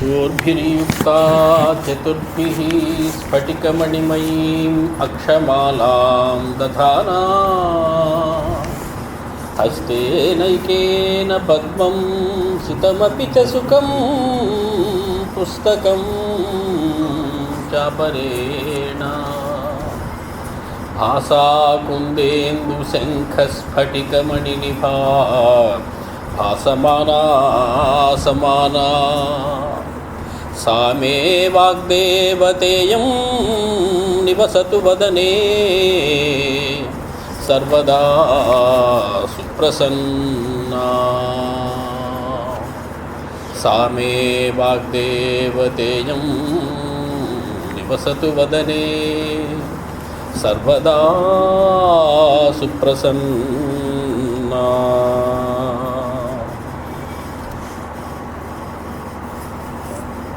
ऊर्भिर्युक्ता चतुर्भिः स्फटिकमणिमयीम् अक्षमालां दधाना हस्तेनैकेन पद्मं सितमपि च सुखं पुस्तकं चापरेण भासा कुन्देन्दुशङ्खस्फटिकमणिनिभा भासमाना समाना सा मे वाग्देवतेयं निवसतु वदने सर्वदा सुप्रसन्ना सा मे वाग्देवतेयं निवसतु वदने सर्वदा सुप्रसन्ना.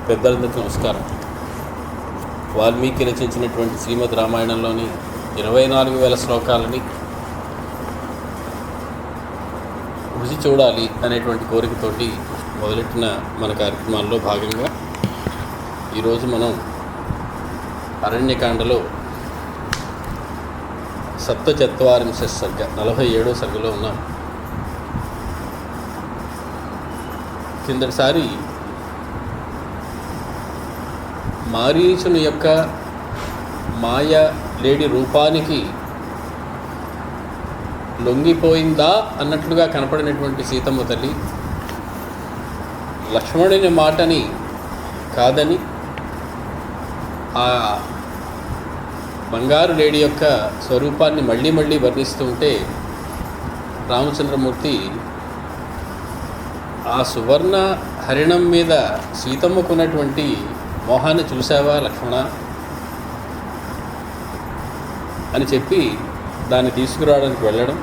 పెద్దలందరికీ నమస్కారం. వాల్మీకి రచించినటువంటి శ్రీమద్ రామాయణంలోని 24,000 శ్లోకాలని రుచి చూడాలి అనేటువంటి కోరికతోటి మొదలెట్టిన మన కార్యక్రమాల్లో భాగంగా ఈరోజు మనం అరణ్యకాండలో 47వ సర్గ 47వ సర్గలో ఉన్నాం. కిందటిసారి మారీచుని యొక్క మాయ లేడి రూపానికి లొంగిపోయిందా అన్నట్లుగా కనపడినటువంటి సీతమ్మ తల్లి లక్ష్మణుని మాటని కాదని ఆ బంగారు లేడి యొక్క స్వరూపాన్ని మళ్ళీ మళ్ళీ వర్ణిస్తుంటే రామచంద్రమూర్తి ఆ సువర్ణ హరిణం మీద సీతమ్మకున్నటువంటి మోహాన్ని చూసావా లక్ష్మణ అని చెప్పి దాన్ని తీసుకురావడానికి వెళ్ళడం.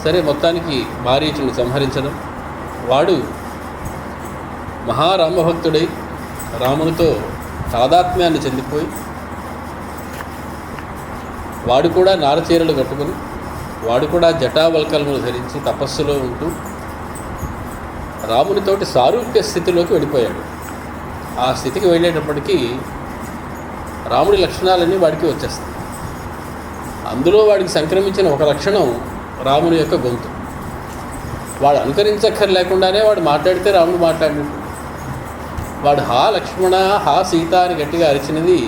సరే, మొత్తానికి మారీచుని సంహరించడం. వాడు మహారామభక్తుడై రామునితో తాదాత్మ్యాన్ని చెందిపోయి వాడు కూడా నారచీరలు కట్టుకుని వాడు కూడా జటావల్కలములు ధరించి తపస్సులో ఉంటూ రామునితోటి సారూప్య స్థితిలోకి వెళ్ళిపోయాడు. ఆ స్థితికి వెళ్ళేటప్పటికీ రాముడి లక్షణాలన్నీ వాడికి వచ్చేస్తాయి. అందులో వాడికి సంక్రమించిన ఒక లక్షణం రాముని యొక్క గొంతు. వాడు అనుకరించక్కర్లేకుండానే వాడు మాట్లాడితే రాముడు మాట్లాడినట్టు. వాడు హా లక్ష్మణ హా సీత అని గట్టిగా అరిచినది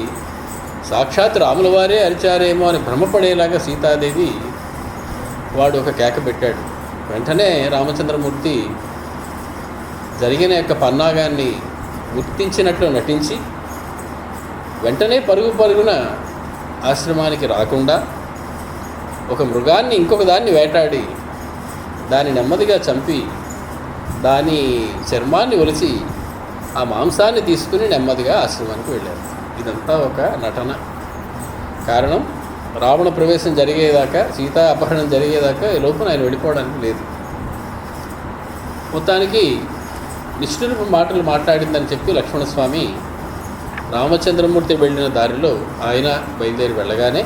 సాక్షాత్ రాముల వారే అరిచారేమో అని భ్రమపడేలాగా సీతాదేవి వాడు ఒక కేక పెట్టాడు. వెంటనే రామచంద్రమూర్తి జరిగిన యొక్క పన్నాగాన్ని గుర్తించినట్లు నటించి వెంటనే పరుగు పరుగున ఆశ్రమానికి రాకుండా ఒక మృగాన్ని ఇంకొక దాన్ని వేటాడి దాన్ని నెమ్మదిగా చంపి దాని చర్మాన్ని ఒలిచి ఆ మాంసాన్ని తీసుకుని నెమ్మదిగా ఆశ్రమానికి వెళ్ళారు. ఇదంతా ఒక నటన. కారణం, రావణ ప్రవేశం జరిగేదాకా, సీతా అపహరణం జరిగేదాకా ఈ లోపల ఆయన వెళ్ళిపోవడానికి లేదు. మొత్తానికి నిష్ఠురపు మాటలు మాట్లాడిందని చెప్పి లక్ష్మణస్వామి రామచంద్రమూర్తి వెళ్ళిన దారిలో ఆయన బయలుదేరి వెళ్ళగానే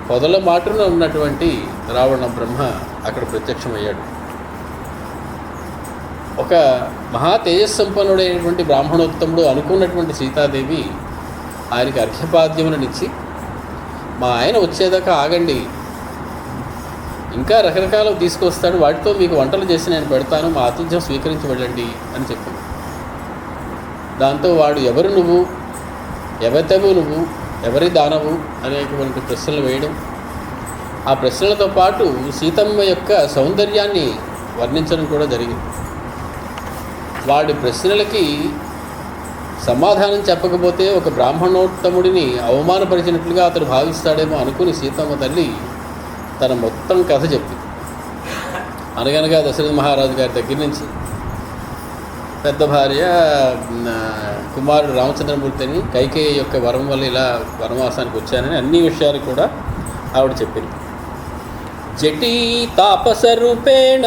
పొదల మాటున ఉన్నటువంటి రావణ బ్రహ్మ అక్కడ ప్రత్యక్షమయ్యాడు. ఒక మహా తేజస్సంపన్నుడైనటువంటి బ్రాహ్మణోత్తముడు అనుకున్నటువంటి సీతాదేవి ఆయనకి అర్ఘ్యపాద్యములనిచ్చి, మా ఆయన వచ్చేదాకా ఆగండి, ఇంకా రకరకాలు తీసుకొస్తాడు, వాటితో మీకు వంటలు చేసి నేను పెడతాను, మా ఆతిథ్యం స్వీకరించి వెళ్ళండి అని చెప్పింది. దాంతో వాడు ఎవరు నువ్వు, ఎవతవు నువ్వు, ఎవరి దానవు అనేటువంటి ప్రశ్నలు వేయడం, ఆ ప్రశ్నలతో పాటు సీతమ్మ యొక్క సౌందర్యాన్ని వర్ణించడం కూడా జరిగింది. వాడి ప్రశ్నలకి సమాధానం చెప్పకపోతే ఒక బ్రాహ్మణోత్తముడిని అవమానపరిచినట్లుగా అతడు భావిస్తాడేమో అనుకుని సీతమ్మ తల్లి తన మొత్తం కథ చెప్పింది. అనగనగా దశరథ మహారాజు గారి దగ్గర నుంచి పెద్ద భార్య కుమారుడు రామచంద్రమూర్తిని కైకేయి యొక్క వరం వల్ల ఇలా వనవాసానికి వచ్చానని అన్ని విషయాలు కూడా ఆవిడ చెప్పింది. జటీ తాపసరూపేణ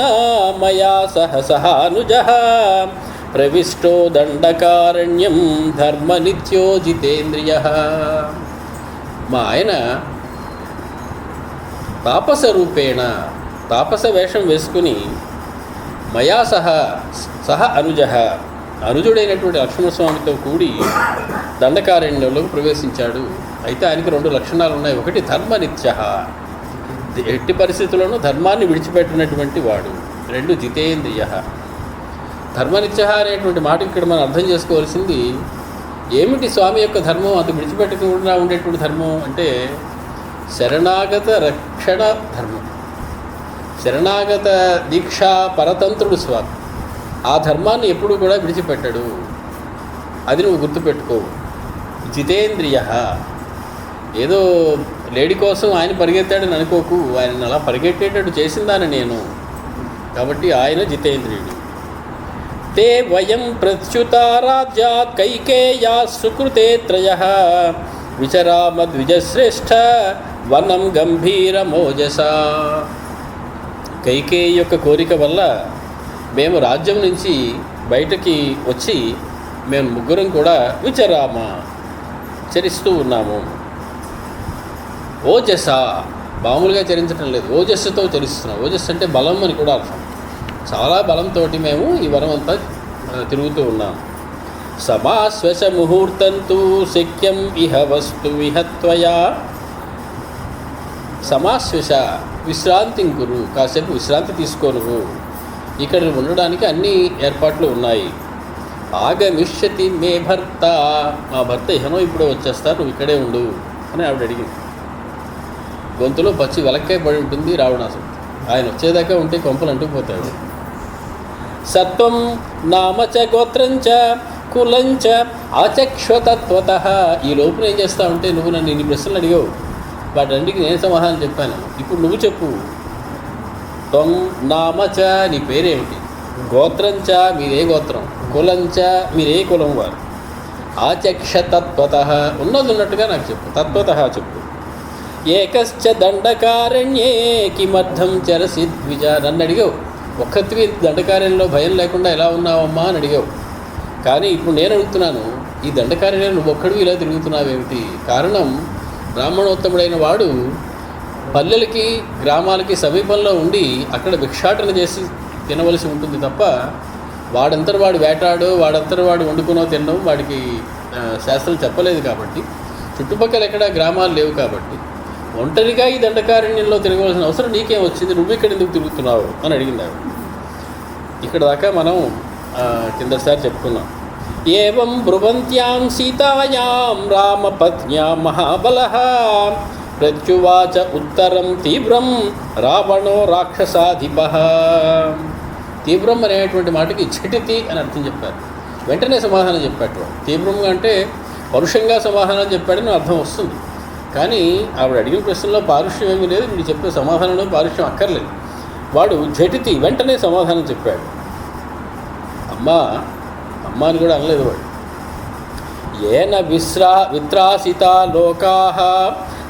మయా సహసహానుజః ప్రవిష్టో దండకారణ్యం ధర్మనిత్యో జితేంద్రియః. మా ఆయన తాపస రూపేణ తాపస వేషం వేసుకుని మయా సహా సహ అనుజ, అనుజుడైనటువంటి లక్ష్మణస్వామితో కూడి దండకారణ్యంలోకి ప్రవేశించాడు. అయితే ఆయనకి 2 లక్షణాలు ఉన్నాయి. ఒకటి ధర్మనిత్య, ఎట్టి పరిస్థితుల్లోనూ ధర్మాన్ని విడిచిపెట్టినటువంటి వాడు. 2 జితేంద్రియ. ధర్మనిత్య అనేటువంటి మాట ఇక్కడ మనం అర్థం చేసుకోవాల్సింది ఏమిటి? స్వామి యొక్క ధర్మం అంత విడిచిపెట్టకుండా ఉండేటువంటి ధర్మం అంటే శరణాగత రక్షణ ధర్మం. శరణాగత దీక్షా పరతంత్రుడు స్వామి. ఆ ధర్మాన్ని ఎప్పుడు కూడా విడిచిపెట్టడు. అది నువ్వు గుర్తుపెట్టుకో. జితేంద్రియ, ఏదో లేడీ కోసం ఆయన పరిగెత్తాడని అనుకోకు. ఆయన అలా పరిగెట్టేటట్టు చేసిందాని నేను. కాబట్టి ఆయన జితేంద్రియుడు. తే వయం ప్రత్యుతారాజ్యాత్ కైకేయా సుకృతే త్రయః విచరామద్విజశ్రేష్ఠ వనం గంభీరమోజస. కైకేయి యొక్క కోరిక వల్ల మేము రాజ్యం నుంచి బయటకి వచ్చి మేము ముగ్గురం కూడా చరిస్తూ ఉన్నాము. ఓజస, మామూలుగా చరించడం లేదు, ఓజస్సుతో చరిస్తున్నాం. ఓజస్సు అంటే బలం అని కూడా అర్థం. చాలా బలంతో మేము ఈ వనం అంతా తిరుగుతూ ఉన్నాం. సమాశ్వశ ముహూర్తంతు శక్యం ఇహ వస్తు విహత్వయా. సమాశ్వశ, విశ్రాంతిం కురు, కాసేపు విశ్రాంతి తీసుకోనువు. ఇక్కడ ఉండడానికి అన్ని ఏర్పాట్లు ఉన్నాయి. ఆగమిష్యతి మే భర్త, మా భర్త ఇహనో ఇప్పుడే వచ్చేస్తారు, నువ్వు ఇక్కడే ఉండు అని ఆవిడ అడిగింది. గొంతులో పచ్చి వెలక్కాయ పడి ఉంటుంది రావణాసుడు. ఆయన వచ్చేదాకా ఉంటే కొంపలు అంటుకుపోతాడు. సత్వం నామచ గోత్రంచ కులంచ ఆచక్ష్వతత్వత. ఈ లోపున ఏం చేస్తావంటే నువ్వు నన్ను ఇన్ని ప్రశ్నలు అడిగావు, వాటన్నిటికీ నేను సమాధానం చెప్పాను. ఇప్పుడు నువ్వు చెప్పు. త్వం నామచ, నీ పేరేమిటి? గోత్రంచ, మీదే గోత్రం. కులంచ, మీరే కులం వారు. ఆచక్ష తత్వత, ఉన్నది ఉన్నట్టుగా నాకు చెప్పు. తత్వత చెప్పు. ఏకశ్చ దండకారణ్యే కిమర్థం చరసి ద్విజ. నన్ను అడిగావు, ఒక్కత్వి దండకారణ్యంలో భయం లేకుండా ఎలా ఉన్నావమ్మా అని అడిగావు. కానీ ఇప్పుడు నేను అడుగుతున్నాను, ఈ దండకారణ్యంలో నువ్వు ఒక్కడివి ఇలా తిరుగుతున్నావేమిటి? కారణం, బ్రాహ్మణోత్తముడైన వాడు పల్లెలకి గ్రామాలకి సమీపంలో ఉండి అక్కడ భిక్షాటన చేసి తినవలసి ఉంటుంది తప్ప వాడంతటి వాడు వేటాడో వాడంతటి వాడు వండుకునో తినడం వాడికి శాస్త్రం చెప్పలేదు. కాబట్టి చుట్టుపక్కల ఎక్కడ గ్రామాలు లేవు. కాబట్టి ఒంటరిగా ఈ దండకారణ్యంలో తిరగవలసిన అవసరం నీకేం వచ్చింది? నువ్వు ఇక్కడ ఎందుకు తిరుగుతున్నావు అని అడిగింది. ఇక్కడ దాకా మనం కిందసారి చెప్పుకున్నాం. ఏవం బ్రువంత్యాం సీతాయాం రామపత్న్యాం మహాబలః ప్రత్యువాచ ఉత్తరం తీవ్రం రావణో రాక్షసాధిపః. తీవ్రం అనేటువంటి మాటకి ఝటితి అని అర్థం చెప్పారు. వెంటనే సమాధానం చెప్పాడు. తీవ్రంగా అంటే పరుషంగా సమాధానం చెప్పాడని అర్థం వస్తుంది. కానీ ఆవిడ అడిగిన ప్రశ్నలో పారుష్యం ఏమీ లేదు. వీడు చెప్పే సమాధానంలో పారుష్యం అక్కర్లేదు. వాడు ఝటితి, వెంటనే సమాధానం చెప్పాడు. అమ్మా అని కూడా అనలేదు వాడు. ఏన విత్రాసితా లోకాః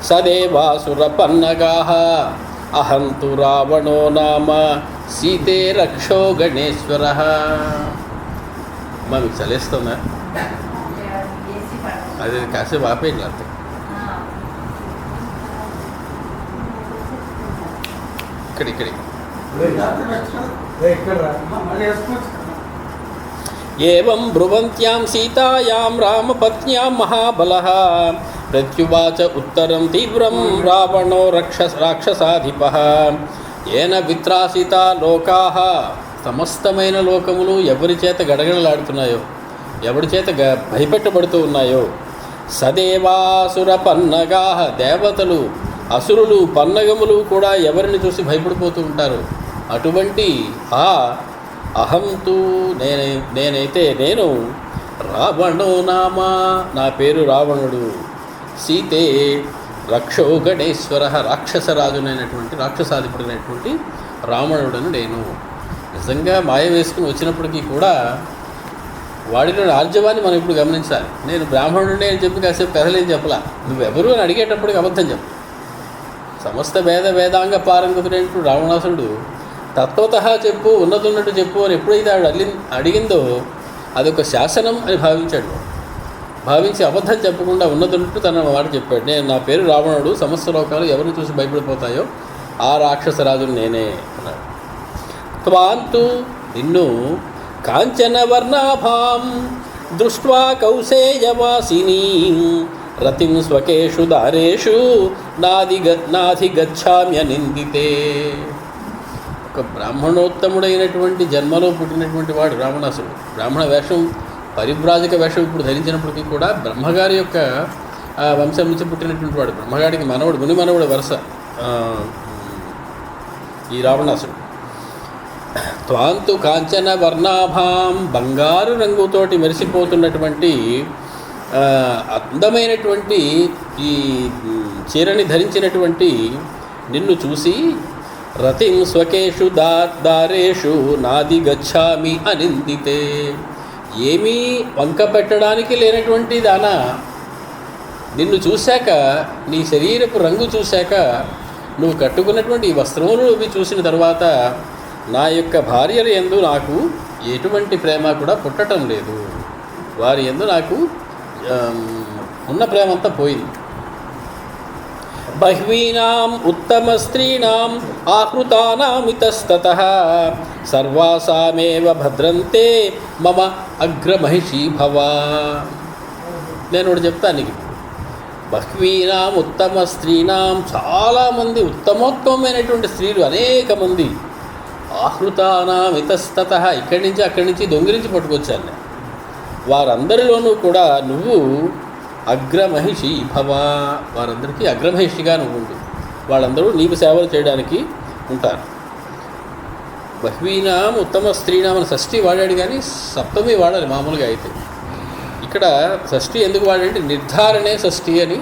సదేవాసురపన్నగాః అహం తు రావణో నామ సీతే రక్షో గణేశ్వరః. అమ్మా మీకు చలేస్తుందా? అదే కాసేపు ఆపేయండి. అర్థం ఇక్కడ ఏవం బ్రువంత్యాం సీతాయాం రామపత్న్యాం మహాబలః ప్రత్యువాచ ఉత్తరం తీవ్రం రావణో రాక్షసాధిపః. ఏన విత్రాసితా లోకాః, సమస్తమైన లోకములు ఎవరి చేత గడగడలాడుతున్నాయో, ఎవరి చేత భయపెట్టబడుతూ ఉన్నాయో. సదేవాసుర పన్నగాః, దేవతలు అసురులు పన్నగములు కూడా ఎవరిని చూసి భయపడిపోతూ ఉంటారు. అటువంటి అహంతు నేను రావణో నామ, నా పేరు రావణుడు. సీతే రక్షో గణేశ్వర, రాక్షసరాజునైనటువంటి రాక్షసాధిపుడైనటువంటి రావణుడను నేను. నిజంగా మాయ వేసుకుని వచ్చినప్పటికీ కూడా వాడిలో ఆర్జవాన్ని మనం ఇప్పుడు గమనించాలి. నేను బ్రాహ్మణుడిని అని చెప్పి కాసేపు కథలేం చెప్పలా. నువ్వెవరు అని అడిగేటప్పటికి అబద్ధం చెప్పు. సమస్త వేదాంగ పారంగతుడైనటువంటి రావణాసురుడు తత్వతః చెప్పు, ఉన్నతున్నట్టు చెప్పు అని ఎప్పుడైతే ఆవిడ అడిగిందో అదొక శాసనం అని భావించాడు. భావించి అబద్ధం చెప్పకుండా ఉన్నతున్నట్టు తన మాట చెప్పాడు. నేను, నా పేరు రావణుడు, సమస్త లోకాలు ఎవరిని చూసి భయపడిపోతాయో ఆ రాక్షసరాజును నేనే అన్నాడు. త్వాంతు, నిన్ను కాంచనవర్ణాభాం దృష్ట్వా కౌసేయవాసినీం రతిం స్వకేషు దారేషు నాధి గచ్చామ్యనిందితే. ఒక బ్రాహ్మణోత్తముడైనటువంటి జన్మలో పుట్టినటువంటి వాడు రావణాసుడు. బ్రాహ్మణ వేషం, పరివ్రాజక వేషం ఇప్పుడు ధరించినప్పటికీ కూడా బ్రహ్మగారి యొక్క వంశం నుంచి పుట్టినటువంటి వాడు. బ్రహ్మగారికి మనవడు, ముని మనవడు వరుస ఈ రావణాసుడు. త్వాంతు కాంచన వర్ణాభాం, బంగారు రంగుతోటి మెరిసిపోతున్నటువంటి అందమైనటువంటి ఈ చీరని ధరించినటువంటి నిన్ను చూసి రతిం స్వకేషు దారేషు నాది గచ్చామి అనిందితే. ఏమీ వంక పెట్టడానికి లేనటువంటి దానా, నిన్ను చూశాక, నీ శరీరపు రంగు చూశాక, నువ్వు కట్టుకున్నటువంటి ఈ వస్త్రములు ఇవి చూసిన తర్వాత నా యొక్క భార్యల యందు నాకు ఎటువంటి ప్రేమ కూడా పుట్టడం లేదు. వారి యందు నాకు ఉన్న ప్రేమంతా పోయింది. బహ్వీనాం ఉత్తమ స్త్రీణాం ఆహృతానామితస్తతః సర్వాసామేవ భద్రంతే మమ అగ్రమహిషీ భవ. నేను ఒకటి చెప్తాను నీకు. బహ్వీనాం ఉత్తమ స్త్రీణాం, చాలామంది ఉత్తమోత్తమైనటువంటి స్త్రీలు అనేక మంది, ఆహృతానాం ఇతస్తతః, ఇక్కడి నుంచి అక్కడి నుంచి దొంగిలించి పట్టుకొచ్చాను నేను. వారందరిలోనూ కూడా నువ్వు అగ్రమహిషి భవ, వారందరికీ అగ్రమహిషిగా నువ్వు ఉండు. వాళ్ళందరూ నీకు సేవలు చేయడానికి ఉంటారు. బహ్వీనాం ఉత్తమ స్త్రీనాం అని షష్ఠి వాడాడు, కానీ సప్తమి వాడాలి మామూలుగా. అయితే ఇక్కడ షష్ఠి ఎందుకు వాడంటే నిర్ధారణే షష్ఠి అని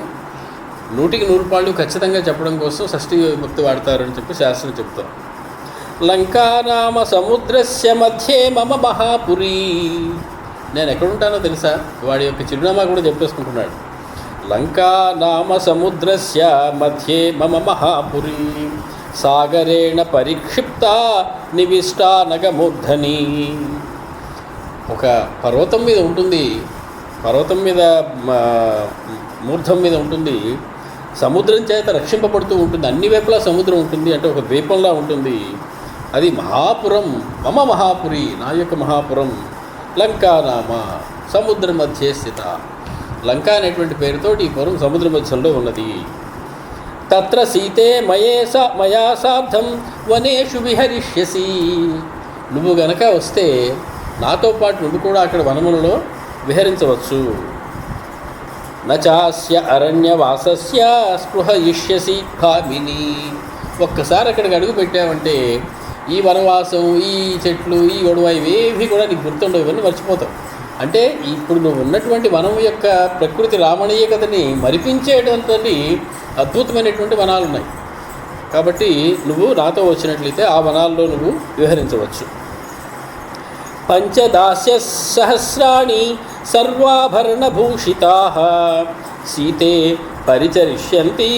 100% ఖచ్చితంగా చెప్పడం కోసం షష్ఠి భక్తి వాడతారని చెప్పి శాస్త్రం చెప్తాం. లంకానామ సముద్రస్య మధ్యే మమ మహాపురి. నేను ఎక్కడుంటానో తెలుసా? వాడి యొక్క చిరునామా కూడా చెప్పేసుకుంటున్నాడు. లంకా నామ సముద్రస్య మధ్యే మమ మహాపురి సాగరేణ పరిక్షిప్త నివిష్టా నగమూర్ధని. ఒక పర్వతం మీద ఉంటుంది, పర్వతం మీద మూర్ధం మీద ఉంటుంది, సముద్రం చేత రక్షింపబడుతూ ఉంటుంది, అన్ని వైపులా సముద్రం ఉంటుంది, అంటే ఒక ద్వీపంలా ఉంటుంది. అది మహాపురం, మమ మహాపురి, నా యొక్క మహాపురం. లంకానామ సముద్ర మధ్య స్థిత. లంక అనేటువంటి పేరుతోటి ఈ పురం సముద్ర మధ్యంలో ఉన్నది. తత్ర సీతే మయా సార్థం వనేషు విహరిష్యసి. నువ్వు గనక వస్తే నాతో పాటు నువ్వు కూడా అక్కడ వనములలో విహరించవచ్చు. నచాస్య అరణ్యవాసస్య స్పృహయిష్యసి భామిని. ఒక్కసారి అక్కడికి అడుగు పెట్టావంటే ఈ వనవాసం, ఈ చెట్లు, ఈ గొడవ ఇవేవి కూడా నీకు గుర్తుండవు, ఇవన్నీ మర్చిపోతావు. అంటే ఇప్పుడు నువ్వు ఉన్నటువంటి వనం యొక్క ప్రకృతి రామణీయకతని మరిపించేటువంటి అద్భుతమైనటువంటి వనాలు ఉన్నాయి. కాబట్టి నువ్వు నాతో వచ్చినట్లయితే ఆ వనాల్లో నువ్వు విహరించవచ్చు. పంచదాస్య సహస్రాణి సర్వాభరణభూషితాః సీతే పరిచరిష్యంతి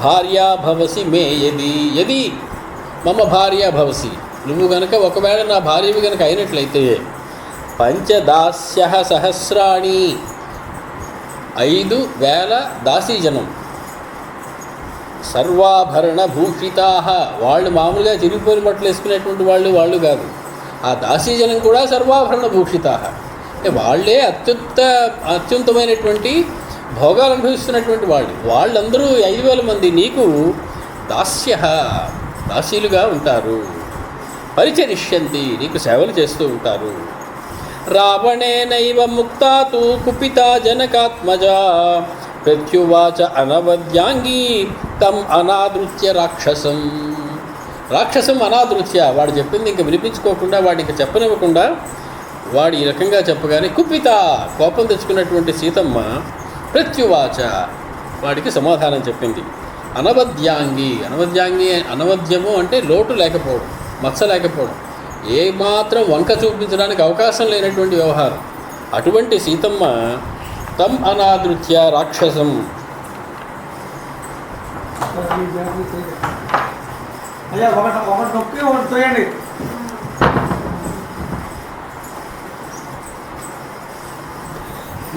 భార్యా భవసి మే యది. యది మమ భార్య భవసి, నువ్వు గనక ఒకవేళ నా భార్యవి గనక అయినట్లయితే, పంచదాస్య సహస్రాణి 5,000 దాసీజనం, సర్వాభరణ భూషితాః, వాళ్ళు మామూలుగా చిరిగిపోయిన బట్టలు వేసుకునేటువంటి వాళ్ళు కాదు. ఆ దాసీజనం కూడా సర్వాభరణ భూషితాః, అంటే వాళ్ళే అత్యుత్తమైనటువంటి భోగాలు అనుభవిస్తున్నటువంటి వాళ్ళందరూ 5,000 మంది నీకు దాసీలుగా ఉంటారు. పరిచరిష్యంతి, నీకు సేవలు చేస్తూ ఉంటారు. రావణేనైవ ముక్తా తు కుపితా జనకాత్మజా ప్రత్యువాచ అనవద్యాంగీ తం అనాదృత్య రాక్షసం అనాదృత్య. వాడు చెప్పింది ఇంకా వినిపించుకోకుండా, వాడు ఇంకా చెప్పనివ్వకుండా వాడు ఈ రకంగా చెప్పగానే కుపిత, కోపం తెచ్చుకున్నటువంటి సీతమ్మ ప్రత్యువాచ, వాడికి సమాధానం చెప్పింది. అనవద్యము అంటే లోటు లేకపోవడం, మచ్చ లేకపోవడం, ఏమాత్రం వంక చూపించడానికి అవకాశం లేనటువంటి వ్యవహారం. అటువంటి సీతమ్మ తం అనాదృత్య రాక్షసం.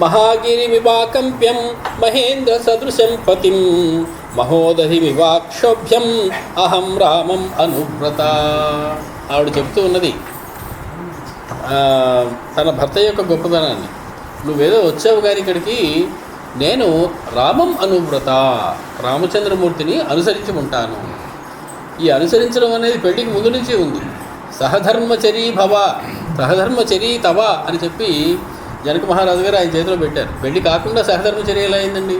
మహాగిరిమివాకంప్యం మహేంద్ర సదృశం పతిం మహోదధిమివాక్షోభ్యం అహం రామం అనువ్రత. ఆవిడ చెప్తూ ఉన్నది, తన భర్త యొక్క గొప్పతనాన్ని, నువ్వేదో వచ్చావు కానీ ఇక్కడికి, నేను రామం అనువ్రత, రామచంద్రమూర్తిని అనుసరించి ఉంటాను. ఈ అనుసరించడం అనేది పెళ్లికి ముందు నుంచి ఉంది. సహధర్మచరీ భవ, సహధర్మచరీ తవ అని చెప్పి జనక మహారాజు గారు ఆయన చేతిలో పెట్టారు. పెళ్లి కాకుండా సహధర్మచర్య ఎలా అయిందండి?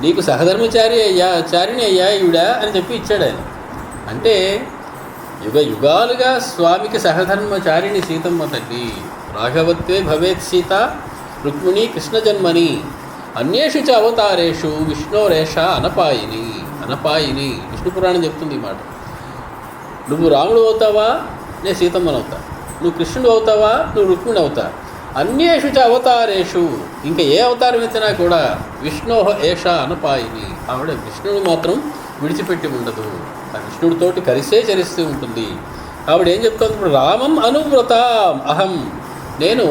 నీకు సహధర్మచారి అయ్యా, చారిణి అయ్యా ఈవిడ అని చెప్పి ఇచ్చాడు ఆయన. అంటే యుగ యుగాలుగా స్వామికి సహధర్మచారిణి సీతమ్మ తల్లి. రాఘవత్వే భవేత్ సీత రుక్మిణి కృష్ణ జన్మని అన్యేషు చ అవతారేషు విష్ణోరేష అనపాయిని. అనపాయిని విష్ణు పురాణం చెప్తుంది ఈ మాట. నువ్వు రాముడు అవుతావా, నేను సీతమ్మను అవుతా. నువ్వు కృష్ణుడు అవుతావా, నువ్వు రుక్మిణి అవుతా. అన్యేషు చ అవతారేషు, ఇంకా ఏ అవతారం ఎత్తినా కూడా విష్ణో ఏష అనపాయిని, ఆవిడ విష్ణుడు మాత్రం విడిచిపెట్టి ఉండదు. ఆ విష్ణుడితోటి కలిసే చరిస్తూ ఉంటుంది. ఆవిడ ఏం చెప్తుంది ఇప్పుడు? రామం అనువ్రత అహం, నేను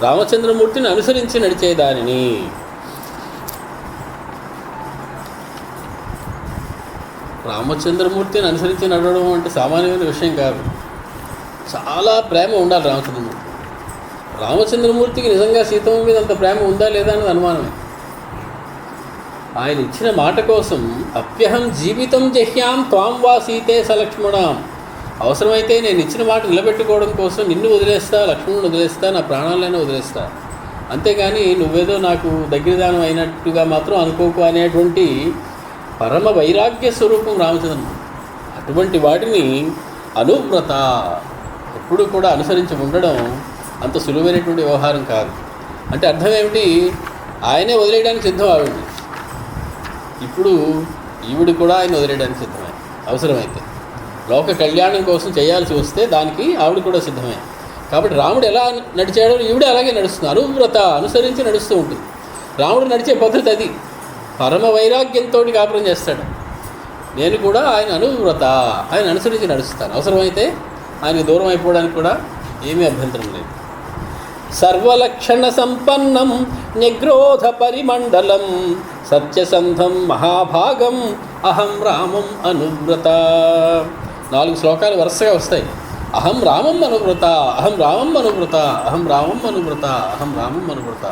రామచంద్రమూర్తిని అనుసరించి నడిచేదానిని. రామచంద్రమూర్తిని అనుసరించి నడవడం అంటే సామాన్యమైన విషయం కాదు. చాలా ప్రేమ ఉండాలి రామచంద్రమూర్తి. రామచంద్రమూర్తికి నిజంగా సీతమ్మ మీద అంత ప్రేమ ఉందా లేదా అన్నది అనుమానమే. ఆయన ఇచ్చిన మాట కోసం అప్యహం జీవితం జహ్యాం త్వాం వా సీతే సలక్ష్మణాం, అవసరమైతే నేను ఇచ్చిన మాట నిలబెట్టుకోవడం కోసం నిన్ను వదిలేస్తా, లక్ష్మణుని వదిలేస్తా, నా ప్రాణాలైనా వదిలేస్తా, అంతేగాని నువ్వేదో నాకు దగ్గరదానం అయినట్టుగా మాత్రం అనుకోకు అనేటువంటి పరమ వైరాగ్య స్వరూపం రామచంద్రమూర్తి. అటువంటి వాటిని అనువ్రత, ఎప్పుడు కూడా అనుసరించి ఉండడం అంత సులువైనటువంటి వ్యవహారం కాదు. అంటే అర్థం ఏమిటి? ఆయనే వదిలేయడానికి సిద్ధం ఆవిడ. ఇప్పుడు ఈవిడ కూడా ఆయన వదిలేయడానికి సిద్ధమే. అవసరమైతే లోక కళ్యాణం కోసం చేయాల్సి వస్తే దానికి ఆవిడ కూడా సిద్ధమే. కాబట్టి రాముడు ఎలా నడిచాడో ఈవిడ అలాగే నడుస్తుంది. అనువ్రత, అనుసరించి నడుస్తూ ఉంటుంది. రాముడు నడిచే పద్ధతి అది. పరమ వైరాగ్యంతో కాపురం చేస్తాడు. నేను కూడా ఆయన అనువ్రత, ఆయన అనుసరించి నడుస్తాను. అవసరమైతే ఆయనకు దూరం అయిపోవడానికి కూడా ఏమీ అభ్యంతరం లేదు. సర్వలక్షణ సంపన్నం నిగ్రోధ పరిమండలం సత్యసంధం మహాభాగం అహం రామం అనువ్రత. 4 శ్లోకాలు వరుసగా వస్తాయి. అహం రామం అనువ్రత, అహం రామం అనువ్రత, అహం రామం అనువ్రత, అహం రామం అనువ్రత.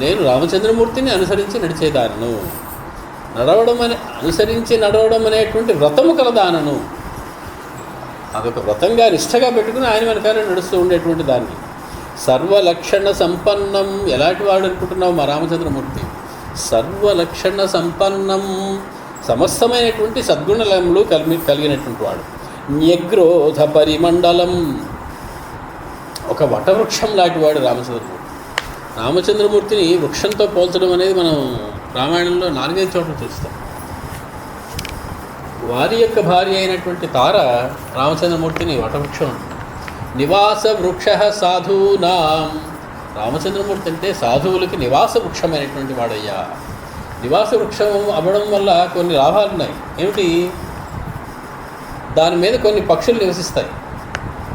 నేను రామచంద్రమూర్తిని అనుసరించి నడిచేదానను. అనుసరించి నడవడం అనేటువంటి వ్రతము కలదానను. అదొక వ్రతంగా నిష్టగా పెట్టుకుని ఆయన వెనకాల నడుస్తూ ఉండేటువంటి దాన్ని. సర్వలక్షణ సంపన్నం, ఎలాంటి వాడు అనుకుంటున్నావు మా రామచంద్రమూర్తి? సర్వలక్షణ సంపన్నం, సమస్తమైనటువంటి సద్గుణలములు కలిగినటువంటి వాడు. న్యగ్రోధ పరిమండలం, ఒక వటవృక్షం లాంటి వాడు రామచంద్రమూర్తి. రామచంద్రమూర్తిని వృక్షంతో పోల్చడం అనేది మనం రామాయణంలో 4-5 చోట్ల చూస్తాం. వారి యొక్క భార్య అయినటువంటి తార రామచంద్రమూర్తిని వటవృక్షం. నివాస వృక్ష సాధూనాం, రామచంద్రమూర్తి అంటే సాధువులకి నివాస వృక్షమైనటువంటి వాడయ్యా. నివాస వృక్షం అవ్వడం వల్ల కొన్ని లాభాలు ఉన్నాయి. ఏమిటి? దాని మీద కొన్ని పక్షులు నివసిస్తాయి,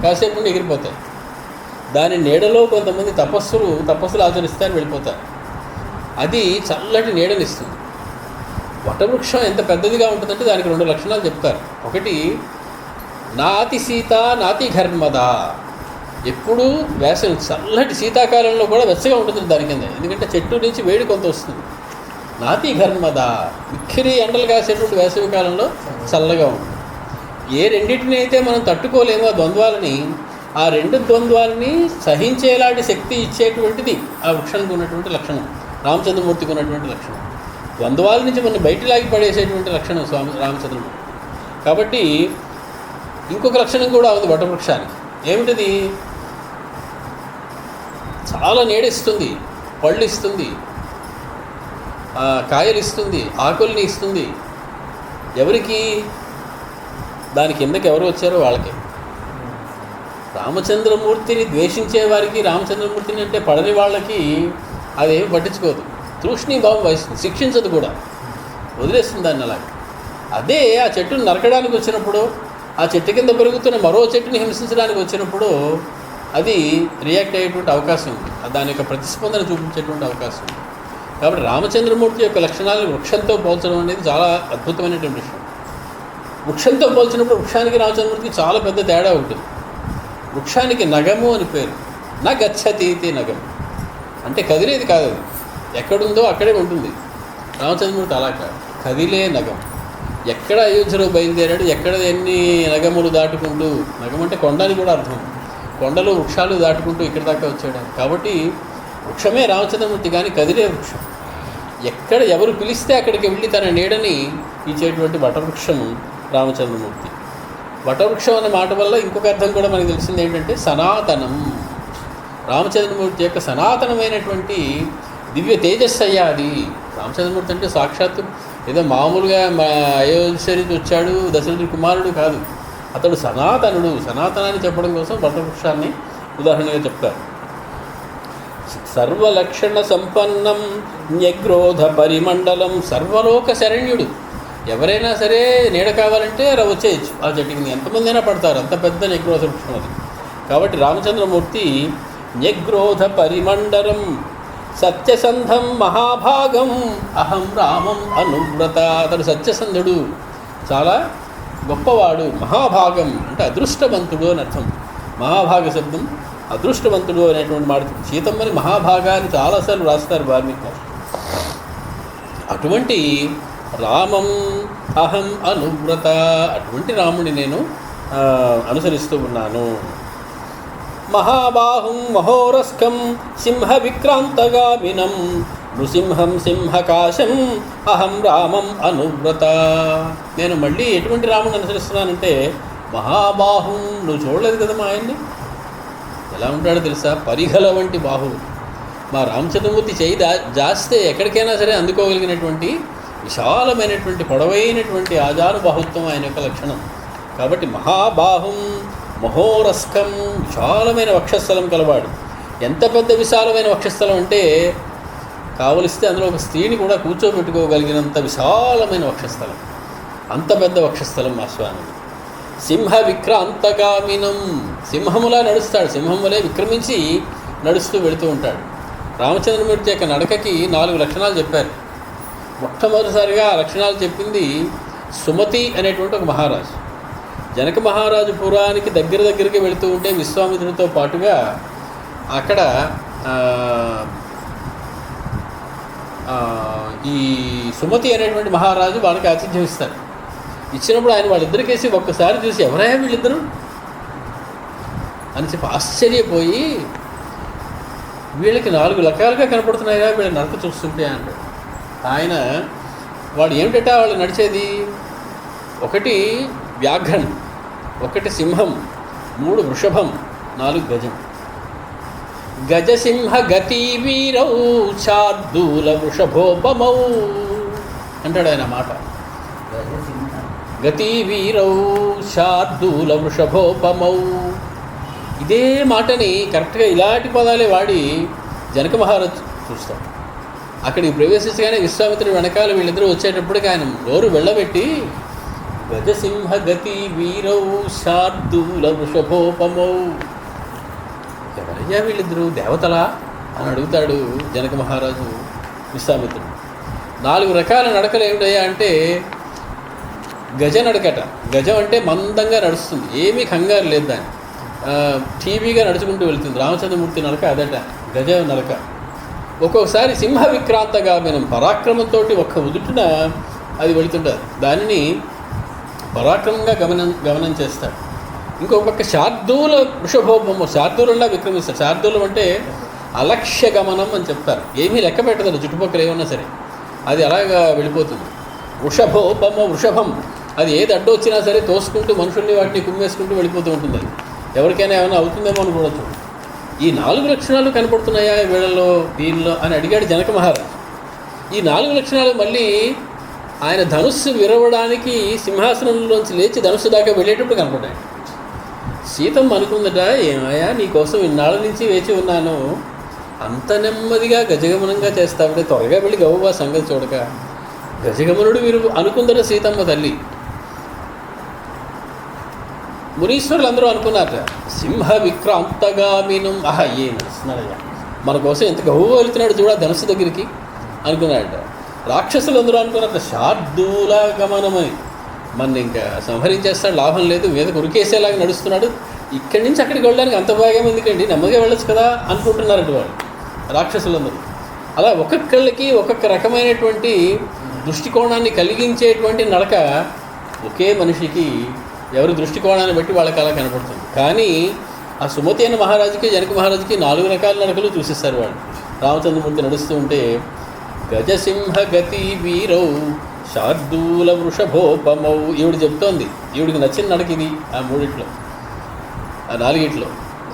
కాసేపు నుండి ఎగిరిపోతాయి. దాని నీడలో కొంతమంది తపస్సులు ఆచరిస్తారని వెళ్ళిపోతారు. అది చల్లటి నీడనిస్తుంది. వటవృక్షం ఎంత పెద్దదిగా ఉంటుందంటే దానికి 2 లక్షణాలు చెప్తారు. ఒకటి, నాతి సీత నాతి ఘర్మద, ఎప్పుడూ వేసవి చల్లటి శీతాకాలంలో కూడా వెచ్చగా ఉంటుంది దాని కింద, ఎందుకంటే చెట్టు నుంచి వేడి కొంత వస్తుంది. నాతి ఘర్మద, మిక్కిరి ఎండలు కాసేటువంటి వేసవి కాలంలో చల్లగా ఉంటుంది. ఏ రెండింటిని అయితే మనం తట్టుకోలేమో ఆ ద్వంద్వాలని, ఆ 2 ద్వంద్వాలని సహించేలాంటి శక్తి ఇచ్చేటువంటిది ఆ వృక్షానికి ఉన్నటువంటి లక్షణం, రామచంద్రమూర్తికి ఉన్నటువంటి లక్షణం. ద్వంద్వాల నుంచి మనం బయట లాగి పడేసేటువంటి లక్షణం స్వామి రామచంద్రమూర్తి. కాబట్టి ఇంకొక లక్షణం కూడా ఉంది వటవృక్షానికి. ఏమిటిది? చాలా నీడిస్తుంది, పళ్ళు ఇస్తుంది, కాయలు ఇస్తుంది, ఆకుల్ని ఇస్తుంది. ఎవరికి? దాని కిందకి ఎవరు వచ్చారో వాళ్ళకి. రామచంద్రమూర్తిని ద్వేషించే వారికి, రామచంద్రమూర్తిని అంటే పడని వాళ్ళకి అదేమి పట్టించుకోదు. తూష్ణీభావం వహిస్తుంది, శిక్షించదు కూడా, వదిలేస్తుంది దాన్ని అలాగే. అదే ఆ చెట్టును నరకడానికి వచ్చినప్పుడు, ఆ చెట్టు కింద పెరుగుతున్న మరో చెట్టుని హింసించడానికి వచ్చినప్పుడు అది రియాక్ట్ అయ్యేటువంటి అవకాశం ఉంది, దాని యొక్క ప్రతిస్పందన చూపించేటువంటి అవకాశం ఉంది. కాబట్టి రామచంద్రమూర్తి యొక్క లక్షణాలను వృక్షంతో పోల్చడం అనేది చాలా అద్భుతమైనటువంటి విషయం. వృక్షంతో పోల్చినప్పుడు వృక్షానికి రామచంద్రమూర్తికి చాలా పెద్ద తేడా ఉంటుంది. వృక్షానికి నగము అని పేరు. నా గచ్చతి ఇది నగం అంటే కదిలేది కాదు, అది ఎక్కడుందో అక్కడే ఉంటుంది. రామచంద్రమూర్తి అలా కాదు, కదిలే నగం. ఎక్కడ అయోధ్యలో బయలుదేరాడు, ఎక్కడ ఎన్ని నగములు దాటుకుంటూ, నగం అంటే కొండ అని కూడా అర్థం, కొండలు వృక్షాలు దాటుకుంటూ ఇక్కడ దాకా వచ్చాడు. కాబట్టి వృక్షమే రామచంద్రమూర్తి, కానీ కదిలే వృక్షం. ఎక్కడ ఎవరు పిలిస్తే అక్కడికి వెళ్ళి తన నీడని ఇచ్చేటువంటి వటవృక్షం రామచంద్రమూర్తి. వటవృక్షం అనే మాట వల్ల ఇంకొక అర్థం కూడా మనకు తెలిసింది ఏంటంటే సనాతనం. రామచంద్రమూర్తి యొక్క సనాతనమైనటువంటి దివ్య తేజస్సు అయ్యా అది. రామచంద్రమూర్తి అంటే సాక్షాత్తు ఏదో మామూలుగా అయోధ్య నుంచి వచ్చాడు దశరథుడి కుమారుడు కాదు, అతడు సనాతనుడు. సనాతనాన్ని చెప్పడం కోసం వటవృక్షాన్ని ఉదాహరణగా చెప్తారు. సర్వలక్షణ సంపన్నం న్యగ్రోధ పరిమండలం, సర్వలోక శరణ్యుడు. ఎవరైనా సరే నీడ కావాలంటే వచ్చేయచ్చు ఆ చెట్టుకి, ఎంతమంది అయినా పడతారు, అంత పెద్ద న్యగ్రోధ వృక్షం అది. కాబట్టి రామచంద్రమూర్తి న్యగ్రోధ పరిమండలం సత్యసంధం మహాభాగం అహం రామం అనువ్రత. అతడు సత్యసంధుడు, చాలా గొప్పవాడు. మహాభాగం అంటే అదృష్టవంతుడు అని అర్థం. మహాభాగ శబ్దం అదృష్టవంతుడు అనేటువంటి మాట. సీతమ్మని మహాభాగాన్ని చాలాసార్లు రాస్తారు వాల్మీకి. అటువంటి రామం అహం అనువ్రత, అటువంటి రాముని నేను అనుసరిస్తూ ఉన్నాను. మహాబాహుం మహోరస్కం సింహ విక్రాంతగామినం నృసింహం సింహకాశం అహం రామం అనువ్రత. నేను మళ్ళీ ఎటువంటి రాముని అనుసరిస్తున్నానంటే మహాబాహుం. నువ్వు చూడలేదు కదా మా ఆయన్ని, ఎలా ఉంటాడో తెలుసా? పరిఘల వంటి బాహువు. మా రామచంద్రమూర్తి చేయి జాస్తే ఎక్కడికైనా సరే అందుకోగలిగినటువంటి విశాలమైనటువంటి పొడవైనటువంటి ఆజానుబాహుత్వం ఆయన యొక్క లక్షణం. కాబట్టి మహాబాహుం మహోరస్కం, విశాలమైన వక్షస్థలం కలవాడు. ఎంత పెద్ద విశాలమైన వక్షస్థలం అంటే కావలిస్తే అందులో ఒక స్త్రీని కూడా కూర్చోబెట్టుకోగలిగినంత విశాలమైన వక్షస్థలం, అంత పెద్ద వక్షస్థలం మా స్వామి. సింహ విక్రాంతగామినం, సింహములా నడుస్తాడు, సింహం వలె విక్రమించి నడుస్తూ వెళుతూ ఉంటాడు. రామచంద్రమూర్తి యొక్క నడకకి 4 లక్షణాలు చెప్పారు. మొట్టమొదటిసారిగా ఆ లక్షణాలు చెప్పింది సుమతి అనేటువంటి ఒక మహారాజు. జనక మహారాజు పురానికి దగ్గరికి వెళుతూ ఉంటే విశ్వామిత్రుడితో పాటుగా అక్కడ ఈ సుమతి అనేటువంటి మహారాజు వాళ్ళకి ఆతిథ్యం ఇస్తారు. ఇచ్చినప్పుడు ఆయన వాళ్ళిద్దరికేసి ఒక్కసారి చూసి ఎవరయ్యా వీళ్ళిద్దరు అని చెప్పి ఆశ్చర్యపోయి, వీళ్ళకి 4 రకాలుగా కనపడుతున్నాయా వీళ్ళ నడక చూస్తుంటే అంటాడు. ఆయన వాడు ఏమిటట వాళ్ళు నడిచేది, ఒకటి వ్యాఘ్రం, ఒకటి సింహం, 3 వృషభం, 4 గజం. గజసింహ గతి వీరౌ శార్దూల వృషభోపమౌ అంటాడు ఆయన మాట. గతి వీరౌ శార్దూల వృషభోపమౌ. ఇదే మాటని కరెక్ట్గా ఇలాంటి పదాలే వాడి జనక మహారాజు చూస్తాడు. అక్కడికి ప్రవేశించగానే విశ్వామిత్రుడి వెనకాల వీళ్ళిద్దరూ వచ్చేటప్పటికి ఆయన నోరు వెళ్ళబెట్టి గజసింహ గతి వీరౌ శార్దూల వృషభోపమౌ, ఎవరయ్యా వీళ్ళిద్దరూ, దేవతలా అని అడుగుతాడు జనక మహారాజు విశ్వామిత్రుడు. 4 రకాల నడకలు ఏమిటయ్యా అంటే గజ నడకట. గజం అంటే మందంగా నడుస్తుంది, ఏమీ కంగారు లేదు, దాన్ని టీవీగా నడుచుకుంటూ వెళ్తుంది. రామచంద్రమూర్తి నడక అదట గజ నడక. ఒక్కొక్కసారి సింహ విక్రాంతగామినం, పరాక్రమంతో ఒక్క ఉదుటిన అది వెళుతుంటారు, దానిని పరాక్రమంగా గమనం చేస్తాడు. ఇంకొక పక్క శార్దూల వృషభోపము, శార్దూలంగా విక్రమిస్తాడు. శార్దూలం అంటే అలక్ష్య గమనం అని చెప్తారు, ఏమీ లెక్క పెట్టదు చుట్టుపక్కల ఏమన్నా సరే, అది అలాగా వెళ్ళిపోతుంది. వృషభోపమ, వృషభం అది ఏది అడ్డు వచ్చినా సరే తోసుకుంటూ మనుషుల్ని వాటిని కుమ్మేసుకుంటూ వెళ్ళిపోతూ ఉంటుంది. అది ఎవరికైనా ఏమైనా అవుతుందేమో అని కూడా చూడు. ఈ 4 లక్షణాలు కనపడుతున్నాయా వీళ్ళలో వీళ్ళలో అని అడిగాడు జనక మహారాజు. ఈ 4 లక్షణాలు మళ్ళీ ఆయన ధనుస్సు విరవడానికి సింహాసనంలోంచి లేచి ధనుస్సు దాకా వెళ్ళేటప్పుడు కనపడ్డాయి. సీతమ్మ అనుకుందట, ఏమయ్యా నీకోసం ఇన్నాళ్ళ నుంచి వేచి ఉన్నాను, అంత నెమ్మదిగా గజగమనంగా చేస్తావంటే త్వరగా వెళ్ళి గవ్వా సంగతి చూడక. గజగమనుడు వీరు అనుకుందట సీతమ్మ తల్లి. మునీశ్వరులు అందరూ అనుకున్నారట, సింహ విక్రాంతగామినం, ఆహా ఏ నడుస్తున్నాడయ్యా మన కోసం ఎంత గవ్వ వెళ్తున్నాడు చూడ ధనుసు దగ్గరికి అనుకున్నాడట. రాక్షసులు అందరూ అనుకున్నారట శార్దూల గమనమని, మన ఇంకా సంహరించేస్తాడు, లాభం లేదు, మీద ఉరికేసేలాగా నడుస్తున్నాడు, ఇక్కడి నుంచి అక్కడికి వెళ్ళడానికి అంత భాగం ఎందుకండి, నెమ్మదిగా వెళ్ళొచ్చు కదా అనుకుంటున్నారండి వాళ్ళు రాక్షసులందరూ. అలా ఒక్కొక్కళ్ళకి ఒక్కొక్క రకమైనటువంటి దృష్టికోణాన్ని కలిగించేటువంటి నడక ఒకే మనిషికి ఎవరి దృష్టికోణాన్ని బట్టి వాళ్ళకి అలా కనపడుతుంది. కానీ ఆ సుమతి అయిన మహారాజుకి జనక మహారాజుకి 4 రకాల నడకలు చూసేస్తారు వాళ్ళు. రామచంద్రమూర్తి నడుస్తూ ఉంటే గజసింహ గతి వీరౌ శార్దూల వృషభోపమౌ ఈవిడ చెప్తోంది. ఈవిడికి నచ్చిన నడక ఇది. ఆ 3 ఆ 4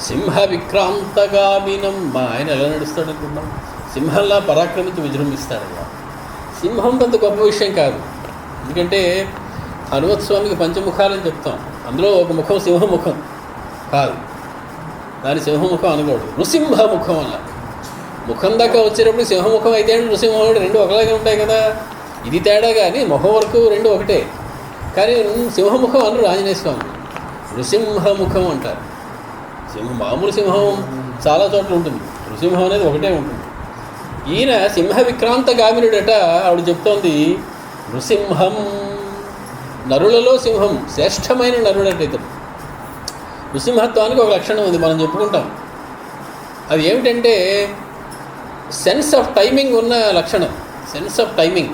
సింహ విక్రాంతగామినం. మా ఆయన ఎలా నడుస్తాడు అనుకుంటున్నాం? సింహంలా పరాక్రమించి విజృంభిస్తాడు. సింహం అంత గొప్ప విషయం కాదు. ఎందుకంటే హనుమత్ స్వామికి పంచముఖాలని చెప్తాం. అందులో ఒక ముఖం సింహముఖం కాదు, దాని సింహముఖం అనకూడదు, నృసింహముఖం అన్న. ముఖం దాకా వచ్చేటప్పుడు సింహముఖం అయితే నృసింహముఖం 2 ఒకలాగే ఉంటాయి కదా. ఇది తేడా, కానీ ముఖం వరకు 2 ఒకటే. కానీ సింహముఖం అనరు ఆంజనేయ స్వామి, నృసింహముఖం అంటారు. మామూలు సింహం చాలా చోట్ల ఉంటుంది, నృసింహం అనేది ఒకటే ఉంటుంది. ఈయన సింహ విక్రాంత గామినుడట. ఆవిడ చెప్తోంది నృసింహం, నరులలో సింహం, శ్రేష్టమైన నరుడట ఇతడు. నృసింహత్వానికి ఒక లక్షణం ఉంది, మనం చెప్పుకుంటాం. అది ఏమిటంటే సెన్స్ ఆఫ్ టైమింగ్ ఉన్న లక్షణం. Sense of timing.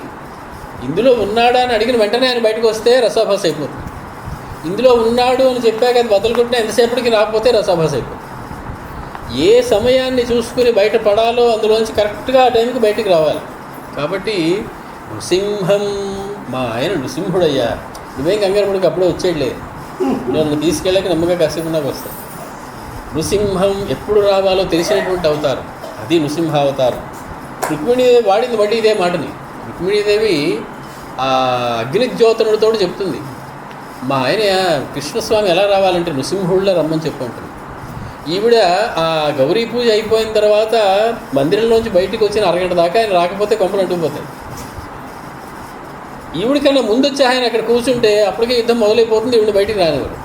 ఇందులో ఉన్నాడా అని అడిగిన వెంటనే ఆయన బయటకు వస్తే రసాభాస అయిపోతుంది. ఇందులో ఉన్నాడు అని చెప్పాక అది బదులుకుంటే ఎంతసేపటికి రాకపోతే రసాభాస అయిపోతుంది. ఏ సమయాన్ని చూసుకుని బయటపడాలో అందులోంచి కరెక్ట్గా ఆ టైంకి బయటికి రావాలి. కాబట్టి నృసింహం, మా ఆయన నృసింహుడయ్యా, నువ్వేం కంగారు పడికి అప్పుడే వచ్చేయట్లే, నన్ను తీసుకెళ్ళాక నమ్మగా కాసేపు నాకు వస్తాను. నృసింహం ఎప్పుడు రావాలో తెలిసినటువంటి అవతారం, అది నృసింహావతారం. రుక్మిణీదేవి వాడింది బట్టి ఇదే మాటని. రుక్మిణీదేవి ఆ అగ్నిజ్యోతనుడితో చెప్తుంది, మా ఆయన కృష్ణస్వామి ఎలా రావాలంటే నృసింహుళ్ళ రమ్మని చెప్పుకుంటుంది. ఈవిడ ఆ గౌరీ పూజ అయిపోయిన తర్వాత మందిరంలోంచి బయటికి వచ్చిన అరగంట దాకా ఆయన రాకపోతే కొంపలు అంటుకుపోతాయి. ఈవిడికన్నా ముందు వచ్చి ఆయన అక్కడ కూర్చుంటే అప్పటికే యుద్ధం మొదలైపోతుంది, ఈవిడ బయటికి రానివారు.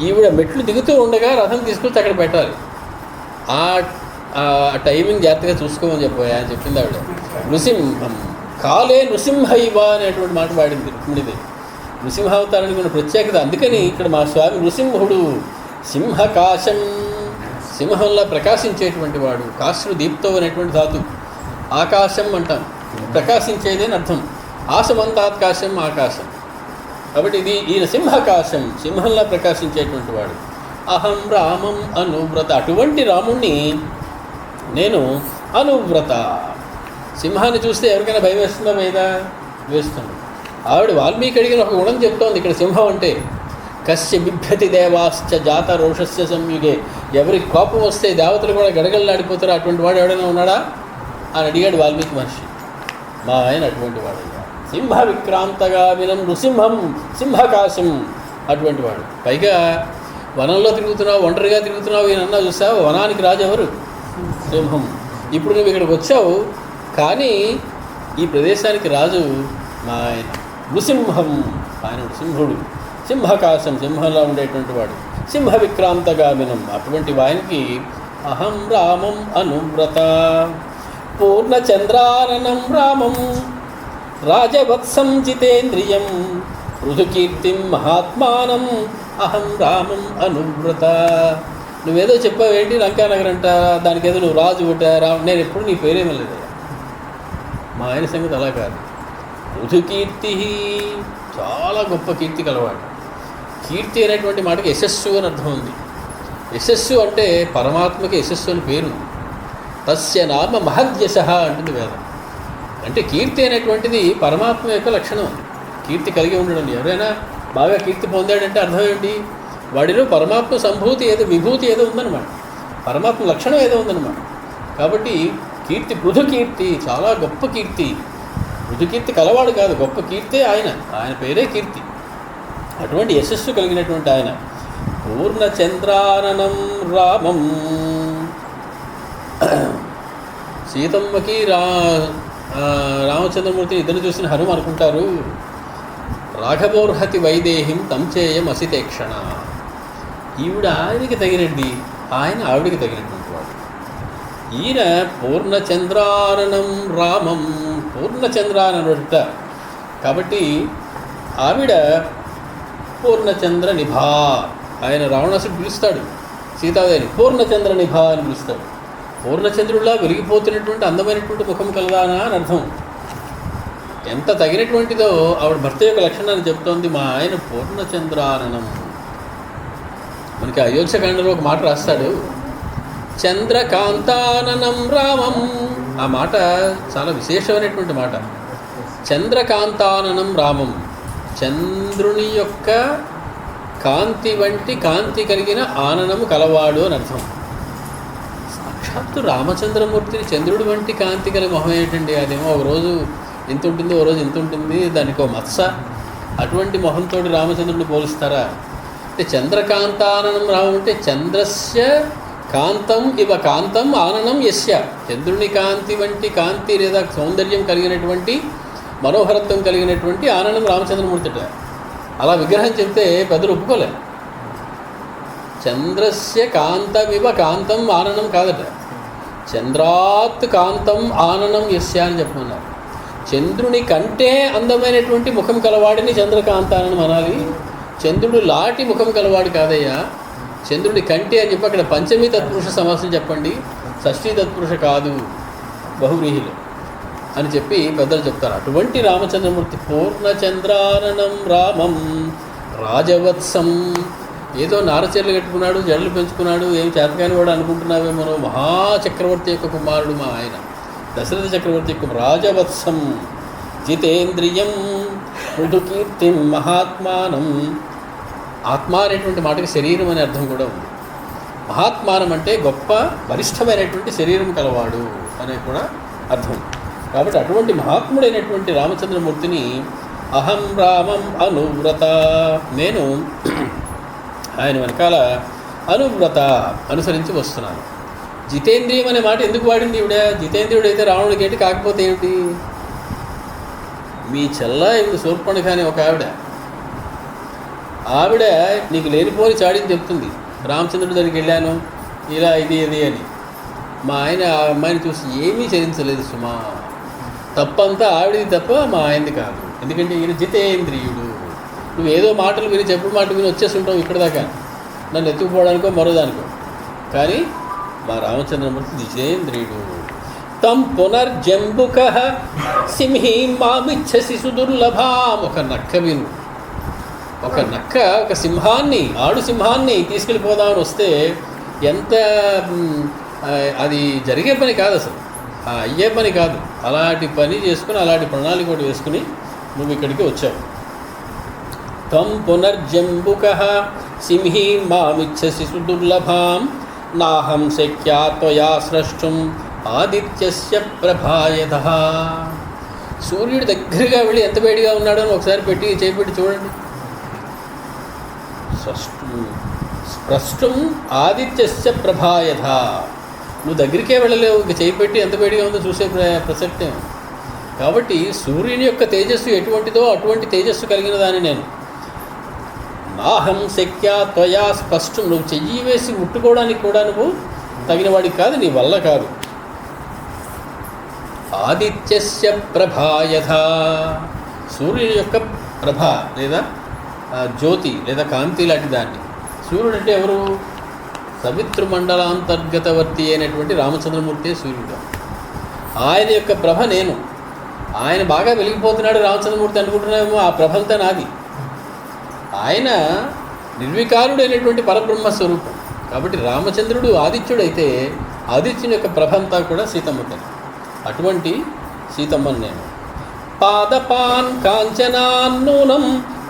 ఈవిడ మెట్లు దిగుతూ ఉండగా రథం తీసుకొచ్చి అక్కడ పెట్టాలి. ఆ టైమింగ్ జాగ్రత్తగా చూసుకోమని చెప్పబోయా అని చెప్పింది ఆవిడ. నృసింహం కాలే నృసింహైవ అనేటువంటి మాట వాడింది రుక్మిణిదేవి. నృసింహావతారానికి ఉన్న ప్రత్యేకత. అందుకని ఇక్కడ మా స్వామి నృసింహుడు, సింహకాశం, సింహంలా ప్రకాశించేటువంటి వాడు. కాశ్రు దీప్తో అనేటువంటి ధాతు, ఆకాశం అంటాం, ప్రకాశించేది అని అర్థం. ఆశమంతాత్కాశం, ఆకాశం. కాబట్టి ఇది ఈయన సింహకాశం, సింహంలా ప్రకాశించేటువంటి వాడు. అహం రామం అనువ్రత, అటువంటి రాముణ్ణి నేను అనువ్రత. సింహాన్ని చూస్తే ఎవరికైనా భయం వేస్తుందా? వేస్తుంది. ఆవిడ వాల్మీకి అడిగిన ఒక గుణం చెప్తోంది ఇక్కడ. సింహం అంటే కస్య బిభ్యతి దేవాశ్చ జాత రోషస్య సంయుగే, ఎవరికి కోపం వస్తే దేవతలు కూడా గడగడలాడిపోతారు, అటువంటి వాడు ఎవడైనా ఉన్నాడా అని అడిగాడు వాల్మీకి మహర్షి. మా ఆయన అటువంటి వాడు. సింహ విక్రాంతగా వినం నృసింహం సింహకాశం, అటువంటి వాడు. పైగా వనంలో తిరుగుతున్నావు, ఒంటరిగా తిరుగుతున్నావు, ఈయనన్నా చూసావు, వనానికి రాజు ఎవరు? సింహం. ఇప్పుడు నువ్వు ఇక్కడికి వచ్చావు, కానీ ఈ ప్రదేశానికి రాజు మా ఆయన నృసింహం. ఆయన సింహుడు, సింహకాశం, సింహంలో ఉండేటువంటి వాడు. సింహ విక్రాంతగామినం, అటువంటి వానికి అహం రామం అనువ్రత. పూర్ణచంద్రాననం రామం రాజవత్సం జితేంద్రియం పృథుకీర్తిం మహాత్మానం అహం రామం అనువ్రత. నువ్వేదో చెప్పావేంటి లంకానగర్ అంట, దానికి ఏదో నువ్వు రాజు ఒకట నేను ఎప్పుడు నీ పేరేమీ లేదు. మా ఆయన సంగతి అలా కాదు. పృథుకీర్తి, చాలా గొప్ప కీర్తి కలవాడు. కీర్తి అనేటువంటి మాటకి యశస్సు అని అర్థం ఉంది. యశస్సు అంటే పరమాత్మకి యశస్సు అని పేరు. తస్య నామ మహద్యశ అంటుంది వేదం. అంటే కీర్తి అనేటువంటిది పరమాత్మ యొక్క లక్షణం. కీర్తి కలిగి ఉండడం. ఎవరైనా బాగా కీర్తి పొందాడంటే అర్థం ఏంటి? వాడిలో పరమాత్మ సంభూతి ఏదో, విభూతి ఏదో ఉందన్నమాట, పరమాత్మ లక్షణం ఏదో ఉందన్నమాట. కాబట్టి కీర్తి, పృథుకీర్తి, చాలా గొప్ప కీర్తి. పృథుకీర్తి కలవాడు కాదు, గొప్ప కీర్తే ఆయన, ఆయన పేరే కీర్తి. అటువంటి యశస్సు కలిగినటువంటి ఆయన. పూర్ణచంద్రాననం రామం. సీతమ్మకి రామచంద్రమూర్తిని ఇద్దరు చూసిన హనుమ అనుకుంటారు, రాఘవోర్హతి వైదేహిం తంచేయం అసితేక్షణ. ఈవిడ ఆయనకి తగినది, ఆయన ఆవిడికి తగినటువంటి వాడు. ఈయన పూర్ణచంద్రాననం రామం, పూర్ణచంద్రాననుట. కాబట్టి ఆవిడ పూర్ణచంద్ర నిభా, ఆయన రావణాసుడు పిలుస్తాడు సీతాదేవిని పూర్ణచంద్ర నిభ అని పిలుస్తాడు. పూర్ణచంద్రుడిలా వెలిగిపోతున్నటువంటి అందమైనటువంటి ముఖం కలదానా అని అర్థం. ఎంత తగినటువంటిదో ఆవిడ భర్త యొక్క లక్షణాన్ని చెప్తోంది. మా ఆయన పూర్ణచంద్రాననం. మనకి అయోధ్యకాండలో ఒక మాట రాస్తాడు, చంద్రకాంతాననం రామం. ఆ మాట చాలా విశేషమైనటువంటి మాట. చంద్రకాంతాననం రామం, చంద్రుని యొక్క కాంతి వంటి కాంతి కలిగిన ఆననము కలవాడు అని అర్థం. సాక్షాత్తు రామచంద్రమూర్తిని చంద్రుడి వంటి కాంతి గల మొహం ఏంటండి? అదేమో ఒక రోజు ఇంత ఉంటుంది, ఓ రోజు ఇంత ఉంటుంది, దానికి ఓ మత్స. అటువంటి మొహంతో రామచంద్రుడిని పోలుస్తారా? అంటే చంద్రకాంతాననం రామం అంటే చంద్రస్య కాంతం ఇవ కాంతం ఆననం యస్య. చంద్రుని కాంతి వంటి కాంతి లేదా సౌందర్యం కలిగినటువంటి మనోహరత్వం కలిగినటువంటి ఆననం రామచంద్రమూర్తిట. అలా విగ్రహం చెప్తే పెద్దలు ఒప్పుకోలేదు. చంద్రస్య కాంతమివ కాంతం ఆననం కాదట, చంద్రాత్ కాంతం ఆననం యస్య అని చెప్పమన్నారు. చంద్రుని కంటే అందమైనటువంటి ముఖం కలవాడిని చంద్రకాంతాననం అనాలి. చంద్రుడు లాంటి ముఖం కలవాడు కాదయ్యా. చంద్రుడి కంటే అని చెప్పి అక్కడ పంచమీ తత్పురుష సమాసం చెప్పండి, షష్ఠీ తత్పురుష కాదు బహువ్రీహిలో అని చెప్పి పెద్దలు చెప్తారు. అటువంటి రామచంద్రమూర్తి పూర్ణచంద్రాననం రామం రాజవత్సం. ఏదో నారచీరలు కట్టుకున్నాడు, జడలు పెంచుకున్నాడు, ఏం చేతకాని వాడు అనుకుంటున్నావేమో. మహాచక్రవర్తి యొక్క కుమారుడు మా ఆయన దశరథ చక్రవర్తి యొక్క రాజవత్సం. జితేంద్రియం మృదుకీర్తిం మహాత్మానం. ఆత్మ అనేటువంటి మాటకి శరీరం అనే అర్థం కూడా ఉంది. మహాత్మానం అంటే గొప్ప వరిష్టమైనటువంటి శరీరం కలవాడు అనే కూడా అర్థం. కాబట్టి అటువంటి మహాత్ముడైనటువంటి రామచంద్రమూర్తిని అహం రామం అనువ్రత, నేను ఆయన వెనకాల అనువ్రత అనుసరించి వస్తున్నాను. జితేంద్రియం అనే మాట ఎందుకు వాడింది ఈవిడ? జితేంద్రియుడు అయితే రావణుడికి ఏంటి, కాకపోతే ఏమిటి? మీ చెల్ల ఇప్పుడు శూర్పణఖ అనే ఒక ఆవిడ నీకు లేనిపోని చాడిని చెప్తుంది. రామచంద్రుడి దగ్గరికి వెళ్ళాను, ఇలా ఇది ఇది అని. మా ఆయన ఆ అమ్మాయిని చూసి ఏమీ చరించలేదు సుమా. తప్పంతా ఆవిడది తప్ప మా ఆయనది కాదు. ఎందుకంటే ఈయన జితేంద్రియుడు. నువ్వు ఏదో మాటలు విని చెప్పుడు మాట విని వచ్చేస్తుంటావు ఇక్కడ దాకా, నన్ను ఎత్తుకుపోవడానికో మరోదానికో. కానీ మా రామచంద్రమూర్తి జితేంద్రియుడు. తం పునర్జంబుక సింహీం మామిచ్చసి సుదుర్లభాం. ఒక నక్క విను, ఒక నక్క ఒక సింహాన్ని, ఆడు సింహాన్ని తీసుకెళ్ళిపోదామని వస్తే ఎంత అది జరిగే పని కాదు, అసలు అయ్యే పని కాదు. అలాంటి పని చేసుకుని అలాంటి ప్రణాళిక కూడా వేసుకుని నువ్వు ఇక్కడికి వచ్చావు. తం పునర్జంబుక సింహీం మామిచ్చసి సుదుర్లభాం నాహం శక్యా త్వయా స్రష్టుం ఆదిత్యస్య ప్రభాయతః. సూర్యుడి దగ్గరగా వెళ్ళి ఎంత వేడిగా ఉన్నాడో అని ఒకసారి చేపెట్టి చూడండి. స్పృష్టం ఆదిత్యస్య ప్రభాయతః. నువ్వు దగ్గరికే వెళ్ళలేవు, ఇంక చేపెట్టి ఎంత వేడిగా ఉందో చూసే ప్రసక్తే. కాబట్టి సూర్యుని యొక్క తేజస్సు ఎటువంటిదో అటువంటి తేజస్సు కలిగిన దాన్ని నేను. నాహం శక్యా త్వయా స్పష్టం. నువ్వు చెయ్యి వేసి ముట్టుకోవడానికి కూడా నువ్వు తగినవాడికి కాదు, నీ వల్ల కాదు. ఆదిత్యస్య ప్రభాయథ. సూర్యుని యొక్క ప్రభ లేదా జ్యోతి లేదా కాంతి లాంటి దాన్ని. సూర్యుడు అంటే ఎవరు? సవితృమండలాంతర్గతవర్తి అయినటువంటి రామచంద్రమూర్తి సూర్యుడు. ఆయన యొక్క ప్రభ నేను. ఆయన బాగా వెలిగిపోతున్నాడు రామచంద్రమూర్తి అనుకుంటున్నామేమో, ఆ ప్రభ అంతా నాది. ఆయన నిర్వికారుడైనటువంటి పరబ్రహ్మ స్వరూపం. కాబట్టి రామచంద్రుడు ఆదిత్యుడైతే ఆదిత్యుని యొక్క ప్రభ అంతా కూడా సీతమ్మతని. అటువంటి సీతమ్మని నేను. పాదపాన్ కాంచనాన్ నూనం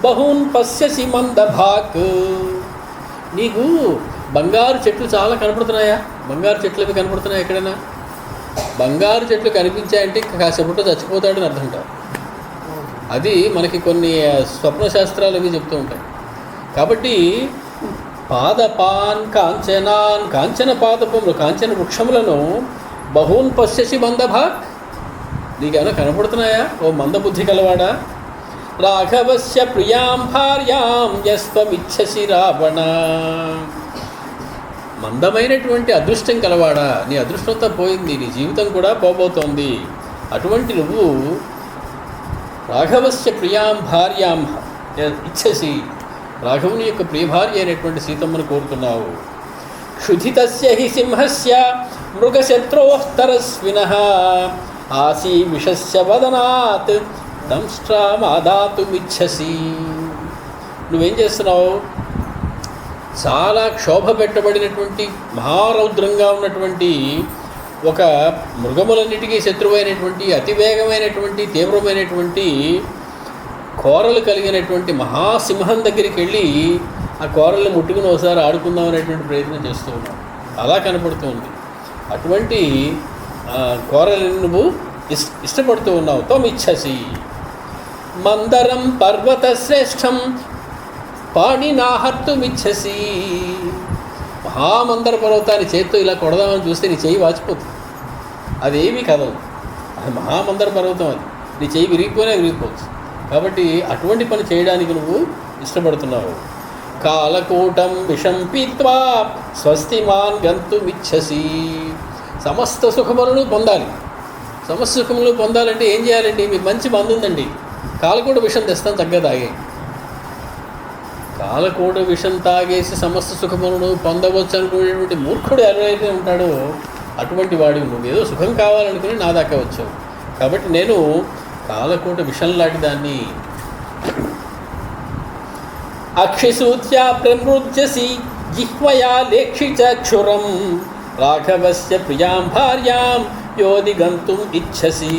బహూన్ పశ్యసి మందభాక్. నీకు బంగారు చెట్లు చాలా కనపడుతున్నాయా? బంగారు చెట్లు అవి కనపడుతున్నాయా ఎక్కడైనా? బంగారు చెట్లు కనిపించాయంటే కాసేపట్లో చచ్చిపోతాడని అర్థం ఉంటారు. అది మనకి కొన్ని స్వప్నశాస్త్రాలు అవి చెప్తూ ఉంటాయి. కాబట్టి పాదపాన్ కాంచనాన్, కాంచన పాదపములు కాంచన వృక్షములను బహూన్ పశ్యసి మందభాక్. నీకేమైనా కనపడుతున్నాయా ఓ మందబుద్ధి కలవాడా? రాఘవస్య ప్రియాం భార్యాం యస్త్వమిచ్చసి రావణ. మందమైనటువంటి అదృష్టం కలవాడా, నీ అదృష్టంతో పోయింది, నీ జీవితం కూడా పోబోతోంది. అటువంటి నువ్వు రాఘవస్య ప్రియాం భార్యాం ఇచ్చసి, రాఘవుని యొక్క ప్రియభార్య అయినటువంటి సీతమ్మను కోరుతున్నావు. క్షుధితస్య హి సింహస్య మృగశత్రోస్తరస్వినః ఆసీ విషస్య వదనాత్ దంష్ట్రామాదాతుమిచ్చసి. నువ్వేం చేస్తున్నావు? చాలా క్షోభ పెట్టబడినటువంటి మహారౌద్రంగా ఉన్నటువంటి ఒక మృగములన్నిటికీ శత్రువైనటువంటి అతివేగమైనటువంటి తీవ్రమైనటువంటి కోరలు కలిగినటువంటి మహాసింహం దగ్గరికి వెళ్ళి ఆ కోరల్ని ముట్టుకుని ఒకసారి ఆడుకుందాం అనేటువంటి ప్రయత్నం చేస్తూ ఉన్నావు. అలా కనపడుతుంది. అటువంటి కోరలను నువ్వు ఇష్టపడుతూ ఉన్నావు. త్వమిచ్చసి మందరం పర్వత శ్రేష్టం పాణినాహర్తుమిచ్చసి. మహామందర పర్వతాన్ని చేత్తో ఇలా కొడదామని చూస్తే నీ చెయ్యి వాచిపోతుంది. అదేమీ కదవు. అది మహామందర పర్వతం. అది నీ చెయ్యి విరిగిపోయినా విరిగిపోవచ్చు. కాబట్టి అటువంటి పని చేయడానికి నువ్వు ఇష్టపడుతున్నావు. కాలకూటం విషం పీత్వా స్వస్తిమాన్ గంతుమిచ్చసి. సమస్త సుఖములను పొందాలి. సమస్త సుఖములను పొందాలంటే ఏం చేయాలండి? మీకు మంచి మందు ఉందండి, కాలకూట విషం తెస్తాను, తగ్గ తాగే. కాలకూట విషం తాగేసి సమస్త సుఖములను పొందవచ్చు అనుకునేటువంటి మూర్ఖుడు ఎవరైతే ఉంటాడో అటువంటి వాడివి. నువ్వు ఏదో సుఖం కావాలనుకుని నా దాకా వచ్చావు. కాబట్టి నేను కాలకూట విషం లాంటి దాన్ని అక్షిసూత్యా ప్రమృజ్యసి జిహ్వయా లేక్షిచక్షురం రాఘవస్య ప్రియాం భార్యాం యోది గంతుం ఇచ్చసి.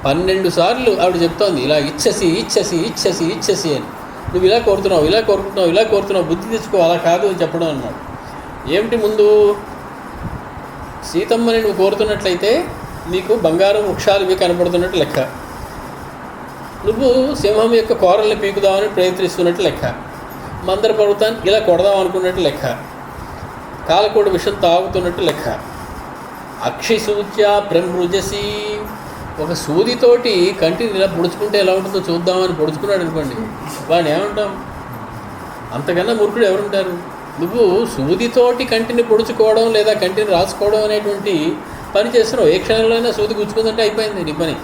12 సార్లు ఆవిడ చెప్తోంది ఇలా ఇచ్చసి ఇచ్చసి ఇచ్చసి ఇచ్చసి అని. నువ్వు ఇలా కోరుతున్నావు, ఇలా కోరుకుంటున్నావు, ఇలా కోరుతున్నావు, బుద్ధి తెచ్చుకో, అలా కాదు అని చెప్పడం అన్నాడు. ఏమిటి? ముందు సీతమ్మని నువ్వు కోరుతున్నట్లయితే నీకు బంగారం వృక్షాలు ఇవి కనపడుతున్నట్టు లెక్క. నువ్వు సింహం యొక్క కోరల్ని పీకుదామని ప్రయత్నిస్తున్నట్టు లెక్క. మందర పర్వతాన్ని ఇలా కొడదాం అనుకున్నట్టు లెక్క. కాలకూట విషం తాగుతున్నట్టు లెక్క. అక్షిసూచ్య ప్రమృజసి. ఒక సూదితోటి కంటిని ఇలా పొడుచుకుంటే ఎలా ఉంటుందో చూద్దామని పొడుచుకున్నాడు అనుకోండి, వాడిని ఏమంటాం? అంతకన్నా మూర్ఖుడు ఎవరుంటారు? నువ్వు సూదితోటి కంటిని పొడుచుకోవడం లేదా కంటిని రాసుకోవడం అనేటువంటి పని చేస్తున్నావు. ఏ క్షణంలోనైనా సూది గుచ్చుకుందంటే అయిపోయింది నీ పని.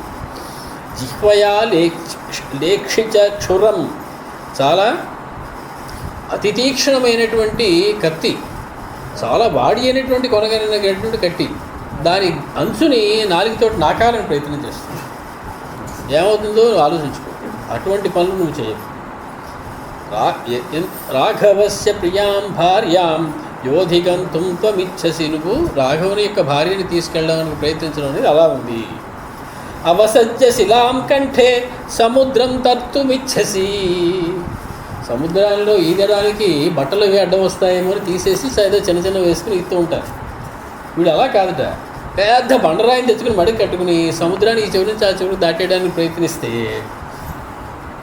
జిహ్వయా లేక్షిచ క్షురం. చాలా అతి తీక్షణమైనటువంటి కత్తి, చాలా వాడి అయినటువంటి కొనగలిగినటువంటి కత్తి. దాని అంచుని నాలుగుతోటి నాకాలని ప్రయత్నం చేస్తుంది. ఏమవుతుందో ఆలోచించుకో. అటువంటి పనులు నువ్వు చేయవు. రాఘవస్య ప్రియాం భార్యాం యోధిగంతుం త్వమిచ్చసి. నువ్వు రాఘవుని యొక్క భార్యని తీసుకెళ్ళడానికి ప్రయత్నించడం అనేది అలా ఉంది. అవసజ్య శిలాం కంఠే సముద్రం తర్తుమిచ్చసి. సముద్రాల్లో ఈదడానికి బట్టలు అవి అడ్డం వస్తాయేమో అని తీసేసి ఏదో చిన్న చిన్న వేసుకుని ఇస్తూ ఉంటారు. వీడు అలా కాదట, పెద్ద బండరాయిని తెచ్చుకుని మడికి కట్టుకుని సముద్రాన్ని ఈ చెవి నుంచి ఆ చెవిని దాటేయడానికి ప్రయత్నిస్తే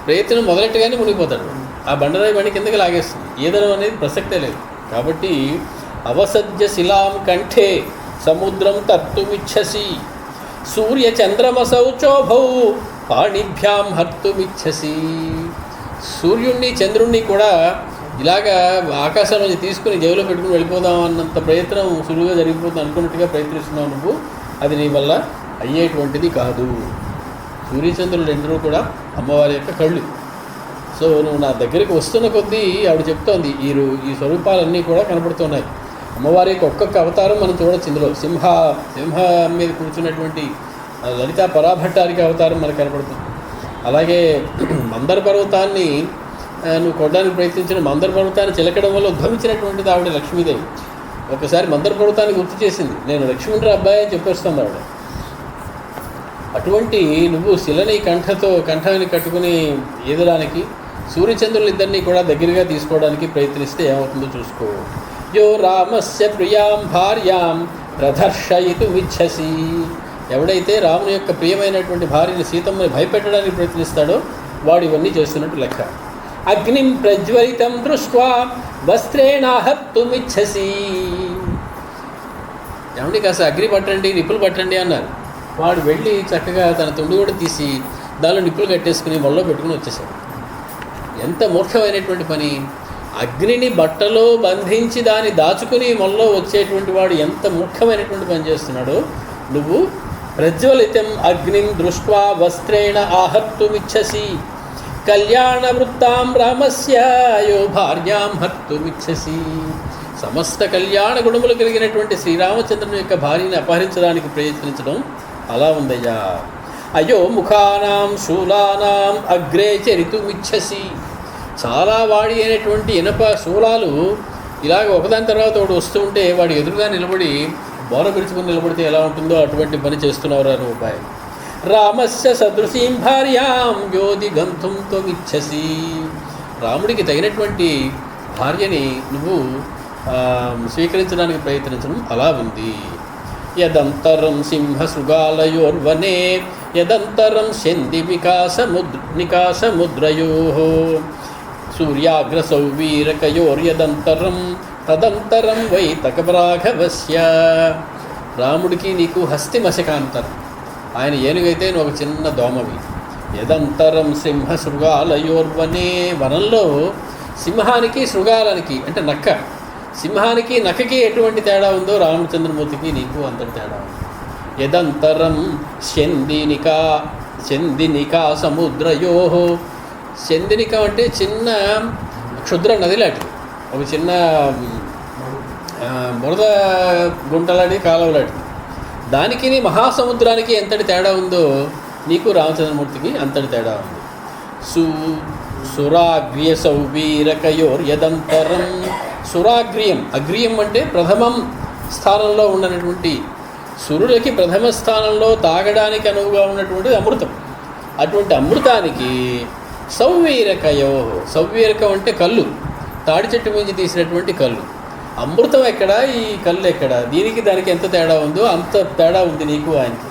ప్రయత్నం మొదలెట్టగానే మునిగిపోతాడు. ఆ బండరాయి బండి కిందకి లాగేస్తుంది. ఈదడం అనేది ప్రసక్తే లేదు. కాబట్టి అవసజ్య శిలాం కంఠే సముద్రం తర్తుమిచ్చసి. సూర్య చంద్రమసౌ చోభౌ పాణిభ్యాం హర్తుమిచ్చసి. సూర్యుణ్ణి చంద్రుణ్ణి కూడా ఇలాగా ఆకాశం నుంచి తీసుకుని జేబులో పెట్టుకుని వెళ్ళిపోదాం అన్నంత ప్రయత్నం సులువుగా జరిగిపోతుంది అనుకున్నట్టుగా ప్రయత్నిస్తున్నావు నువ్వు. అది నీ వల్ల అయ్యేటువంటిది కాదు. సూర్యచంద్రులు రెండూ కూడా అమ్మవారి యొక్క కళ్ళు. సో నువ్వు నా దగ్గరికి వస్తున్న కొద్దీ ఆవిడ చెప్తోంది ఈ స్వరూపాలన్నీ కూడా కనపడుతున్నాయి. అమ్మవారి యొక్క ఒక్కొక్క అవతారం మనం చూడొచ్చు ఇందులో. సింహ మీద కూర్చున్నటువంటి లలితా పరాభట్టారిక అవతారం మనకు కనపడుతుంది. అలాగే మందర పర్వతాన్ని నువ్వు కొట్టడానికి ప్రయత్నించిన మందర పర్వతాన్ని చిలకడం వల్ల ఉద్భవించినటువంటిది ఆవిడ లక్ష్మీదేవి. ఒకసారి మందర పర్వతాన్ని గుర్తు చేసింది, నేను లక్ష్మీంద్ర అబ్బాయి అని చెప్పేస్తుంది ఆవిడ. అటువంటి నువ్వు శిలని కంఠాన్ని కట్టుకుని ఈదడానికి సూర్యచంద్రులు ఇద్దరినీ కూడా దగ్గరగా తీసుకోవడానికి ప్రయత్నిస్తే ఏమవుతుందో చూసుకో. యో రామస్య ప్రియాం భార్యాం ప్రదర్శయితుమిచ్చసి. ఎవడైతే రాముని యొక్క ప్రియమైనటువంటి భార్యని సీతమ్మని భయపెట్టడానికి ప్రయత్నిస్తాడో వాడు ఇవన్నీ చేస్తున్నట్టు లెక్క. అగ్నిం ప్రజ్వలితం దృష్ట్వా వస్త్రేణాహర్తుమిచ్చసి. ఏమండి కాస్త అగ్ని పట్టండి, నిప్పులు పట్టండి అన్నారు. వాడు వెళ్ళి చక్కగా తన తుండు కూడా తీసి దానిలో నిప్పులు కట్టేసుకుని మొల్లో పెట్టుకుని వచ్చేసాడు. ఎంత మూర్ఖమైనటువంటి పని! అగ్నిని బట్టలో బంధించి దాన్ని దాచుకుని మొల్లో వచ్చేటువంటి వాడు ఎంత మూర్ఖమైనటువంటి పని చేస్తున్నాడో నువ్వు. ప్రజ్వలితం అగ్నిం దృష్ట్వా వస్త్రేణ ఆహర్తుమిచ్చసి. కళ్యాణవృత్తాం రామస్య యో భార్యాం హర్తుమిచ్చసి. సమస్త కళ్యాణ గుణములు కలిగినటువంటి శ్రీరామచంద్రుని యొక్క భార్యని అపహరించడానికి ప్రయత్నించడం అలా ఉందయ్యా. అయో ముఖానాం శూలానాం అగ్రే చరితుమిచ్చసి. చాలా వాడి అయినటువంటి ఇనప శూలాలు ఇలాగ ఒకదాని తర్వాత ఒకటి వస్తూ ఉంటే వాడు ఎదురుగా నిలబడి బోర పిలుచుకుని నిలబడితే ఎలా ఉంటుందో అటువంటి పని చేస్తున్నారు అని ఉపాయం. రామస్య సదృశీం భార్యాం యోధి గంతుం త్వమిచ్చసి. రాముడికి తగినటువంటి భార్యని నువ్వు స్వీకరించడానికి ప్రయత్నించడం అలా ఉంది. యదంతరం సింహశృగాలయోర్వనే యదంతరం శంది నికాసముద్రయో సూర్యాగ్రసౌవీరకయోర్యదంతరం తదంతరం వై తకరాఘవస్య. రాముడికి నీకు హస్తిమశకాంతరం. ఆయన ఏనుగైతే నువ్వు ఒక చిన్న దోమవి. యదంతరం సింహశృగాలయోర్వనే. వనంలో సింహానికి శృగాలనికి అంటే నక్క, సింహానికి నక్కకి ఎటువంటి తేడా ఉందో రామచంద్రమూర్తికి నీకు అంతటి తేడా ఉంది. యదంతరం శందినికా సముద్రయో. శందినిక అంటే చిన్న క్షుద్ర నది లాంటిది, ఒక చిన్న బురద గుంటలాంటి కాలువలాంటిది. దానికి మహాసముద్రానికి ఎంతటి తేడా ఉందో నీకు రామచంద్రమూర్తికి అంతటి తేడా ఉంది. సురాగ్ర్య సౌవీరకయోర్యదంతరం. సురాగ్రియం, అగ్రియం అంటే ప్రథమం స్థానంలో ఉన్నటువంటి, సురులకి ప్రథమ స్థానంలో తాగడానికి అనువుగా ఉన్నటువంటిది అమృతం. అటువంటి అమృతానికి సౌవీరకయో. సౌవీరకం అంటే కళ్ళు, తాడి చెట్టు మించి తీసినటువంటి కళ్ళు. అమృతం ఎక్కడ, ఈ కళ్ళు ఎక్కడ? దీనికి దానికి ఎంత తేడా ఉందో అంత తేడా ఉంది నీకు ఆయనకి.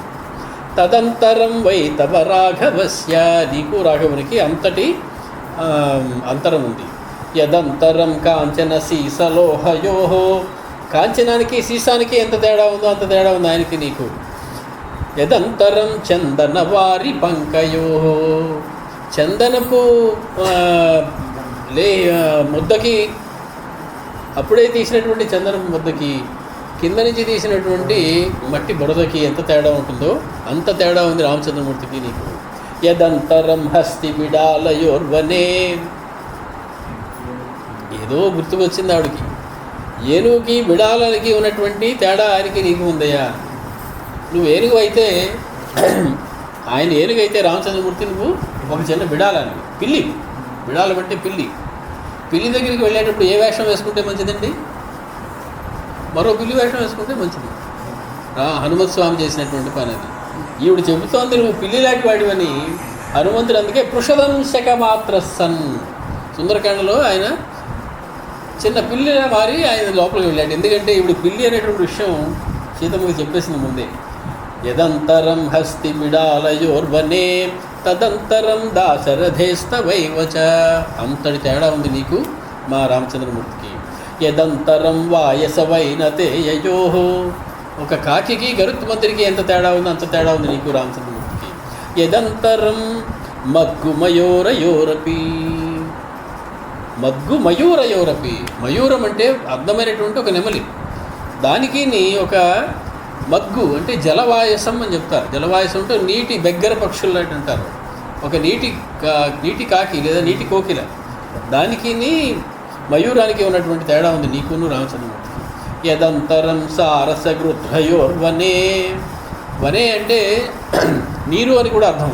తదంతరం వై తవ రాఘవస్య. నీకు రాఘవునికి అంతటి అంతరం ఉంది. యదంతరం కాంచన సీసలోహయో. కాంచనానికి సీసానికి ఎంత తేడా ఉందో అంత తేడా ఉంది ఆయనకి నీకు. యదంతరం చందన వారి పంకయో. చందనపు ముద్దకి, అప్పుడే తీసినటువంటి చందనపు ముద్దకి కింద నుంచి తీసినటువంటి మట్టి బురదకి ఎంత తేడా ఉంటుందో అంత తేడా ఉంది రామచంద్రమూర్తికి నీకు. యదంతరం హస్తి బిడాలయోర్వనే. ఏదో గుర్తుకొచ్చింది ఆవిడికి. ఏనుగుకి బిడాలకి ఉన్నటువంటి తేడా ఆయనకి నీకు ఉందయ్యా. నువ్వు ఏనుగు అయితే, ఆయన ఏనుగైతే రామచంద్రమూర్తి నువ్వు ఒక చిన్న బిడాలని, పిల్లి. బిడాలు అంటే పిల్లి. పిల్లి దగ్గరికి వెళ్ళేటప్పుడు ఏ వేషం వేసుకుంటే మంచిదండి? మరో పిల్లి వేషం వేసుకుంటే మంచిది. హనుమత్ స్వామి చేసినటువంటి పని అది. ఈవిడ చెబుతోంది నువ్వు పిల్లిలాంటి వాడివని. హనుమంతుడు అందుకే పృషదంశక మాత్ర సన్, సుందరకాండలో ఆయన చిన్న పిల్లిలా మారి ఆయన లోపలికి వెళ్ళాడు. ఎందుకంటే ఈవిడ పిల్లి అనేటువంటి విషయం సీతమ్మకి చెప్పేసింది ముందే. యదంతరం హస్తి బిడాలయోర్వనే తదంతరం దాశరథేస్తవైవచ. అంతటి తేడా ఉంది నీకు మా రామచంద్రమూర్తికి. యదంతరం వాయసవైనతేయో. ఒక కాకికి గరుత్మంతుడికి ఎంత తేడా ఉందో అంత తేడా ఉంది నీకు రామచంద్రమూర్తికి. యదంతరం మగ్గు మయూరయోరపి. మగ్గు మయూరయోరపి. మయూరం అంటే అర్థమైనటువంటి ఒక నెమలి. దానికి ఒక మగ్గు అంటే జలవాయసం అని చెప్తారు. జలవాయసం అంటే నీటి బెగ్గర పక్షులు అంటారు. ఒక నీటి కాకి లేదా నీటి కోకిల. దానికి మయూరానికి ఉన్నటువంటి తేడా ఉంది నీకును రామచంద్రమూర్తికి. యదంతరం సారసగృధ్రయోర్వనే. వనే అంటే నీరు అని కూడా అర్థం.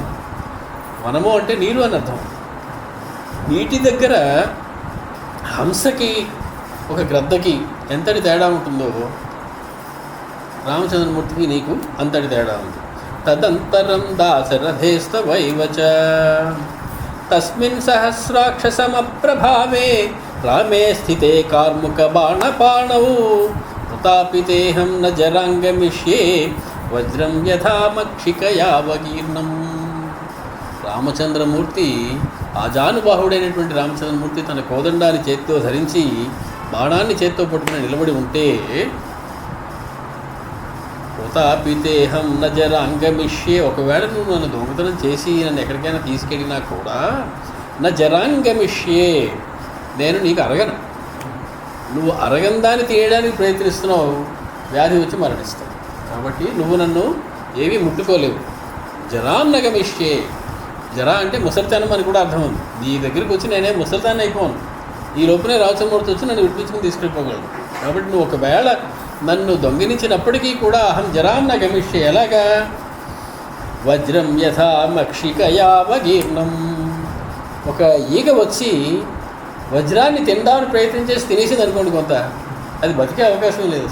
వనము అంటే నీరు అని అర్థం. నీటి దగ్గర హంసకి ఒక గ్రద్దకి ఎంతటి తేడా ఉంటుందో రామచంద్రమూర్తికి నీకు అంతటి తేడా ఉంది. తదంతరం దాశరథేస్తవైవచ. తస్మిన్ సహస్రాక్షసమప్రభావే రామే స్థితే కార్ముక బాణపాణౌ ప్రతాపితేహం న జరాంగమిష్యే వజ్రం యథామక్షికయావగీర్ణం. రామచంద్రమూర్తి, ఆజానుబాహుడైనటువంటి రామచంద్రమూర్తి తన కోదండాన్ని చేత్తో ధరించి బాణాన్ని చేత్తో పట్టుకుని నిలబడి ఉంటే, ప్రతాపితేహం న జరాంగమిష్యే. ఒకవేళ నువ్వు నన్ను దొంగతనం చేసి నన్ను ఎక్కడికైనా తీసుకెళ్ళినా కూడా న జరాంగమిష్యే, నేను నీకు అరగను. నువ్వు అరగందాన్ని తీయడానికి ప్రయత్నిస్తున్నావు, వ్యాధి వచ్చి మరణిస్తావు. కాబట్టి నువ్వు నన్ను ఏమీ ముట్టుకోలేవు. జరాన్నగమిష్యే. జరా అంటే ముసలితనం అని కూడా అర్థం ఉంది. నీ దగ్గరికి వచ్చి నేనే ముసలితనం అయిపోను, ఈ లోపునే రామచంద్రమూర్తి వచ్చి నన్ను విడిపించుకుని తీసుకెళ్ళిపోగలడు. కాబట్టి నువ్వు ఒకవేళ నన్ను దొంగిలించినప్పటికీ కూడా అహం జరాం నా గమిష్య. ఎలాగా? వజ్రం యథా మక్షికయావగీర్ణం. ఒక ఈగ వచ్చి వజ్రాన్ని తినడానికి ప్రయత్నం చేసి తినేసింది అనుకోండి, కొంత అది బతికే అవకాశం లేదు.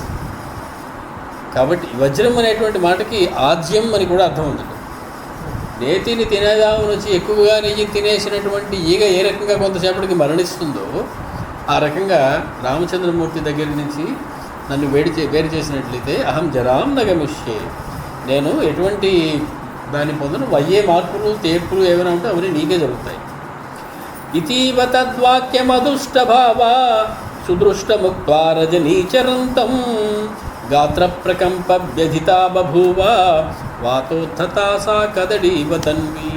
కాబట్టి వజ్రం అనేటువంటి మాటకి ఆజ్యం అని కూడా అర్థం ఉంది. నేతిని తినేదామని వచ్చి ఎక్కువగా నెయ్యి తినేసినటువంటి ఈగ ఏ రకంగా కొంతసేపటికి మరణిస్తుందో ఆ రకంగా రామచంద్రమూర్తి దగ్గర నుంచి నన్ను వేరు చేసినట్లయితే అహం జరాం నగమిష్యే, నేను ఎటువంటి దాన్ని పొందను. అయ్యే మార్పులు తేర్పులు ఏమైనా ఉంటే అవన్నీ నీకే జరుగుతాయి. ఇతీవ తద్వాక్యమదుష్టభావ సుదృష్టముక్త్వా రజనీచరంతం గాత్ర ప్రకంప వ్యధితా బభూవ వాతోత్థతా సా కదడీవ తన్వి.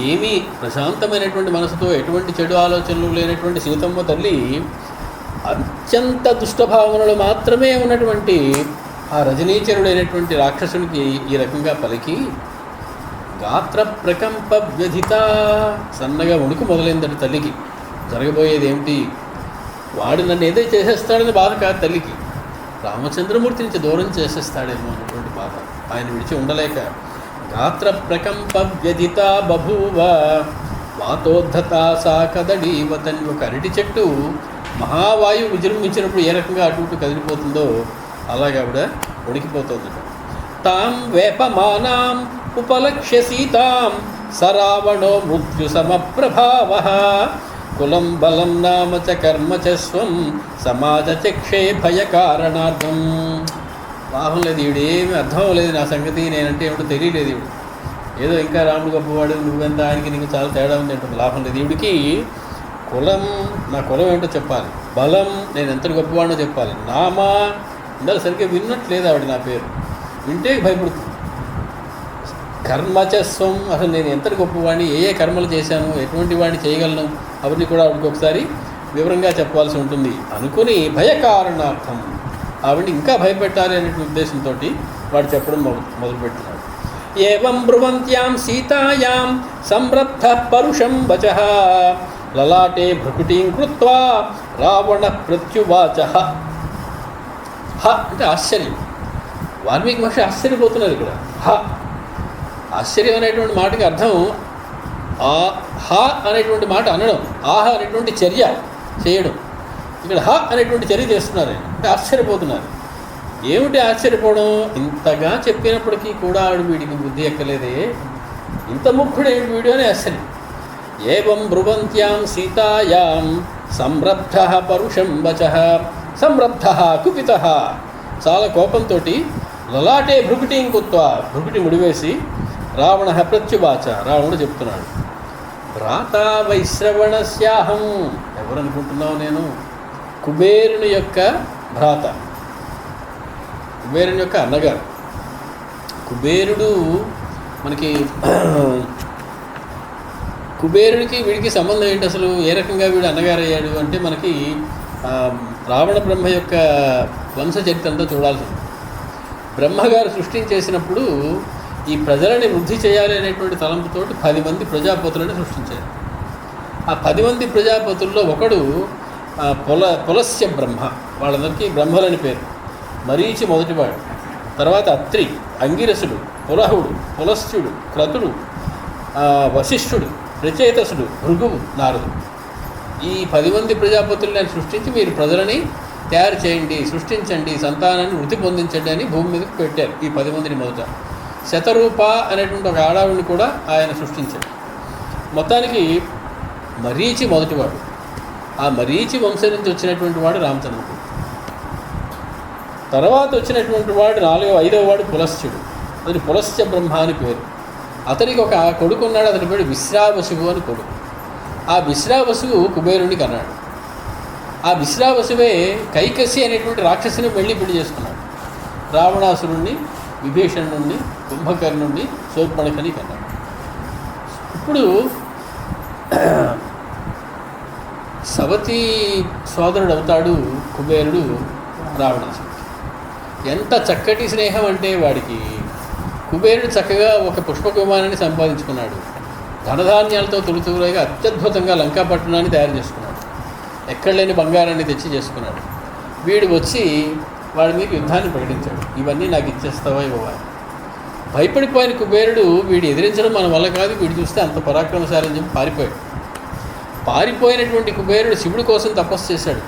ఏమీ ప్రశాంతమైనటువంటి మనసుతో ఎటువంటి చెడు ఆలోచనలు లేనటువంటి సీతమ్మ తల్లి అత్యంత దుష్టభావనలు మాత్రమే ఉన్నటువంటి ఆ రజనీచరుడైనటువంటి రాక్షసునికి ఈ రకంగా పలికి గాత్ర ప్రకంప వ్యధిత, సన్నగా వణుకు మొదలైందట తల్లికి. జరగబోయేది ఏమిటి? వాడు నన్ను ఏదో చేసేస్తాడని బాధ కాదు తల్లికి, రామచంద్రమూర్తి నుంచి దూరం చేసేస్తాడేమో అన్నటువంటి బాధ. ఆయన విడిచి ఉండలేక గాత్ర ప్రకంప వ్యధిత బభూవ వాతోద్ధత సా కదడీవ తన్వి. ఒక అరటి చెట్టు మహావాయువు విజృంభించినప్పుడు ఏ రకంగా అటు ఇటు కదిలిపోతుందో అలాగే ఆవిడ ఉడికిపోతుంది. తాం వేపమానాం ఉపలక్ష్య సీతాం సరావణో మృత్యు సమప్రభావ కులం బలం నామ చ కర్మ చ స్వం సమాజ చక్షే భయ కారణార్థం. లాభం లేదు, ఈవిడేమి అర్థం లేదు నా సంగతి, నేనంటే ఏమిటో తెలియలేదు ఈవిడ. ఏదో ఇంకా రాముడు గొప్పవాడు, నువ్వెంత ఆయనకి నీకు చాలా తేడా ఉంది అంటుంది. లాభం లేదు. ఈవిడికి కులం, నా కులం ఏమిటో చెప్పాలి, బలం నేను ఎంత గొప్పవాడో చెప్పాలి, నామా ఇందాక సరిగ్గా విన్నట్లేదు ఆవిడ నా పేరు, వింటే భయపడుతుంది. కర్మచస్వం, అసలు నేను ఎంతటి గొప్పవాడిని, ఏ కర్మలు చేశాను, ఎటువంటి వాడిని చేయగలను, అవన్నీ కూడా ఆవిడకి ఒకసారి వివరంగా చెప్పాల్సి ఉంటుంది అనుకుని భయ కారణార్థం ఆవిడని ఇంకా భయపెట్టాలి అనే ఉద్దేశంతో వాడు చెప్పడం మొదలుపెట్టినాడు. ఏవం బ్రువంత్యాం సీతాయాం సంరబ్ధ పరుషం వచః లలాటే భృకుటీం కృత్వా రావణ ప్రత్యువాచ. హ అంటే ఆశ్చర్యం. వాల్మీకి మహర్షి ఆశ్చర్యపోతున్నారు ఇక్కడ. హ ఆశ్చర్యం అనేటువంటి మాటకి అర్థం హ అనేటువంటి మాట అనడం, ఆహ అనేటువంటి చర్య చేయడం. ఇక్కడ హ అనేటువంటి చర్య చేస్తున్నారు అంటే ఆశ్చర్యపోతున్నారు. ఏమిటి ఆశ్చర్యపోవడం? ఇంతగా చెప్పినప్పటికీ కూడా ఆవిడ వీడికి బుద్ధి ఎక్కలేదే, ఇంత ముఖ్యుడు ఏమిటి వీడు అని ఆశ్చర్యం. ఏవం బ్రువంత్యాం సీతాయాం సంరబ్ధ పరుషం వచః, సంరబ్ధ కుపిత, చాలా కోపంతో లలాటే భృకుటీం కుత్వా, భృకుటి ముడివేసి రావణ ప్రత్యువాచ, రావణుడు చెప్తున్నాడు, భ్రాత వైశ్రవణస్యాహం, ఎవరనుకుంటున్నావు నేను? కుబేరుని యొక్క భ్రాత, కుబేరుని యొక్క అన్నగారు. కుబేరుడు మనకి కుబేరుడికి వీడికి సంబంధం ఏంటి అసలు? ఏ రకంగా వీడు అన్నగారు అయ్యాడు అంటే మనకి రావణ బ్రహ్మ యొక్క వంశచరిత్ర అంతా చూడాల్సి ఉంది. బ్రహ్మగారు సృష్టించేసినప్పుడు ఈ ప్రజలని వృద్ధి చేయాలి అనేటువంటి తలంపుతోటి 10 మంది ప్రజాపతులను సృష్టించారు. ఆ 10 మంది ప్రజాపతుల్లో ఒకడు పులస్య బ్రహ్మ, వాళ్ళందరికీ బ్రహ్మలని పేరు. మరీచి మొదటివాడు, తర్వాత అత్రి, అంగిరసుడు, పులహుడు, పులస్త్యుడు, క్రతుడు, వశిష్ఠుడు, ప్రచేతసుడు, భృగువు, నారదుడు. ఈ 10 మంది ప్రజాపతులను సృష్టించి మీరు ప్రజలని తయారు చేయండి, సృష్టించండి, సంతానాన్ని వృద్ధి పొందించండి అని భూమి మీదకి పెట్టారు ఈ 10 మందిని. మొదట శతరూప అనేటువంటి ఒక ఆడావిని కూడా ఆయన సృష్టించాడు. మొత్తానికి మరీచి మొదటివాడు. ఆ మరీచి వంశం నుంచి వచ్చినటువంటి వాడు రామచంద్రుడు. తర్వాత వచ్చినటువంటి వాడు 5వ వాడు పులస్త్యుడు, అతని పులస్త్య బ్రహ్మ అని పేరు. అతనికి ఒక కొడుకు ఉన్నాడు, అతని పేరు విశ్రావసువు అని కొడుకు. ఆ విశ్రావసువు కుబేరునికి అన్నాడు. ఆ విశ్రావసువే కైకసి అనేటువంటి రాక్షసుని వెళ్ళి పెళ్లి చేసుకున్నాడు. రావణాసురుణ్ణి, విభీషణుణ్ణి, కుంభకర్ణుణ్ణి, శూర్పణఖని కన్నాడు. ఇప్పుడు సవతి సోదరుడు అవుతాడు కుబేరుడు రావణాసురుడికి. ఎంత చక్కటి స్నేహం అంటే వాడికి కుబేరుడు చక్కగా ఒక పుష్పక విమానాన్ని సంపాదించుకున్నాడు. ధనధాన్యాలతో తొలుతులుగా అత్యద్భుతంగా లంకాపట్టణాన్ని తయారు చేసుకున్నాడు. ఎక్కడ లేని బంగారాన్ని తెచ్చి చేసుకున్నాడు. వీడు వచ్చి వాడి మీద యుద్ధాన్ని ప్రకటించాడు. ఇవన్నీ నాకు ఇచ్చేస్తావా ఇవ్వవా? భయపడిపోయిన కుబేరుడు వీడు ఎదిరించడం మన వల్ల కాదు, వీడు చూస్తే అంత పరాక్రమశాలి అని చెప్పి పారిపోయాడు. పారిపోయినటువంటి కుబేరుడు శివుడి కోసం తపస్సు చేశాడు.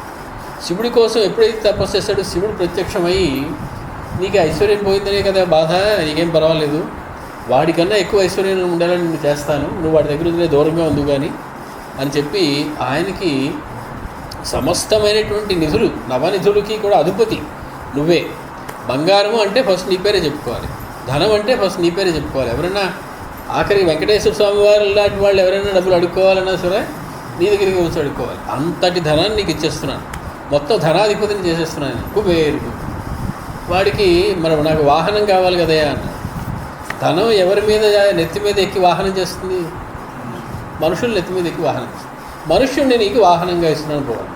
శివుడి కోసం ఎప్పుడైతే తపస్సు చేశాడో శివుడు ప్రత్యక్షమై, నీకు ఐశ్వర్యం పోయిందనే కదా బాధ, నీకేం పర్వాలేదు, వాడికన్నా ఎక్కువ ఐశ్వర్యం ఉండాలని నేను చేస్తాను, నువ్వు వాడి దగ్గర ఉండే దూరంగా ఉండు కానీ అని చెప్పి ఆయనకి సమస్తమైనటువంటి నిధులు, నవనిధులకి కూడా అధిపతి నువ్వే. బంగారము అంటే ఫస్ట్ నీ పేరే చెప్పుకోవాలి, ధనం అంటే ఫస్ట్ నీ పేరే చెప్పుకోవాలి. ఎవరైనా ఆఖరికి వెంకటేశ్వర స్వామి వారు లాంటి వాళ్ళు ఎవరైనా డబ్బులు అడుక్కోవాలన్నా సరే నీ దగ్గరికి వచ్చి అడుక్కోవాలి. అంతటి ధనాన్ని నీకు ఇచ్చేస్తున్నాను, మొత్తం ధనాధిపతిని చేసేస్తున్నాను కుబేరుడు. వాడికి మరి నాకు వాహనం కావాలి కదయా అన్నాడు. ధనం ఎవరి మీద నెత్తి మీద ఎక్కి వాహనం చేస్తుంది? మనుషులు నెత్తి మీద ఎక్కి వాహనం చేస్తుంది. మనుష్యుడిని నీకు వాహనంగా ఇస్తున్నాను పోవాలి.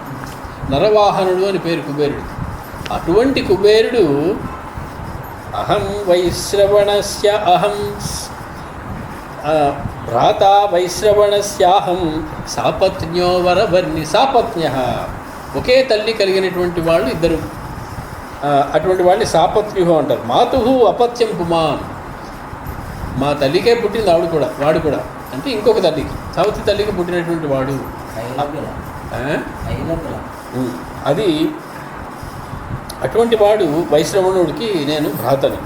నరవాహనుడు అని పేరు కుబేరుడికి. అటువంటి కుబేరుడు అహం వైశ్రవణస్య అహం భ్రాత వైశ్రవణస్యాహం సాపత్న్యో వరవర్ణి. సాపత్న్య ఒకే తల్లి కలిగినటువంటి వాళ్ళు ఇద్దరు, అటువంటి వాళ్ళని సాపత్న్యు అంటారు. మాతు అపత్యం పుమాన్, మా తల్లికే పుట్టింది ఆవిడ కూడా, వాడు కూడా అంటే ఇంకొక తల్లికి, సవతి తల్లికి పుట్టినటువంటి వాడు. అది అటువంటి వాడు వైశ్రవణుడికి నేను భ్రాతని.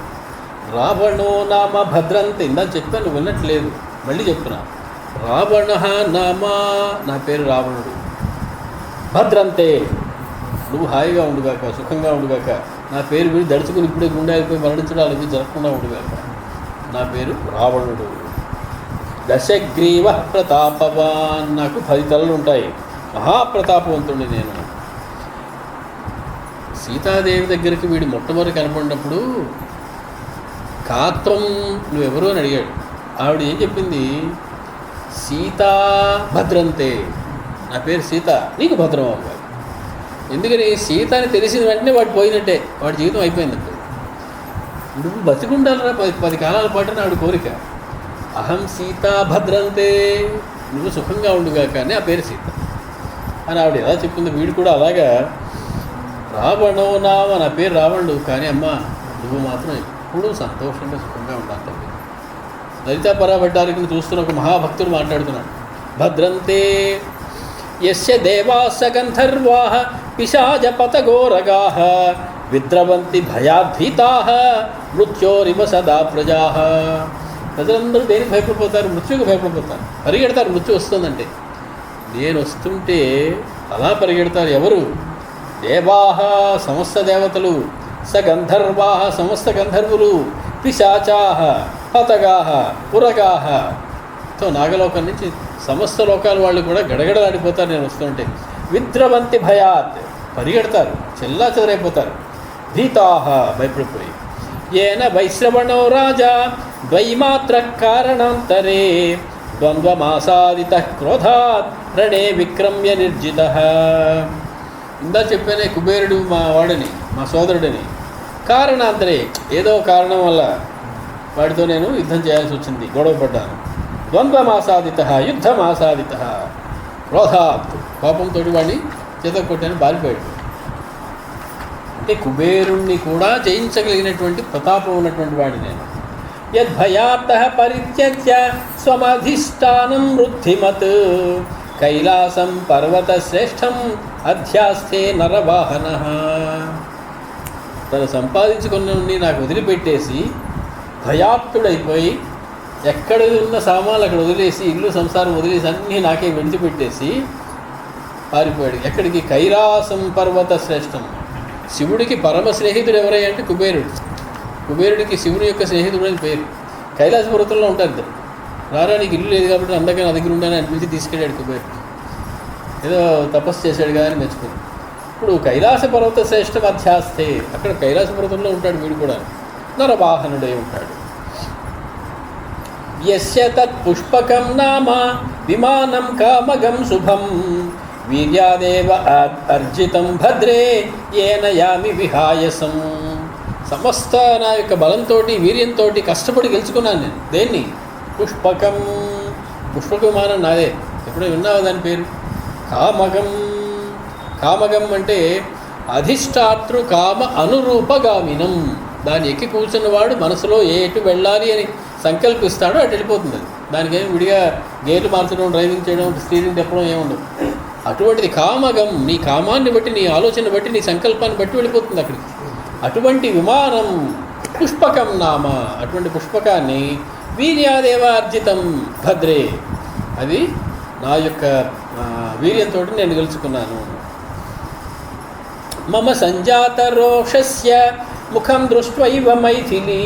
రావణో నామ భద్రంతే, ఇందాక చెప్పాను నువ్వు విన్నట్లేదు, మళ్ళీ చెప్తున్నా. రావణ నామ, నా పేరు రావణుడు. భద్రంతే, నువ్వు హాయిగా ఉండుగాక, సుఖంగా ఉండుగాక. నా పేరు విని దడుచుకుని ఇప్పుడే గుండె అయిపోయి మరణించడాలు ఇవి జరగకుండా ఉండుగాక. నా పేరు రావణుడు. దశగ్రీవ ప్రతాపవాన్, నాకు 10 తలలు ఉంటాయి, మహాప్రతాపవంతుడిని నేను. సీతాదేవి దగ్గరికి వీడు మొట్టమొదటి కనపడినప్పుడు కాత్వం నువ్వెవరు అని అడిగాడు. ఆవిడ ఏం చెప్పింది? సీతా భద్రంతే, నా పేరు సీత, నీకు భద్రం అవ్వాలి. ఎందుకని సీత అని తెలిసిన వెంటనే వాడు పోయినట్టే, వాడి జీవితం అయిపోయిందంటే. నువ్వు బతికుండాలరా 10 కాలాల పాటు ఆవిడ కోరిక. అహం సీతా భద్రంతే, నువ్వు సుఖంగా ఉండుగాక అని ఆ పేరు సీత అని ఆవిడ ఎలా చెప్పింది. వీడు కూడా అలాగా రావణో నామ, నా పేరు రావణుడు, కానీ అమ్మ నువ్వు మాత్రం ఎప్పుడూ సంతోషంగా సుఖంగా ఉండాలి. లలితా పరాభట్టారికను చూస్తున్న ఒక మహాభక్తుడు మాట్లాడుతున్నాడు. భద్రంతే యస్య దేవాస గంధర్వాః పిశాచపతఘోరగాః విద్రవంతి భయాద్భీతాః మృత్యోరివ సదా ప్రజాః. ప్రజలందరూ దేనికి భయపడిపోతారు? మృత్యువుకి భయపడిపోతారు, పరిగెడతారు. మృత్యు వస్తుందంటే నేను వస్తుంటే అలా పరిగెడతారు. ఎవరు? దేవాః, సమస్త దేవతలు, స గంధర్వాః, సమస్త గంధర్వులు, పిశాచాః, పతగాః, పురగాః. సో నాగలోకం నుంచి సమస్త లోకాల వాళ్ళు కూడా గడగడలాడిపోతారు నేను వస్తుంటే. విద్రవంతి భయాత్, పరిగెడతారు, చెల్లా చెదరైపోతారు. భీతాః, భయపడిపోయి. ఏన వైశ్రవణో రాజా ద్వైమాత్ర కారణాంతరే ద్వంద్వమాసాదిత క్రోధాత్ రణే విక్రమ్య నిర్జితః. ఇందా చెప్పానే కుబేరుడు మా వాడిని, మా సోదరుడిని, కారణాంతరే ఏదో కారణం వల్ల వాడితో నేను యుద్ధం చేయాల్సి వచ్చింది, గొడవపడ్డాను. ద్వంద్వమాసాదిత యుద్ధమాసాదిత క్రోధాత్, కోపంతో వాడిని చేత కొట్టాను, బారిపోయాడు. అంటే కుబేరుణ్ణి కూడా జయించగలిగినటువంటి ప్రతాపం ఉన్నటువంటి వాడి నేను. యద్భయాత్తః పరిత్యజ్య స్వమధిష్టానం వృద్ధిమత్ కైలాసం పర్వత శ్రేష్టం అధ్యాస్థే నరవాహనః. తను సంపాదించుకున్న నాకు వదిలిపెట్టేసి భయాప్తుడైపోయి ఎక్కడ ఉన్న సామాన్లు అక్కడ వదిలేసి, ఇల్లు సంసారం వదిలేసి అన్నీ నాకే విడిచిపెట్టేసి పారిపోయాడు. ఎక్కడికి? కైలాసం పర్వత శ్రేష్టం. శివుడికి పరమ స్నేహితుడు ఎవరయ్యా అంటే కుబేరుడు. కుబేరుడికి శివుని యొక్క స్నేహితుడు అని పేరు. కైలాస పర్వతంలో ఉంటారు ఇద్దరు. రారా నీకు ఇల్లు లేదు కాబట్టి అందరికీ నా దగ్గర ఉండాలని అనిపించి తీసుకెళ్ళాడు కుబేరుడు. ఏదో తపస్సు చేశాడు కానీ మెచ్చుకుని. ఇప్పుడు కైలాస పర్వత శ్రేష్టం అధ్యాస్తే, అక్కడ కైలాస పర్వతంలో ఉంటాడు వీడు కూడా, నరవాహనుడై ఉంటాడు. యస్య తత్ పుష్పకం నామ విమానం కామగం శుభం వీర్యాదేవ అర్జితం భద్రే ఏన యామి విహాయసం. సమస్త నా యొక్క బలంతో వీర్యంతో కష్టపడి గెలుచుకున్నాను నేను. దేన్ని? పుష్పకం. పుష్పక విమానం నాదే. ఎప్పుడో విన్నావా దాని పేరు? కామగం. కామగం అంటే అధిష్టాతృ కామ అనురూపగామినం. దాన్ని ఎక్కి కూర్చున్నవాడు మనసులో ఎటు వెళ్ళాలి అని సంకల్పిస్తాడో అటు వెళ్ళిపోతుంది. దానికేమి విడిగా గేర్లు మార్చడం, డ్రైవింగ్ చేయడం, స్టీరింగ్ తిప్పడం ఏముండదు. అటువంటిది కామగం. నీ కామాన్ని బట్టి, నీ ఆలోచన బట్టి, నీ సంకల్పాన్ని బట్టి వెళ్ళిపోతుంది అక్కడికి. అటువంటి విమానం పుష్పకం నామ. అటువంటి పుష్పకాన్ని వీర్యాదేవార్జితం భద్రే. అది నా యొక్క వీర్యంతో నేను గెలుచుకున్నాను. మమ సంజాత రోషస్య ముఖం దృష్ట్వైవ మైథిలీ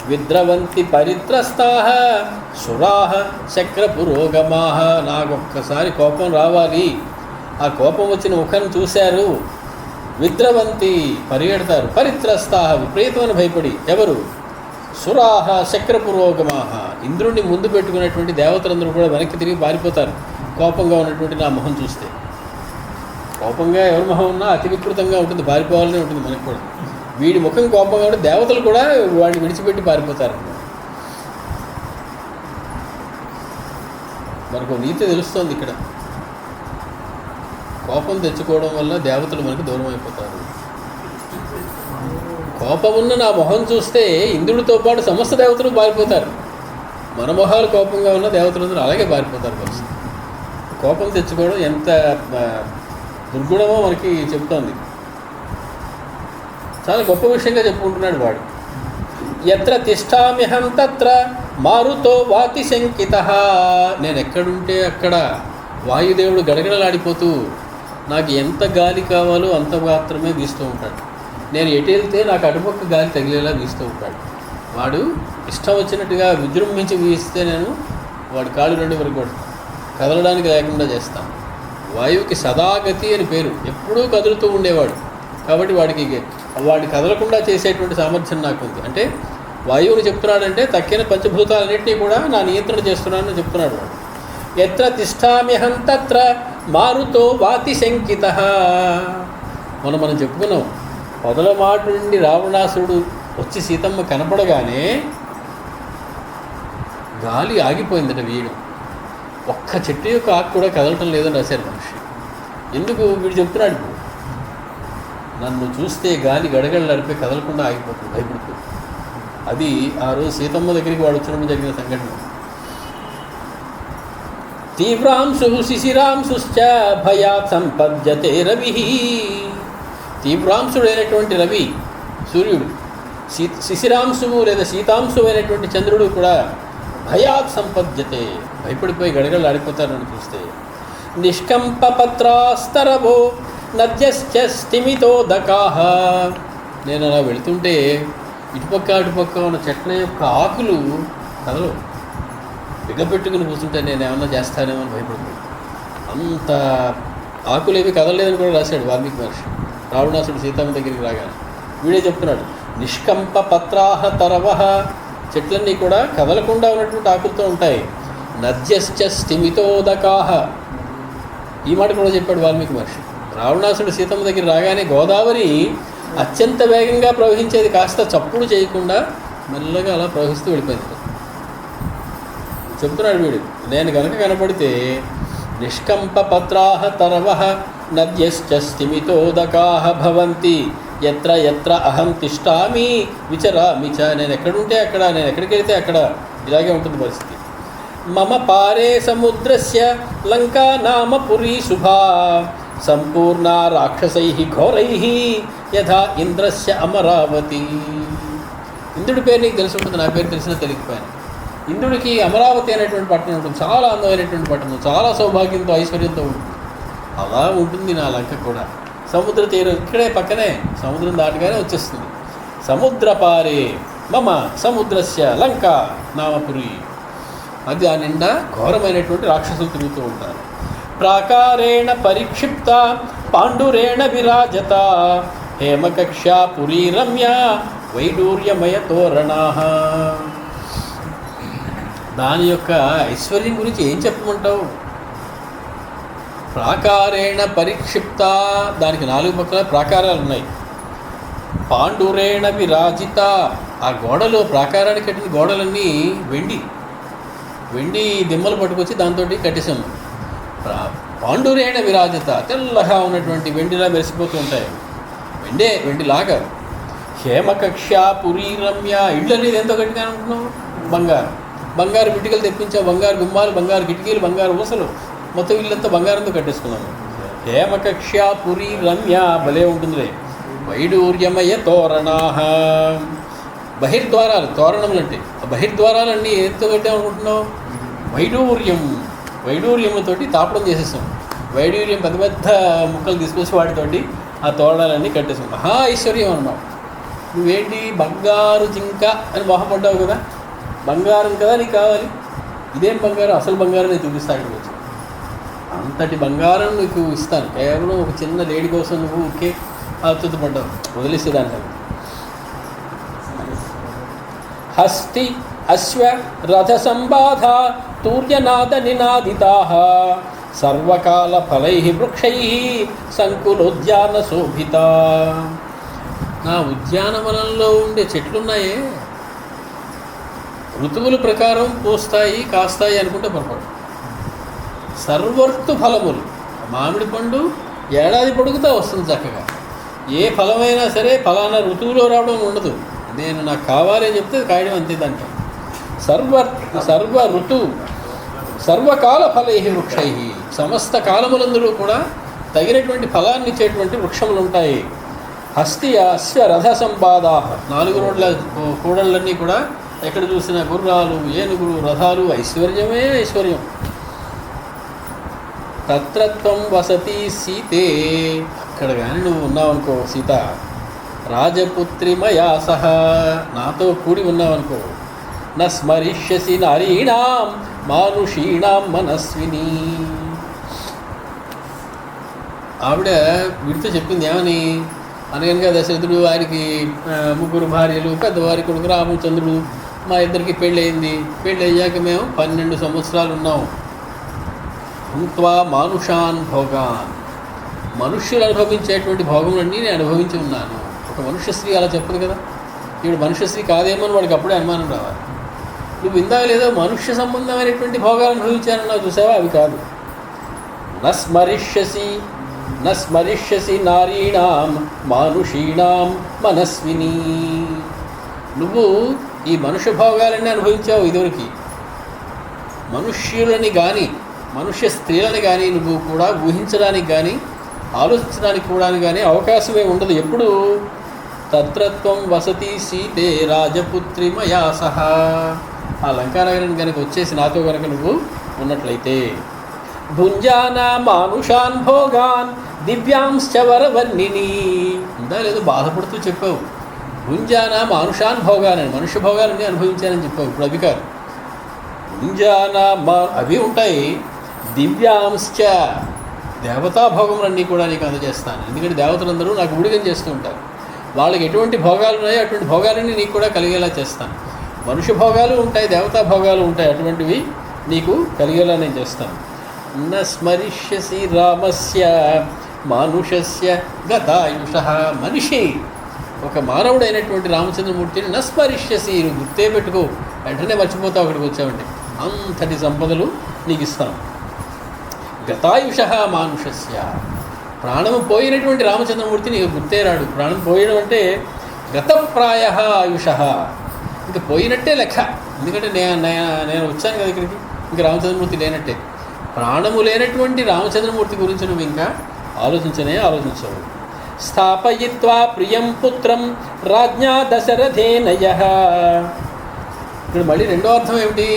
విద్రవంతి పరిత్రస్తాః సురాః శక్ర పురోగమాః. నాకొక్కసారి కోపం రావాలి. ఆ కోపం వచ్చిన ముఖం చూశారు, విద్రవంతి పరిగెడతారు, పరిత్రస్తాః విపరీతమైన భయపడి. ఎవరు? సురాః శక్ర పురోగమాః. ఇంద్రుడిని ముందు పెట్టుకున్నటువంటి దేవతలందరూ కూడా వెనక్కి తిరిగి పారిపోతారు కోపంగా ఉన్నటువంటి నా మొహం చూస్తే. కోపంగా ఎవరి మొహం ఉన్నా అతి వికృతంగా ఉంటుంది, పారిపోవాలనే ఉంటుంది మనకు కూడా. వీడి ముఖం కోపంగా ఉంటే దేవతలు కూడా వాడిని విడిచిపెట్టి పారిపోతారు. మనకు నీతి తెలుస్తోంది ఇక్కడ. కోపం తెచ్చుకోవడం వల్ల దేవతలు మనకు దూరం అయిపోతారు. కోపమున్న నా మొహం చూస్తే ఇంద్రుడితో పాటు సమస్త దేవతలు పారిపోతారు. మన మొహాలు కోపంగా ఉన్న దేవతలందరూ అలాగే పారిపోతారు. పరిస్థితి కోపం తెచ్చుకోవడం ఎంత దుర్గుణమో మనకి చెప్తోంది. చాలా గొప్ప విషయంగా చెప్పుకుంటున్నాడు వాడు. ఎత్ర తిష్టామ్యహం తత్ర మారుతో వాతి శంకితః. నేను ఎక్కడుంటే అక్కడ వాయుదేవుడు గడగడలాడిపోతూ నాకు ఎంత గాలి కావాలో అంత మాత్రమే వీస్తూ ఉంటాడు. నేను ఎటు వెళ్తే నాకు అటుపక్క గాలి తగిలేలా వీస్తూ ఉంటాడు. వాడు ఇష్టం వచ్చినట్టుగా విజృంభించి వీస్తే నేను వాడి కాళ్ళు రెండు వరకు కూడా కదలడానికి లేకుండా చేస్తాను. వాయువుకి సదాగతి అని పేరు. ఎప్పుడూ కదులుతూ ఉండేవాడు. కాబట్టి వాడి కదలకుండా చేసేటువంటి సామర్థ్యం నాకు ఉంది. అంటే వాయువుని చెప్తున్నాడంటే తక్కిన పంచభూతాలన్నింటినీ కూడా నా నియంత్రణ చేస్తున్నానని చెప్తున్నాడు వాడు. ఎత్ర తిష్టామ్యహం తత్ర మారుతో వాతి శంకితః. మనం చెప్పుకున్నాం, మొదల మాట నుండి రావణాసురుడు వచ్చి సీతమ్మ కనపడగానే గాలి ఆగిపోయిందట వీడు. ఒక్క చెట్టు యొక్క ఆకు కూడా కదలటం లేదని రాశారు మనిషి. ఎందుకు? వీడు చెప్తున్నాడు, నన్ను చూస్తే గాలి గడగడలాడిపోయి కదలకుండా ఆగిపోతుంది, భయపడుతుంది. అది ఆ రోజు సీతమ్మ దగ్గరికి వాడు వచ్చినప్పుడు జరిగిన సంఘటన. తీవ్రాంశు శిశిరాంశుశ్చ భయాత్ సంపద్యతే రవి. తీవ్రాంశుడైనటువంటి రవి సూర్యుడు, శిశిరాంశువు లేదా శీతాంశు అయినటువంటి చంద్రుడు కూడా భయాత్ సంపద్యతే, భయపడిపోయి గడగడలాడిపోతారని చూస్తే. నిష్కంపపత్రాస్తరవో నద్యశ్చ స్థిమితోదకాః. నేను అలా వెళుతుంటే ఇటుపక్క అటుపక్క ఉన్న చెట్ల యొక్క ఆకులు కదలవు. బిగపెట్టుకుని కూర్చుంటే నేను ఏమన్నా చేస్తానేమో అని భయపడుతుంది. అంత ఆకులేవి కదలలేదని కూడా రాశాడు వాల్మీకి మహర్షి. రావణాసుడు సీతమ్మ దగ్గరికి రాగానే వీడే చెప్తున్నాడు, నిష్కంప పత్రాహ తరవహ. చెట్లన్నీ కూడా కదలకుండా ఉన్నటువంటి ఆకులతో ఉంటాయి. నద్యశ్చ స్థిమితోదకాః. ఈ మాట కూడా చెప్పాడు వాల్మీకి మహర్షి. రావణాసుడు సీతమ్మ దగ్గర రాగానే గోదావరి అత్యంత వేగంగా ప్రవహించేది కాస్త చప్పుడు చేయకుండా మెల్లగా అలా ప్రవహిస్తూ వెళ్ళిపోయింది. చెప్తున్నాడు వీడు, నేను కనుక కనపడితే నిష్కంప పత్రాహ తరవహ నద్యశ్చ స్థిమితోదకాః భవంతి ఎత్ర ఎత్ర అహం తిష్టామి విచరామి చ. నేను ఎక్కడుంటే అక్కడ, నేను ఎక్కడికి వెళ్తే అక్కడ ఇలాగే ఉంటుంది పరిస్థితి. మమ పారే సముద్రస్య లంకా నామ పురీ శుభా సంపూర్ణ రాక్షసైః ఘోరైః యథా ఇంద్రస్య అమరావతి. ఇంద్రుడి పేరు నీకు తెలిసి ఉంటుంది, నా పేరు తెలిసినా తెలియకపోయాను. ఇంద్రుడికి అమరావతి అనేటువంటి పట్టణం ఉంటుంది. చాలా అందమైనటువంటి పట్టణం, చాలా సౌభాగ్యంతో ఐశ్వర్యంతో ఉంటుంది. అలా ఉంటుంది నా లంక కూడా. సముద్ర తీరం ఇక్కడే పక్కనే, సముద్రం దాటగానే వచ్చేస్తుంది. సముద్రపారే మమ సముద్రస్య లంక నామపురి. అది ఆ నిండా ఘోరమైనటువంటి రాక్షసులు తిరుగుతూ ఉంటారు. ప్రాకారేణ పరిక్షిప్త పాండురేణ విరాజత హేమకక్షా పురీ రమ్య వైడూర్యమయ తోరణాః. దాని యొక్క ఐశ్వర్యం గురించి ఏం చెప్పమంటావు? ప్రాకారేణ పరిక్షిప్త, దానికి నాలుగు పక్కల ప్రాకారాలు ఉన్నాయి. పాండురేణ విరాజిత. ఆ గోడలో ప్రాకారానికి కట్టిన గోడలన్నీ వెండి దిమ్మలు పట్టుకొచ్చి దాంతో కట్టేశాము. పాండురేణ విరాజిత, తెల్లగా ఉన్నటువంటి వెండిలా మెరిసిపోతూ ఉంటాయి. వెండిలాగా. హేమకక్ష పురీ రమ్య, ఇళ్ళు అనేది ఎంతో గట్టిగా అనుకుంటున్నావు. బంగారు కిటికీలు తెప్పించావు, బంగారు గుమ్మాలు, బంగారు కిటికీలు, బంగారు ఊసలు, మొత్తం ఇల్లంతా బంగారంతో కట్టేసుకున్నాము. హేమకక్ష పురీ రమ్య, భలే ఉంటుందిలే. వైడూర్యమయ తోరణాహ, బహిర్ద్వారాలు, తోరణములు అంటే బహిర్ద్వారాలన్నీ ఎంతో కట్టామనుకుంటున్నావు. వైడూర్యముతోటి తాపడం చేసేసాం. వైడూర్యం పెద్ద పెద్ద ముక్కలు తీసుకొచ్చి వాటితోటి ఆ తోరణాలన్నీ కట్టేసాం. మహా ఐశ్వర్యం అన్నమాట. నువ్వేంటి బంగారు జింక అని మొహపడ్డావు కదా, బంగారం కదా నీకు కావాలి. ఇదేం బంగారం, అసలు బంగారం నేను చూపిస్తాను. ఇక్కడికి వచ్చి అంతటి బంగారం నీకు ఇస్తాను. కేవలం ఒక చిన్న లేడీ కోసం నువ్వు ఊరికే అచ్యుతపడ్డావు, వదిలేసేదాన్ని. హస్తి అశ్వ రథ సంబాధ తూర్యనాద నినాదితాః సర్వకాల ఫలైః వృక్షైః సంకులోద్యాన శోభిత. నా ఉద్యానవనంలో ఉండే చెట్లున్నాయే, ఋతువుల ప్రకారం పూస్తాయి కాస్తాయి అనుకుంటే పొరపాటు. సర్వర్తు ఫలములు, మామిడి పండు ఏడాది పొడుగుతా వస్తుంది చక్కగా. ఏ ఫలమైనా సరే ఫలానా ఋతువులో రావడం ఉండదు. నేను నాకు కావాలి అని చెప్తే కాయడం అంతే. దాంట్లో సర్వకాల ఫలై వృక్షై, సమస్త కాలములందరూ కూడా తగినటువంటి ఫలాన్ని ఇచ్చేటువంటి వృక్షములు ఉంటాయి. హస్తి అశ్వ రథ సంబాధా, 4 రోడ్ల కూడళ్ళన్నీ కూడా ఎక్కడ చూసినా గుర్రాలు, ఏనుగులు, రథాలు, ఐశ్వర్యమే ఐశ్వర్యం. తత్రత్వం వసతి సీతే, అక్కడ కానీ నువ్వు ఉన్నావనుకో సీత, రాజపుత్రి మయా సహ, నాతో కూడి ఉన్నావనుకో, న స్మరిష్యసి నారీణాం మానుషీణాం మనస్విని. ఆవిడ వీడితో చెప్పింది ఏమని అనగనగా దశరథుడు ఆయనకి 3 భార్యలు, పెద్దవారి కొడుకు రామచంద్రుడు, మా ఇద్దరికి పెళ్ళి అయింది. పెళ్ళి అయ్యాక మేము 12 సంవత్సరాలు ఉన్నాం. భూత్వా మానుషాన్ భోగాన్, మనుష్యులు అనుభవించేటువంటి భోగములన్నీ నేను అనుభవించి ఉన్నాను. ఒక మనుష్య స్త్రీ అలా చెప్పదు కదా. ఇప్పుడు మనుష్య స్త్రీ కాదేమో అని వాడికి అప్పుడే అనుమానం రావాలి. నువ్వు ఇందాక లేదో మనుష్య సంబంధమైనటువంటి భోగాలు అనుభవించానన్నావు, చూసావా? అవి కాదు. నస్మరిష్యసి నారీణాం మానుషీణాం మనస్విని. నువ్వు ఈ మనుష్య భోగాలన్నీ అనుభవించావు ఇదివరకు. మనుష్యులని కానీ మనుష్య స్త్రీలని కానీ నువ్వు కూడా ఊహించడానికి కానీ ఆలోచించడానికి కూడా కానీ అవకాశమే ఉండదు. ఎప్పుడు తత్రత్వం వసతి సీతే రాజపుత్రి మయా సహా, ఆ లంకానగరం కనుక వచ్చేసి నాతో కనుక నువ్వు ఉన్నట్లయితే, భుంజానా మానుషాన్ భోగాన్ దివ్యాంశ్చ వరవర్ణిని. ఉందా లేదో బాధపడుతూ చెప్పావు. భుంజానా మానుషాన్ భోగాన్ అని, మనుష్య భోగాలన్నీ అనుభవించానని చెప్పావు. ఇప్పుడు అవి కాదు. భుంజానా అవి ఉంటాయి. దివ్యాంశ్చ, దేవతా భోగములన్నీ కూడా నీకు అందజేస్తాను. ఎందుకంటే దేవతలందరూ నాకు ఊడిగం చేస్తూ ఉంటారు. వాళ్ళకి ఎటువంటి భోగాలు ఉన్నాయో అటువంటి భోగాలన్నీ నీకు కూడా కలిగేలా చేస్తాను. మనుష్య భోగాలు ఉంటాయి, దేవతా భోగాలు ఉంటాయి, అటువంటివి నీకు కలిగేలా నేను చేస్తాను. న స్మరిష్యసి రామస్య మానుషస్య గతాయుష. మనిషి ఒక మానవుడైనటువంటి రామచంద్రమూర్తిని నస్మరిష్యసి, నువ్వు గుర్తే పెట్టుకో, వెంటనే మర్చిపోతావు అక్కడికి వచ్చావంటే. అంతటి సంపదలు నీకు ఇస్తాను. గతాయుష మానుషస్య, ప్రాణము పోయినటువంటి రామచంద్రమూర్తి నీకు గుర్తే రాడు. ప్రాణం పోయడం అంటే గతప్రాయ ఆయుష, ఇంకా పోయినట్టే లెక్క. ఎందుకంటే నేను వచ్చాను కదా ఇక్కడికి, ఇంకా రామచంద్రమూర్తి లేనట్టే. ప్రాణము లేనటువంటి రామచంద్రమూర్తి గురించి నువ్వు ఇంకా ఆలోచించవు. స్థాపయిత్వా ప్రియం పుత్రం రాజ్ఞా దశరథేనయః. ఇక్కడ మళ్ళీ రెండో అర్థం ఏమిటి?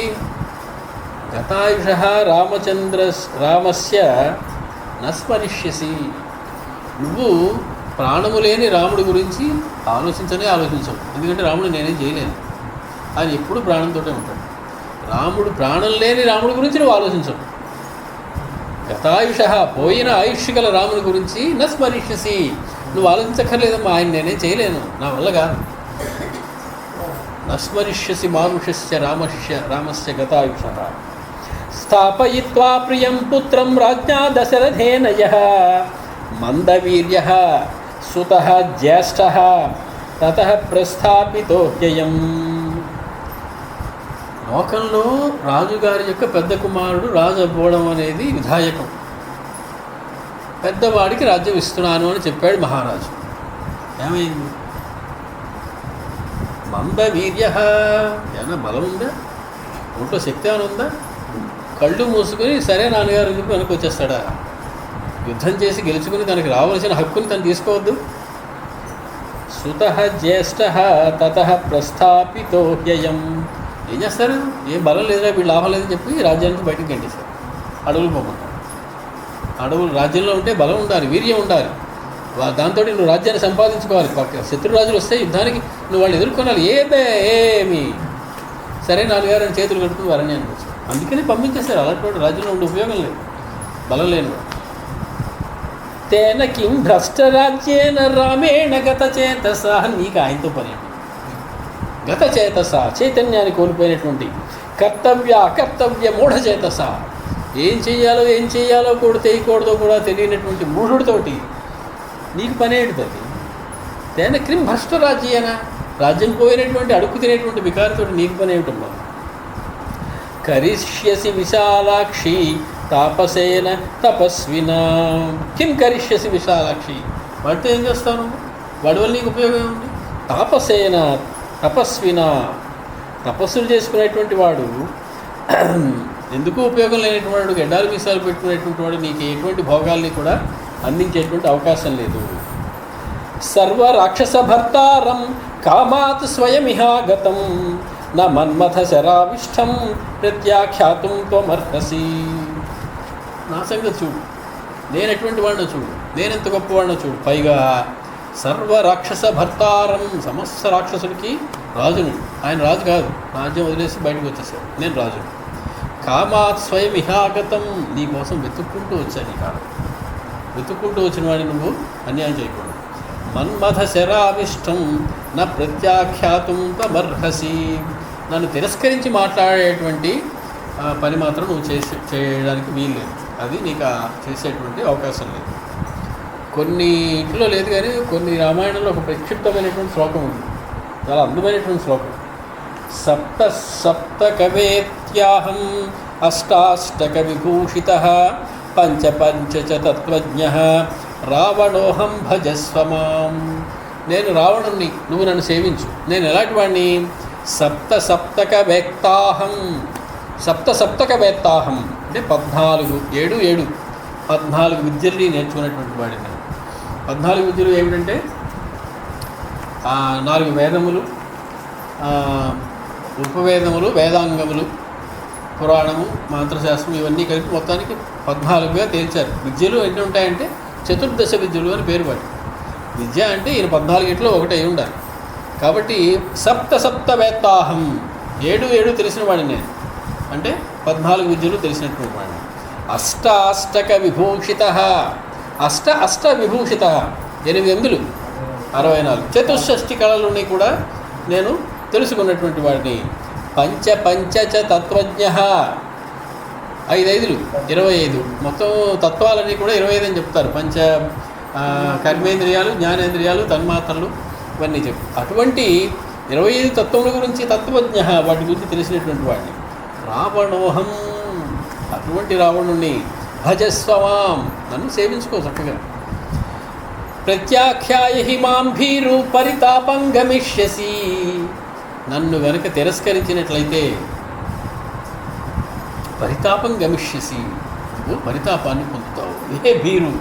గతాయుష రామస్య నస్మరిష్యసి. నువ్వు ప్రాణము లేని రాముడి గురించి ఆలోచించవు. ఎందుకంటే రాముడు నేనేం చేయలేను, ఆయన ఎప్పుడు ప్రాణంతో ఉంటాడు. ప్రాణం లేని రాముడి గురించి నువ్వు ఆలోచించవు. గతాయుష, పోయిన ఆయుష్ గల రాముడి గురించి నస్మరిష్యసి, నువ్వు ఆలోచించక్కర్లేదమ్మా, ఆయన నేనేం చేయలేను, నా వల్ల కాదు. నస్మరిష్యసి మానుషస్య రామస్య గతాయుష. స్థాపయిత్వా ప్రియం పుత్రం రాజ్ఞా దశరథేనయః మందవీర్యః సుతః జ్యేష్ఠః తతః ప్రస్థాపితో హ్యయం. లోకంలో రాజుగారి యొక్క పెద్ద కుమారుడు రాజు అవ్వడం అనేది విధాయకం. పెద్దవాడికి రాజ్యం ఇస్తున్నాను అని చెప్పాడు మహారాజు. ఏమైంది? మందవీర్య, ఏమైనా బలం ఉందా? ఒంట్లో శక్తి ఏమైనా ఉందా? కళ్ళు మూసుకొని సరే నాన్నగారు అని చెప్పి వెనక్కి వచ్చేస్తాడా? యుద్ధం చేసి గెలుచుకుని తనకి రావాల్సిన హక్కుని తను తీసుకోవద్దు. సుతః జ్యేష్ఠః తతః ప్రస్థాపితో హ్యయం. ఏం చేస్తారు? ఏం బలం లేదురా, వీళ్ళు లాభం లేదని చెప్పి రాజ్యానికి బయటకు గంటేస్తారు. అడవులు పోమంటారు. అడవులు రాజ్యంలో ఉంటే బలం ఉండాలి, వీర్యం ఉండాలి. దాంతో నువ్వు రాజ్యాన్ని సంపాదించుకోవాలి. పక్క శత్రురాజులు వస్తే యుద్ధానికి నువ్వు వాళ్ళు ఎదుర్కొనాలి. ఏమి సరే నాన్నగారు అని చేతులు కట్టుకుని వారని అనిపించారు. అందుకని పంపించేస్తారు. అలాంటి రాజ్యంలో ఉండే ఉపయోగం లేదు, బలం లేని. తేన కిం భ్రష్టరాజ్యేన రామేణ గత చేతస. నీకు ఆయనతో పని. గత చేతస, చైతన్యాన్ని కోల్పోయినటువంటి అకర్తవ్య మూఢ చేతస, ఏం చేయాలో కూడా చేయకూడదో కూడా తెలియనటువంటి మూఢుడితోటి నీకు పని ఏంటిది? తేన క్రిం భ్రష్టరాజ్యేన, రాజ్యం పోయినటువంటి అడుక్కు తినేటువంటి వికారితోటి నీకు పని ఏమిటమ్మా? కరిష్యసి విశాలాక్షి తాపసేన తపస్వినా. కిం కరిష్యసి విశాలాక్షి, వాడితో ఏం చేస్తాను? వాడి వల్ల నీకు ఉపయోగం ఉంది. తాపసేన తపస్వినా, తపస్సులు చేసుకునేటువంటి వాడు ఎందుకు ఉపయోగం లేనటువంటి వాడు, గడ్డాలు మీసాలు పెట్టుకునేటువంటి వాడు నీకు ఎటువంటి భోగాల్ని కూడా అందించేటువంటి అవకాశం లేదు. సర్వ రాక్షస భర్తారం కామాత్ స్వయమిహాగతం నా మన్మథ శరావిష్టం ప్రత్యాఖ్యాతుం త్వమర్హసి. నా సంగతి చూడు, నేను ఎటువంటి వాడినో చూడు, నేనెంత గొప్పవాడినో చూడు. పైగా సర్వ రాక్షస భర్తారం, సమస్త రాక్షసుడికి రాజుని. ఆయన రాజు కాదు, రాజ్యం వదిలేసి బయటకు వచ్చేసాడు. నేను రాజుని. కామాత్ స్వయం ఇహాగతం, నీ కోసం వెతుక్కుంటూ వచ్చాను. నీ కాలం వెతుక్కుంటూ వచ్చిన వాడిని నువ్వు అన్యాయం చేయకూడదు. మన్మథ శరావిష్టం నా ప్రత్యాఖ్యాతుం తమర్హసి, నన్ను తిరస్కరించి మాట్లాడేటువంటి పని మాత్రం నువ్వు చేయడానికి వీలు లేదు. అది నీకు చేసేటువంటి అవకాశం లేదు. కొన్నిట్లో లేదు కానీ కొన్ని రామాయణంలో ఒక ప్రక్షిప్తమైనటువంటి శ్లోకం ఉంది, చాలా అందమైనటువంటి శ్లోకం. సప్తకవేత్యాహం అష్టాష్టక విభూషితః పంచ చ తత్వజ్ఞః రావణోహం భజస్వమాం. నేను రావణుణ్ణి, నువ్వు నన్ను సేవించు. నేను ఎలాంటి వాడిని? సప్తక వేత్తాహం అంటే 14 విద్యల్ని నేర్చుకున్నటువంటి వాడిని. 14 విద్యలు ఏమిటంటే 4 వేదములు, ఉపవేదములు, వేదాంగములు, పురాణము, మంత్రశాస్త్రం, ఇవన్నీ కలిపి మొత్తానికి 14గా తేల్చారు. విద్యలు ఎన్ని ఉంటాయంటే చతుర్దశ విద్యలు అని పేరు వాటి. విద్య అంటే ఈయన 14 ఒకటి అయి ఉండాలి. కాబట్టి సప్త వేత్తాహం, 7 తెలిసిన వాడిని నేను, అంటే 14 విద్యలు తెలిసినటువంటి వాడిని. అష్టాష్టక విభూషితః, అష్ట విభూషితః, 8 64, చతుషష్ఠి కళలని కూడా నేను తెలుసుకున్నటువంటి వాడిని. పంచ చ తత్వజ్ఞః, 5 25, మొత్తం తత్వాలన్నీ కూడా 25 అని చెప్తారు. కర్మేంద్రియాలు, జ్ఞానేంద్రియాలు, తన్మాత్రలు, ఇవన్నీ చెప్పు. అటువంటి 25 తత్వముల గురించి తత్వజ్ఞ, వాటి గురించి తెలిసినటువంటి వాడిని. రావణోహం, అటువంటి రావణుణ్ణి. భజస్వమాం, నన్ను సేవించుకో చక్కగా. ప్రత్యాఖ్యాయహి మాం భీరు పరితాపం గమిష్యసి, నన్ను వెనక తిరస్కరించినట్లయితే పరితాపం గమిష్యసి, నువ్వు పరితాపాన్ని పొందుతావు. ఏ భీరు,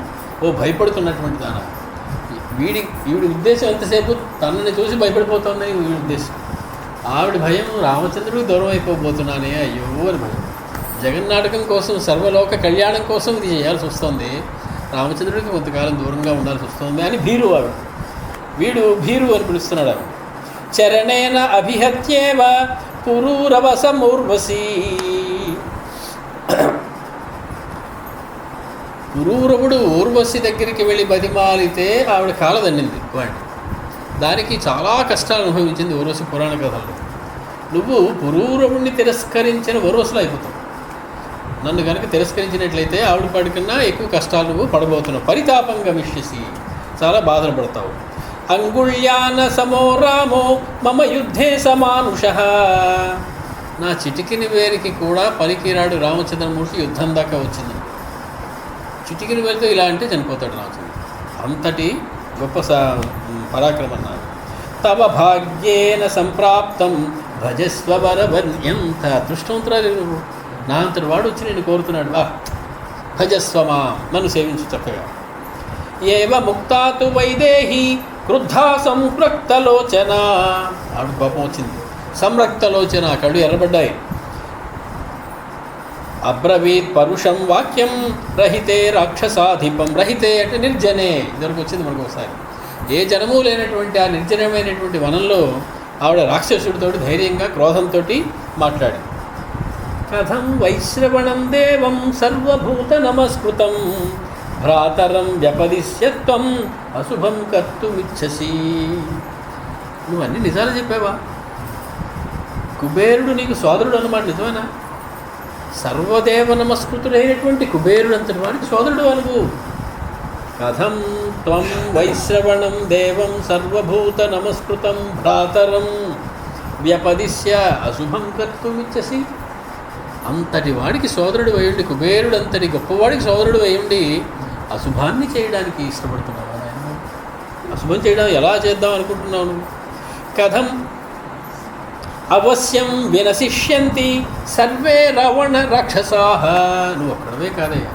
ఓ భయపడుతున్నటువంటి దానా. ఈవిడి ఉద్దేశం ఎంతసేపు తనని చూసి భయపడిపోతుందని వీడి ఉద్దేశం. ఆవిడ భయం రామచంద్రుడికి దూరం అయిపోబోతున్నానే, అయ్యో అని భయం. జగన్నాటకం కోసం, సర్వలోక కళ్యాణం కోసం ఇది చేయాల్సి వస్తుంది. రామచంద్రుడికి కొంతకాలం దూరంగా ఉండాల్సి వస్తుంది అని భీరు ఆవిడ. వీడు భీరు అని పిలుస్తున్నాడు ఆవిడ. చరణేన అభిహత్యేవ పురూరవసమూర్వశీ, పురూరవుడు ఊర్వశి దగ్గరికి వెళ్ళి బతిమాలితే ఆవిడ కాలదండింది వాడిని. దానికి చాలా కష్టాలు అనుభవించింది ఊర్వశి పురాణ కథల్లో. నువ్వు పురూరవుడిని తిరస్కరించిన ఊర్వశిలో అయిపోతావు. నన్ను కనుక తిరస్కరించినట్లయితే ఆవిడ పాటి కన్నా ఎక్కువ కష్టాలు నువ్వు పడబోతున్నావు. పరితాపం గమిష్యసి, చాలా బాధలు పడతావు. అంగుళ్యాన సమో రామో మమ యుద్ధే సమానుషః. నా చిటికిని వేరికి కూడా పనికిరాడు రామచంద్రమూర్తి యుద్ధం దాకా వచ్చింది. చిటికిని వేరితో ఇలా అంటే చనిపోతాడు రామచంద్రుడు. అంతటి గొప్ప పరాక్రమం అన్నారు. తవ భాగ్యేన సంప్రాప్తం భజస్వ వరవన్. ఎంత అదృష్టవంతురాలు నువ్వు. నా అంతటి వాడు వచ్చి నేను కోరుతున్నాడు. భజస్వమా, నన్ను సేవించు చక్కగా. ఏవ ముక్తాతు వైదేహి క్రుద్ధా సంరక్తలోచన. ఆవిడ కోపం వచ్చింది. సంరక్తలోచన, కళ్ళు ఎర్రబడ్డాయి. అబ్రవీత్ పరుషం వాక్యం రహితే రాక్షసాధిపం. రహితే అంటే నిర్జనే. ఇదివరకు వచ్చింది మనకు ఒకసారి. ఏ జనము లేనటువంటి ఆ నిర్జనమైనటువంటి వనంలో ఆవిడ రాక్షసుడితో ధైర్యంగా క్రోధంతో మాట్లాడి, కథం వైశ్రవణం దేవం సర్వభూత నమస్కృతం భ్రాతరం వ్యపదిశ్యత్వం అశుభం కర్తుమిచ్చసి. నువ్వు అన్ని నిజాలు చెప్పావా? కుబేరుడు నీకు సోదరుడు అన్నమాట, నిజమేనా? సర్వదేవ నమస్కృతుడైనటువంటి కుబేరుడు అంతటి వాడికి సోదరుడు అనువు. కథం త్వం వైశ్రవణం దేవం సర్వభూత నమస్కృతం భ్రాతరం వ్యపదిశ్య అశుభం కర్తుమిచ్చసి. అంతటి వాడికి సోదరుడు అయ్యుండి, కుబేరుడు అంతటి గొప్పవాడికి సోదరుడు అయ్యుండి అశుభాన్ని చేయడానికి ఇష్టపడుతున్నావు. ఆయన అశుభం చేయడం ఎలా చేద్దాం అనుకుంటున్నావు? కథం అవశ్యం వినశిష్యంతి సర్వే రావణ రాక్షసాః. నువ్వు ఒక్కడవే కాదయ్యా,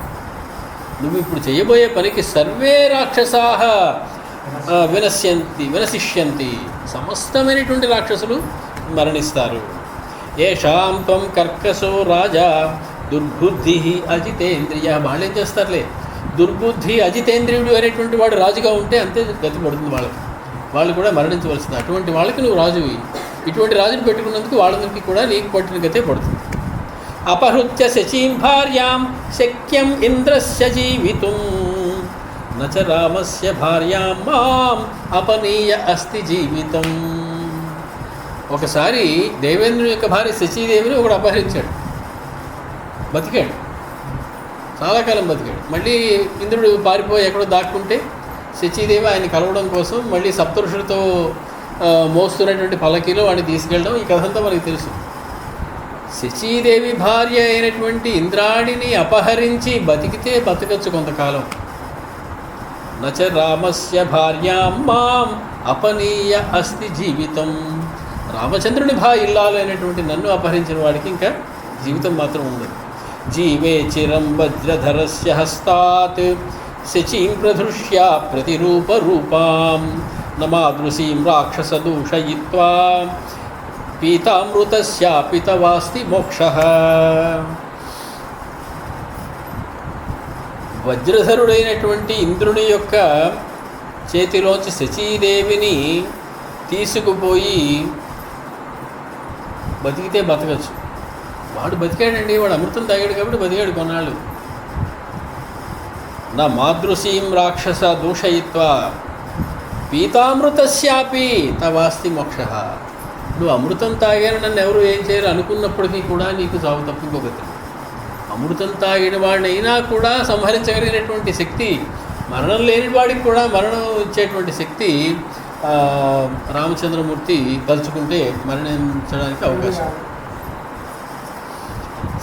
నువ్వు ఇప్పుడు చేయబోయే పనికి సర్వే రాక్షసాః వినశిష్యంతి, సమస్తమైనటువంటి రాక్షసులు మరణిస్తారు. ఏషాం త్వం కర్కశో రాజా దుర్బుద్ధి అజితేంద్రియ. వాళ్ళు ఏం చేస్తారులే, దుర్బుద్ధి అజితేంద్రియుడు అనేటువంటి వాడు రాజుగా ఉంటే అంతే గతి పడుతుంది వాళ్ళకి. వాళ్ళు కూడా మరణించవలసింది. అటువంటి వాళ్ళకి నువ్వు రాజువి. ఇటువంటి రాజుని పెట్టుకున్నందుకు వాళ్ళందరికీ కూడా నీకు పట్టిన గతే పడుతుంది. అపహృత్య శచీం భార్యాం శక్యం ఇంద్రస్య జీవితుం నచ రామస్య భార్యాం మాం అపనీయ అస్తి జీవితం. ఒకసారి దేవేంద్రుని యొక్క భార్య శచీదేవిని ఒకడు అపహరించాడు. బతికాడు, చాలా కాలం బతికాడు. మళ్ళీ ఇంద్రుడు పారిపోయి ఎక్కడో దాక్కుంటే శచీదేవి ఆయన కలవడం కోసం మళ్ళీ సప్తఋషులతో మోస్తున్నటువంటి పల్లకీలో వాడిని తీసుకెళ్ళడం. ఈ కథంతా మనకి తెలుసు. శచీదేవి భార్య అయినటువంటి ఇంద్రాణిని అపహరించి బతికితే బతకచ్చు కొంతకాలం. నచ రామస్య భార్యాం మాం అపనీయ అస్తి జీవితం. రామచంద్రుని ఇల్లాలు అయినటువంటి నన్ను అపహరించిన వాడికి ఇంకా జీవితం మాత్రం ఉండదు. జీవే చిరం వజ్రధరస్య హస్తాత్ శచీం ప్రధృష్య ప్రతిరూపరూపాం నమాదృశీం రాక్షసదూషయిత్వా పీతామృతస్యాపితవాస్తి మోక్షః. వజ్రధరుడైనటువంటి ఇంద్రుని యొక్క చేతిలోంచి శచీదేవిని తీసుకుపోయి బతికితే బతకచ్చు. వాడు బతికాడండి, వాడు అమృతం తాగాడు కాబట్టి బతికాడు కొన్నాళ్ళు. నా మాదృశీం రాక్షస దూషయిత్వా పీతామృతస్యాపి తవాస్తి మోక్షః. నువ్వు అమృతం తాగాను, నన్ను ఎవరు ఏం చేయరు అనుకున్నప్పటికీ కూడా నీకు చావు తప్ప ఇంకొకటి. అమృతం తాగిన వాడినైనా కూడా సంహరించగలిగినటువంటి శక్తి, మరణం లేని వాడికి కూడా మరణం ఇచ్చేటువంటి శక్తి రామచంద్రమూర్తి తలుచుకుంటే మరణించడానికి అవకాశం.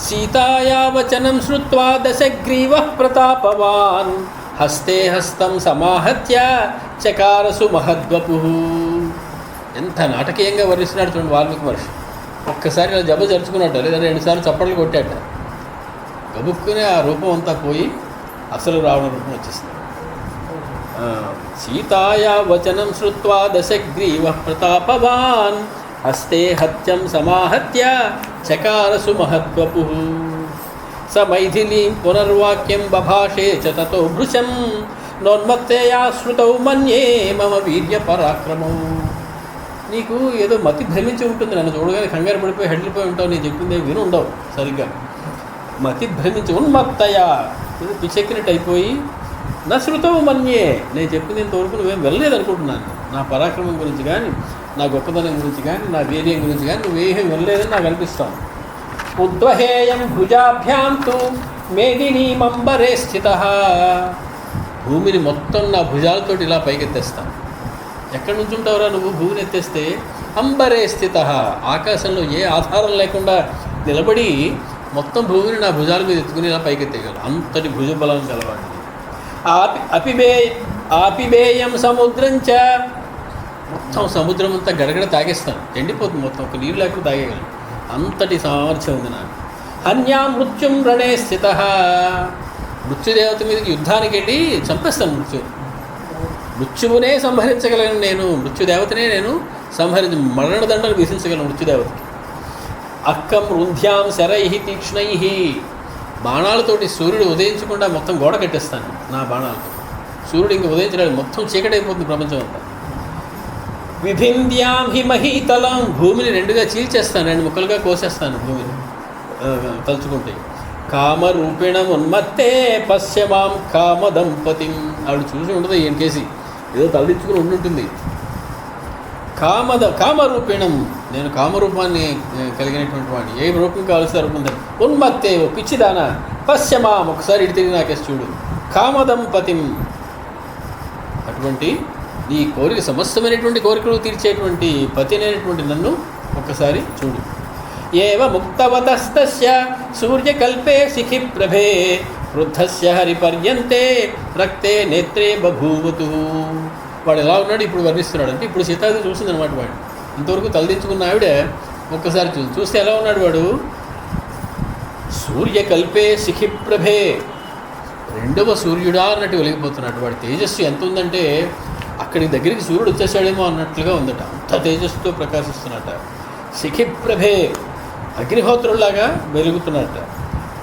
సీతాయా వచనం శ్రుత్వా దశగ్రీవః ప్రతాపవాన్ హస్తే హస్తం సమాహత్య చకారసు మహద్వపుః. ఎంత నాటకీయంగా వర్ణిస్తున్నాడు చూడండి వాల్మీకి మహర్షి. ఒక్కసారి ఇలా జబ్బ జరుచుకున్నట్ట, లేదా 2 సార్లు చప్పట్లు కొట్టాట, గబుక్కునే ఆ రూపం అంతా పోయి అసలు రావణ రూపం వచ్చేసింది. సీతాయా వచనం శ్రుత్వా దశగ్రీవః ప్రతాపవాన్ హస్తే హత్యం సమాహత్య చకారసు మహద్వపుః. స మైథిలీం పునర్వాక్యం బభాషే చ తతో భృశం నోన్మత్తయా శ్రుతౌ మన్యే మమ వీర్య పరాక్రమౌ. నీకు ఏదో మతి భ్రమించి ఉంటుంది, నన్ను చూడగానే కంగారు పడిపోయి హెడ్లిపోయి ఉంటావు, నేను చెప్పిందే విని ఉండవు సరిగ్గా. మతి భ్రమించి ఉన్మత్తయా, ఏదో పిచ్చెక్కినట్టు అయిపోయి నా శ్రుతవు మన్యే, నేను చెప్పింది ఇంతవరకు నువ్వేం వెళ్ళలేదు అనుకుంటున్నాను. నా పరాక్రమం గురించి కానీ, నా గొప్పతనం గురించి కానీ, నా వీర్యం గురించి కానీ నువ్వేం వెళ్ళలేదని నాకు అనిపిస్తాను. ఉద్వహేయం భుజాభ్యాం తు మేదినీమంబరే స్థితః భూమిని మొత్తం నా భుజాలతోటి ఇలా పైకెత్తేస్తాను. ఎక్కడి నుంచి ఉంటావురా నువ్వు? భూమిని ఎత్తేస్తే అంబరే స్థిత, ఆకాశంలో ఏ ఆధారం లేకుండా నిలబడి మొత్తం భూమిని నా భుజాల మీద ఎత్తుకుని ఇలా పైకెత్తేయగలను. అంతటి భుజబలం గలవాడిని. ఆపిబేయం సముద్రంచ, మొత్తం సముద్రం అంతా గడగడ తాగేస్తాను, ఎండిపోతుంది మొత్తం, ఒక నీరు లేకుండా తాగేయగలను. అంతటి సామర్థ్యం ఉంది నాకు. హన్యా మృత్యుం రణే స్థిత, మృత్యుదేవత మీదకి యుద్ధానికి వెళ్ళి చంపేస్తాను మృత్యువునే సంహరించగలను నేను, మృత్యుదేవతనే నేను మరణదండలు విధించగలను మృత్యుదేవతకి. అక్కం రుంధ్యాం శరై తీక్ష్ణై, బాణాలతోటి సూర్యుడు ఉదయించకుండా మొత్తం గోడ కట్టేస్తాను నా బాణాలతో. సూర్యుడు ఇంక ఉదయించడానికి మొత్తం చీకటైపోతుంది ప్రపంచం అంతా. విభింద్యాం హి మహీతలం, భూమిని రెండుగా చీల్చేస్తాను, రెండు ముక్కలుగా కోసేస్తాను భూమిని తలుచుకుంటే. కామరూపిణం ఉన్మత్తే పశ్యమాం కామదంపతిం, ఆవిడ చూసి ఉండదు ఏం కేసి, ఏదో తలదించుకుని ఉండుంటుంది. కామరూపిణం, నేను కామరూపాన్ని కలిగినటువంటి వాడిని, ఏ రూపం కావాల్సిన రూపం ఉందని. ఉన్మత్తే, ఓ పిచ్చిదానా, పశ్యమాం, ఒకసారి ఇటు తిరిగి నాకేసి చూడు, కామదంపతిం, అటువంటి నీ కోరిక సమస్తమైనటువంటి కోరికలు తీర్చేటువంటి పతి అనేటువంటి నన్ను ఒక్కసారి చూడు. ఏవ ముక్తవతస్తస్య సూర్యకల్పే శిఖి ప్రభే వృద్ధస్య హరిపర్యంతే రక్తే నేత్రే బభూవతు. వాడు ఎలా ఉన్నాడు ఇప్పుడు వర్ణిస్తున్నాడు అంటే, ఇప్పుడు సీతాదేవి చూసిందనమాట. వాడు ఇంతవరకు తలదించుకున్న ఆవిడ ఒక్కసారి చూస్తే ఎలా ఉన్నాడు వాడు. సూర్యకల్పే శిఖి ప్రభే, రెండవ సూర్యుడా అన్నట్టు వెలిగిపోతున్నాడు. వాడి తేజస్సు ఎంత ఉందంటే అక్కడి దగ్గరికి సూర్యుడు వచ్చేసాడేమో అన్నట్లుగా ఉందట, అంత తేజస్సుతో ప్రకాశిస్తున్నట. శిఖి ప్రభే, అగ్నిహోత్రుల్లాగా వెలుగుతున్నట్ట.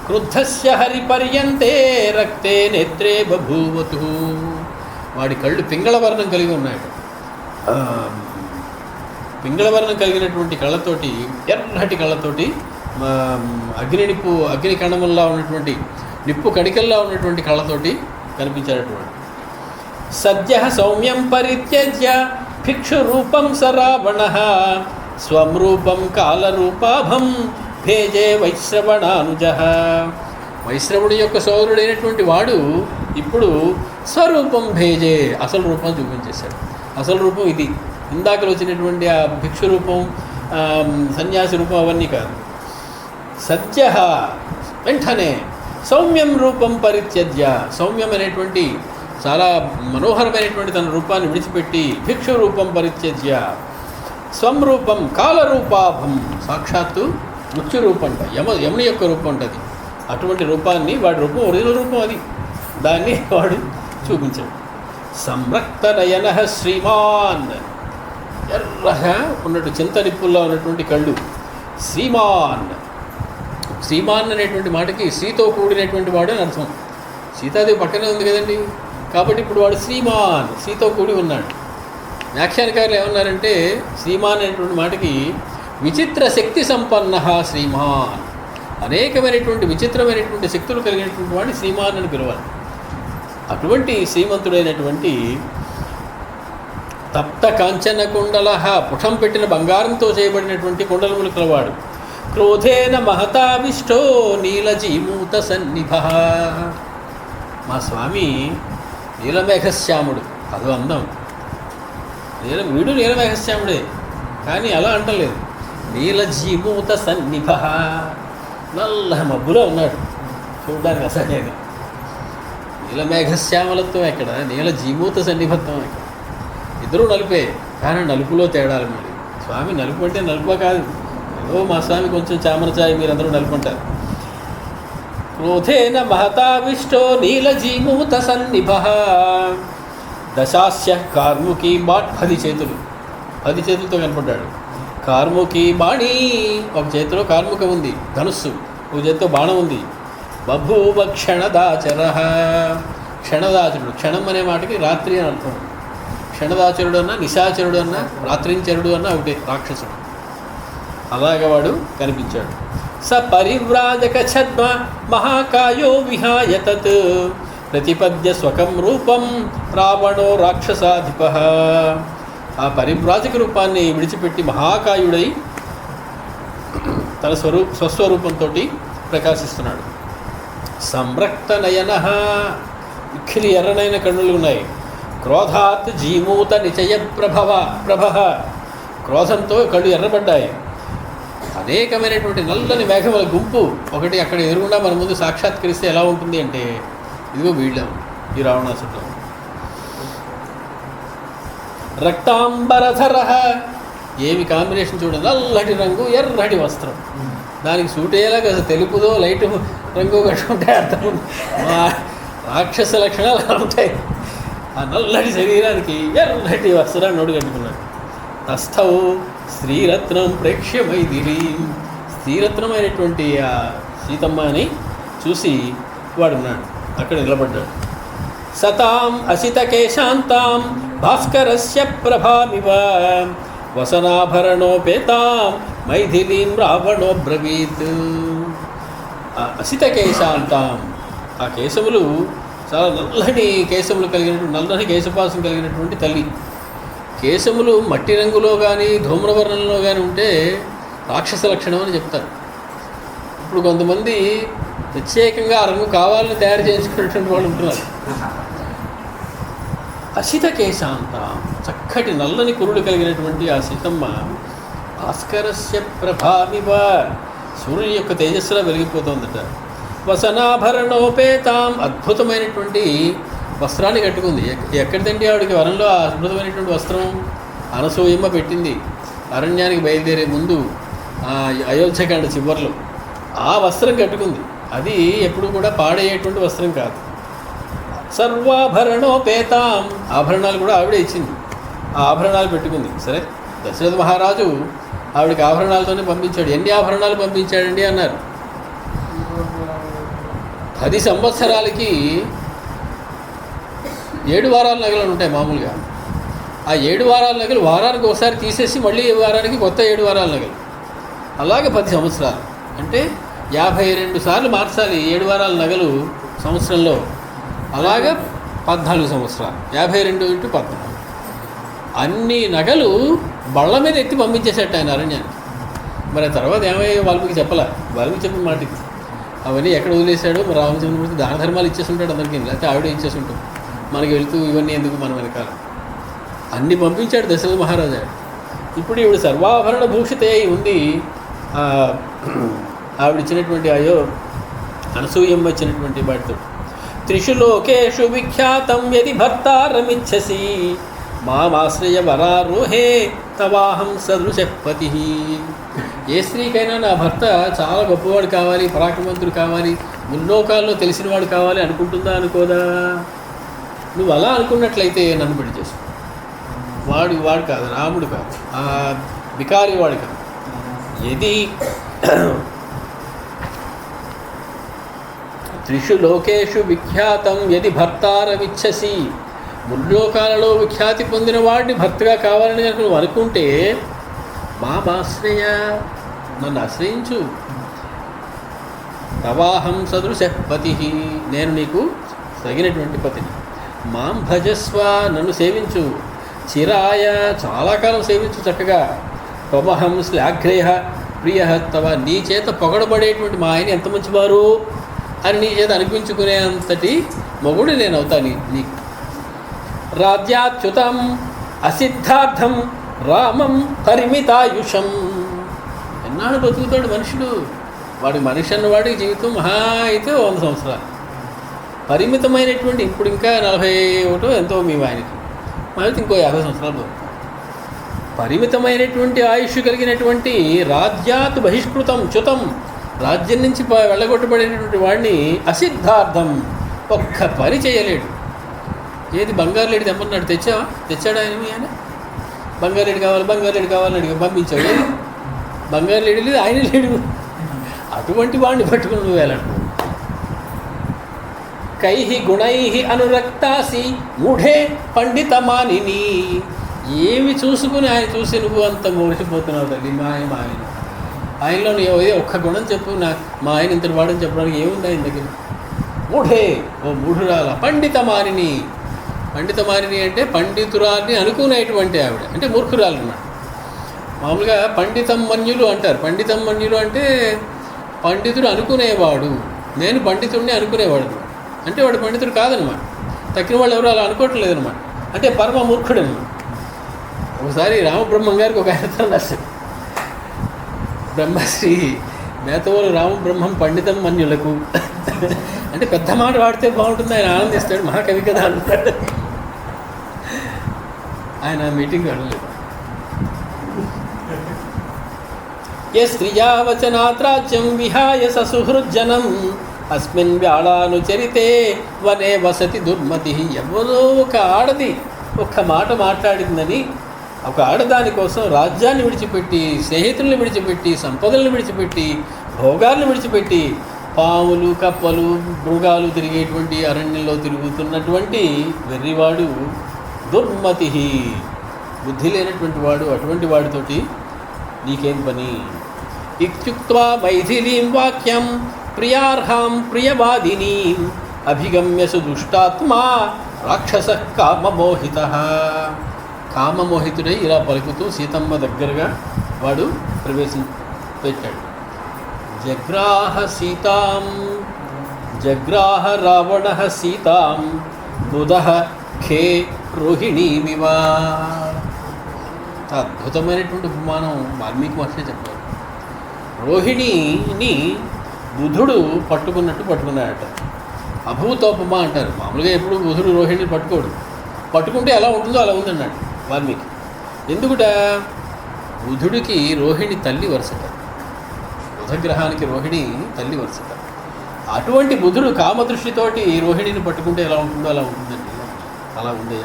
క్రుద్ధస్య హరిపర్యంతే రక్తే నేత్రే బభూవతు, వాడి కళ్ళు పింగళవర్ణం కలిగి ఉన్నాడు. పింగళవర్ణం కలిగినటువంటి కళ్ళతోటి, ఎర్రటి కళ్ళతోటి, అగ్ని కణముల్లా ఉన్నటువంటి, నిప్పు కడికల్లా ఉన్నటువంటి కళ్ళతోటి కనిపించేటటువంటి. సద్య సౌమ్యం పరిత్యజ్య భిక్షు రూపం స రావణ స్వం రూపం కాలరూపాభం భేజే వైశ్రవణానుజ. వైశ్రవుడి యొక్క సోదరుడైనటువంటి వాడు ఇప్పుడు స్వరూపం భేజే, అసలు రూపం చూపించేశాడు. అసలు రూపం ఇది, ఇందాకలు వచ్చినటువంటి ఆ భిక్షు రూపం, సన్యాసి రూపం అవన్నీ కాదు. సత్య, వెంటనే సౌమ్యం రూపం పరిత్యజ్య, సౌమ్యం అనేటువంటి చాలా మనోహరమైనటువంటి తన రూపాన్ని విడిచిపెట్టి భిక్షు రూపం పరిత్యజ్య స్వం రూపం కాలరూపాభం, సాక్షాత్తు మృత్యు రూపం అంట, యముని యొక్క రూపం ఉంటుంది. అటువంటి రూపాన్ని, వాడి రూపం ఒరిజినల్ రూపం అది, దాన్ని వాడు చూపించాడు. సంరక్త నయన శ్రీమాన్, ఎర్రగా ఉన్నట్టు చింత నిప్పుల్లో ఉన్నటువంటి కళ్ళు. శ్రీమాన్, శ్రీమాన్ అనేటువంటి మాటకి శ్రీతో కూడినటువంటి వాడు అని అర్థం. సీతాదేవి పక్కనే ఉంది కదండి, కాబట్టి ఇప్పుడు వాడు శ్రీమాన్, శ్రీతో కూడి ఉన్నాడు. వ్యాఖ్యానకారులు ఏమన్నారంటే, శ్రీమాన్ అనేటువంటి మాటకి విచిత్ర శక్తి సంపన్న శ్రీమాన్, అనేకమైనటువంటి విచిత్రమైనటువంటి శక్తులు కలిగినటువంటి వాడిని శ్రీమాన్ అని పిలవాలి. అటువంటి శ్రీమంతుడైనటువంటి తప్త కాంచన కుండల, పుటం పెట్టిన బంగారంతో చేయబడినటువంటి కుండలములు కలవాడు. క్రోధేన మహతావిష్టో నీలజీమూత సన్నిభ, మా స్వామి నీలమేఘశ్యాముడు, అదో అందం. వీడు నీలమేఘశ్యాముడే, కానీ అలా అంటలేదు. నీలజీమూత సన్నిభ, నల్ల మబ్బులో ఉన్నాడు, చూడడానికి అసహ్యంగా. నీలమేఘశ్యామలత్వం ఎక్కడ, నీలజీమూత సన్నిభత్వం ఎక్కడ? ఇద్దరూ నలుపే, కానీ నలుపులో తేడాలి. మళ్ళీ స్వామి నలుపు అంటే నలుపా కాదు, ఏదో మా స్వామి కొంచెం చామరచాయి, మీరందరూ నలుపుంటారు. క్రోధేన మహతావిష్టో నీలజీమూత సన్నిభ దశాస్య కార్ముకీ బాట్, 10 చేతులు, 10 చేతులతో కనపడ్డాడు. కార్ముకీ బాణి, ఒక చేతిలో కార్ముక ఉంది, ధనుస్సు, ఒక చేతితో బాణం ఉంది. బభూవ క్షణదాచర, క్షణదాచరుడు, క్షణం అనే మాటకి రాత్రి అని అర్థం. క్షణదాచరుడు అన్నా, నిశాచరుడు అన్నా, రాత్రించరుడు అన్నా ఒకటే, రాక్షసుడు. అలాగ వాడు కనిపించాడు. స పరివ్రాజక ఛద్మ మహాకాయో విహాయ తత్ ప్రతిపద్య స్వకం రూపం రావణో రాక్షసాధిప. ఆ పరివ్రాజక రూపాన్ని విడిచిపెట్టి మహాకాయుడై తన స్వస్వరూపంతో ప్రకాశిస్తున్నాడు. సంరక్త నయన, మిక్కిలి ఎర్రనైన కన్నులు ఉన్నాయి. క్రోధాత్ జీమూత నిచయ ప్రభ, క్రోధంతో కళ్ళు ఎర్రబడ్డాయి. అనేకమైనటువంటి నల్లని మేఘముల గుంపు ఒకటి అక్కడ ఎదురుగుండా మన ముందు సాక్షాత్కరిస్తే ఎలా ఉంటుంది అంటే, ఇదిగో వీళ్ళం ఈ రావణాసురుడు. రక్తాంబరధర, ఏమి కాంబినేషన్ చూడండి, నల్లటి రంగు ఎర్రటి వస్త్రం, దానికి సూట్ అయ్యేలాగా తెలుపుదో లైట్ రంగు కట్టుకుంటే అర్థం. మా రాక్షస లక్షణాలు ఉంటాయి. ఆ నల్లటి శరీరానికి ఎర్రటి వస్త్రాన్ని నోడు కట్టుకున్నాడు. తస్థౌ శ్రీరత్నం ప్రేక్ష్య మైథిలి, శ్రీరత్నమైనటువంటి ఆ సీతమ్మ అని చూసి వాడున్నాడు, అక్కడ నిలబడ్డాడు. సతాం అసితకేశాంతాం భాస్కరస్య ప్రభామివ వసనాభరణోపేతాం మైథిలీం రావణో బ్రవీత్. అసితకేశాంతాం, ఆ కేశములు చాలా నల్లని కేశములు కలిగినటువంటి, నల్లని కేశపాసం కలిగినటువంటి తల్లి. కేశములు మట్టి రంగులో కానీ ధూమ్రవర్ణంలో కానీ ఉంటే రాక్షస లక్షణం అని చెప్తారు. ఇప్పుడు కొంతమంది ప్రత్యేకంగా ఆ రంగు కావాలని తయారు చేయించుకున్నటువంటి వాళ్ళు ఉంటున్నారు. అసిత కేశాంత, చక్కటి నల్లని కురుడు కలిగినటువంటి ఆ సీతమ్మ భాస్కరస్య ప్రభామివ, సూర్యుని యొక్క తేజస్సులా వెలిగిపోతుందట. వసనాభరణోపేతాం, అద్భుతమైనటువంటి వస్త్రాన్ని కట్టుకుంది. ఎక్కడిదండి ఆవిడకి వనంలో ఆ అద్భుతమైనటువంటి వస్త్రం? అనసూయమ్మ పెట్టింది అరణ్యానికి బయలుదేరే ముందు, అయోధ్యకాండ చివర్లో ఆ వస్త్రం కట్టుకుంది. అది ఎప్పుడు కూడా పాడయ్యేటువంటి వస్త్రం కాదు. సర్వాభరణోపేతాం, ఆభరణాలు కూడా ఆవిడే ఇచ్చింది. ఆ ఆభరణాలు పెట్టుకుంది. సరే, దశరథ మహారాజు ఆవిడకి ఆభరణాలతోనే పంపించాడు. ఎన్ని ఆభరణాలు పంపించాడండి అన్నారు. 10 సంవత్సరాలకి 7 వారాల నగలు ఉంటాయి మామూలుగా. ఆ 7 వారాల నగలు వారానికి ఒకసారి తీసేసి మళ్ళీ వారానికి కొత్త 7 వారాల నగలు. అలాగే 10 సంవత్సరాలు అంటే 52 సార్లు మార్చాలి 7 వారాల నగలు సంవత్సరంలో. అలాగా 14 సంవత్సరాలు, 52 × 14. అన్ని నగలు బళ్ళ మీద ఎత్తి పంపించేసేట ఆయన అరణ్యానికి. మరి ఆ తర్వాత ఏమయ్యో వాల్మీకి చెప్పలే. వాల్మీకి చెప్పిన మాటకి అవన్నీ ఎక్కడ వదిలేశాడో మరి రామచంద్రమూర్తి దాన ధర్మాలు ఇచ్చేసి ఉంటాడు అందరికీ, లేకపోతే ఆవిడే ఇచ్చేసి ఉంటాం. మనకి వెళుతూ ఇవన్నీ ఎందుకు మనం వెనకాల అన్నీ పంపించాడు దశరథ మహారాజా. ఇప్పుడు ఈవిడ సర్వాభరణ భూషిత అయి ఉంది. ఆవిడ ఇచ్చినటువంటి అనసూయమ్మ ఇచ్చినటువంటి వాటితో. త్రిషు లోకేషు విఖ్యాతం యది భర్తారమిచ్చసి మామాశ్రయ వరారోహే తవాహం సదృశపతి. ఏ స్త్రీకైనా నా భర్త చాలా గొప్పవాడు కావాలి, పరాక్రమంతుడు కావాలి, ముల్లోకాల్లో తెలిసినవాడు కావాలి అనుకుంటుందా అనుకోదా? నువ్వు అలా అనుకున్నట్లయితే నన్ను పెళ్లి చేసుకో. వాడు కాదు, రాముడు కాదు, ఆ బికారి వాడు కాదు. ఎది త్రిషు లోకేషు విఖ్యాతం యది భర్తారమిచ్చసి, ముల్లోకాలలో విఖ్యాతి పొందిన వాడిని భర్తగా కావాలని కనుక నువ్వు అనుకుంటే మామాశ్రయ, నన్ను ఆశ్రయించు. తవాహం సదృశ పతి, నేను నీకు తగినటువంటి పతిని. మాం భజస్వ, నన్ను సేవించు. చిరాయ, చాలా కాలం సేవించు చక్కగా. త్వమహం శ్లాఘ్రేయ ప్రియ తవ, నీ చేత పొగడబడేటువంటి మా ఆయన ఎంత మంచివారు అని నీ చేత అనిపించుకునే అంతటి మొగుడు నేను అవుతాను నీకు. రాజ్యాచ్యుతం అసిద్ధార్థం రామం పరిమితాయుషం. ఎన్నాళ్ళు బతుకుతాడు మనుషుడు? మనిషి అన్నవాడికి జీవితం మహా అయితే 100 సంవత్సరాలు. పరిమితమైనటువంటి ఇప్పుడు ఇంకా 41 ఎంతో మీ ఆయనకి, మరి ఇంకో 50 సంవత్సరాలు బతుకుతాడు. పరిమితమైనటువంటి ఆయుష్ కలిగినటువంటి రాజ్యాత్ బహిష్కృతం చ్యుతం, రాజ్యం నుంచి వెళ్ళగొట్టబడినటువంటి వాడిని అసిద్ధార్థం, ఒక్క పని చేయలేడు. ఏది బంగారు లేడి తెమ్మన్నాడు, తెచ్చాడు ఆయన బంగారు లేడి కావాలని అడిగి పంపించాడు. ఏది బంగారు లేడి లేదు, ఆయన లేడు. అటువంటి వాడిని పట్టుకుని నువ్వు వెళ్ళను. కైహి గుణైహి అనురక్తాసి మూఢే పండితమానిని. ఏమి చూసుకుని ఆయన చూసి నువ్వు అంత మోసిపోతున్నావు తల్లి. మా ఆయనలో నువ్వు ఏదో ఒక్క గుణం చెప్పు, మా ఆయన ఇంతటి వాడని చెప్పడానికి ఏముంది ఆయన దగ్గర? మూఢే, ఓ మూఢురాల. పండితమానిని అంటే పండితురాల్ని అనుకునేటువంటి ఆవిడ, అంటే మూర్ఖురాలు అన్నమాట. మామూలుగా పండితం మన్యులు అంటారు. పండితం మన్యులు అంటే పండితుడు అనుకునేవాడు, నేను పండితుడిని అనుకునేవాడు అంటే వాడు పండితుడు కాదనమాట. తక్కిన వాళ్ళు ఎవరు అలా అనుకోవట్లేదు అనమాట. అంటే పరమ మూర్ఖుడు అనమాట. ఒకసారి రామబ్రహ్మం గారికి ఒక అర్థం రాశాడు. బ్రహ్మశ్రీ మేతవోలు రామబ్రహ్మం పండితం మన్యులకు అంటే పెద్ద మాట వాడితే బాగుంటుంది, ఆయన ఆనందిస్తాడు, మహాకవి కదా అంటాడు. ఆయన మీటింగ్ వెళ్ళలేదు. ఏ స్త్రియావచనాత్రాజ్యం విహాయ ససుహృజ్జనం అస్మిన్ వ్యాళానుచరితే వనే వసతి దుర్మతి. ఎవరో ఒక ఆడది ఒక్క మాట మాట్లాడిందని, ఒక ఆడదాని కోసం రాజ్యాన్ని విడిచిపెట్టి, స్నేహితులను విడిచిపెట్టి, సంపదలను విడిచిపెట్టి, భోగాలను విడిచిపెట్టి, పాములు కప్పలు మృగాలు తిరిగేటువంటి అరణ్యంలో తిరుగుతున్నటువంటి వెర్రివాడు దుర్మతి, బుద్ధి లేనటువంటి వాడు. అటువంటి వాడితోటి నీకేం పని? ఇత్యుక్త్వా మైథిలీం వాక్యం ప్రియార్హాం ప్రియవాదినీం అభిగమ్యసు దుష్టాత్మా రాక్షస కామమోహిత. కామమోహితుడై ఇలా పలుకుతూ సీతమ్మ దగ్గరగా వాడు పెట్టాడు. జగ్రాహ రావణ సీతాం బుధః ఖే రోహిణీమివ. అద్భుతమైనటువంటి ఉపమానం వాల్మీకి మహర్షి చెప్పారు. రోహిణిని బుధుడు పట్టుకున్నాడట. అభూతోపమ అంటారు. మామూలుగా ఎప్పుడు బుధుడు రోహిణిని పట్టుకోడు, పట్టుకుంటే ఎలా ఉంటుందో అలా ఉందన్నాడు వాల్మీకి. ఎందుకుట? బుధుడికి రోహిణి తల్లి వరుసట, బుధగ్రహానికి రోహిణి తల్లి వరుసట. అటువంటి బుధుడు కామదృష్టితోటి రోహిణిని పట్టుకుంటే ఎలా ఉంటుందో అలా ఉంటుందండి. అలా ఉంది.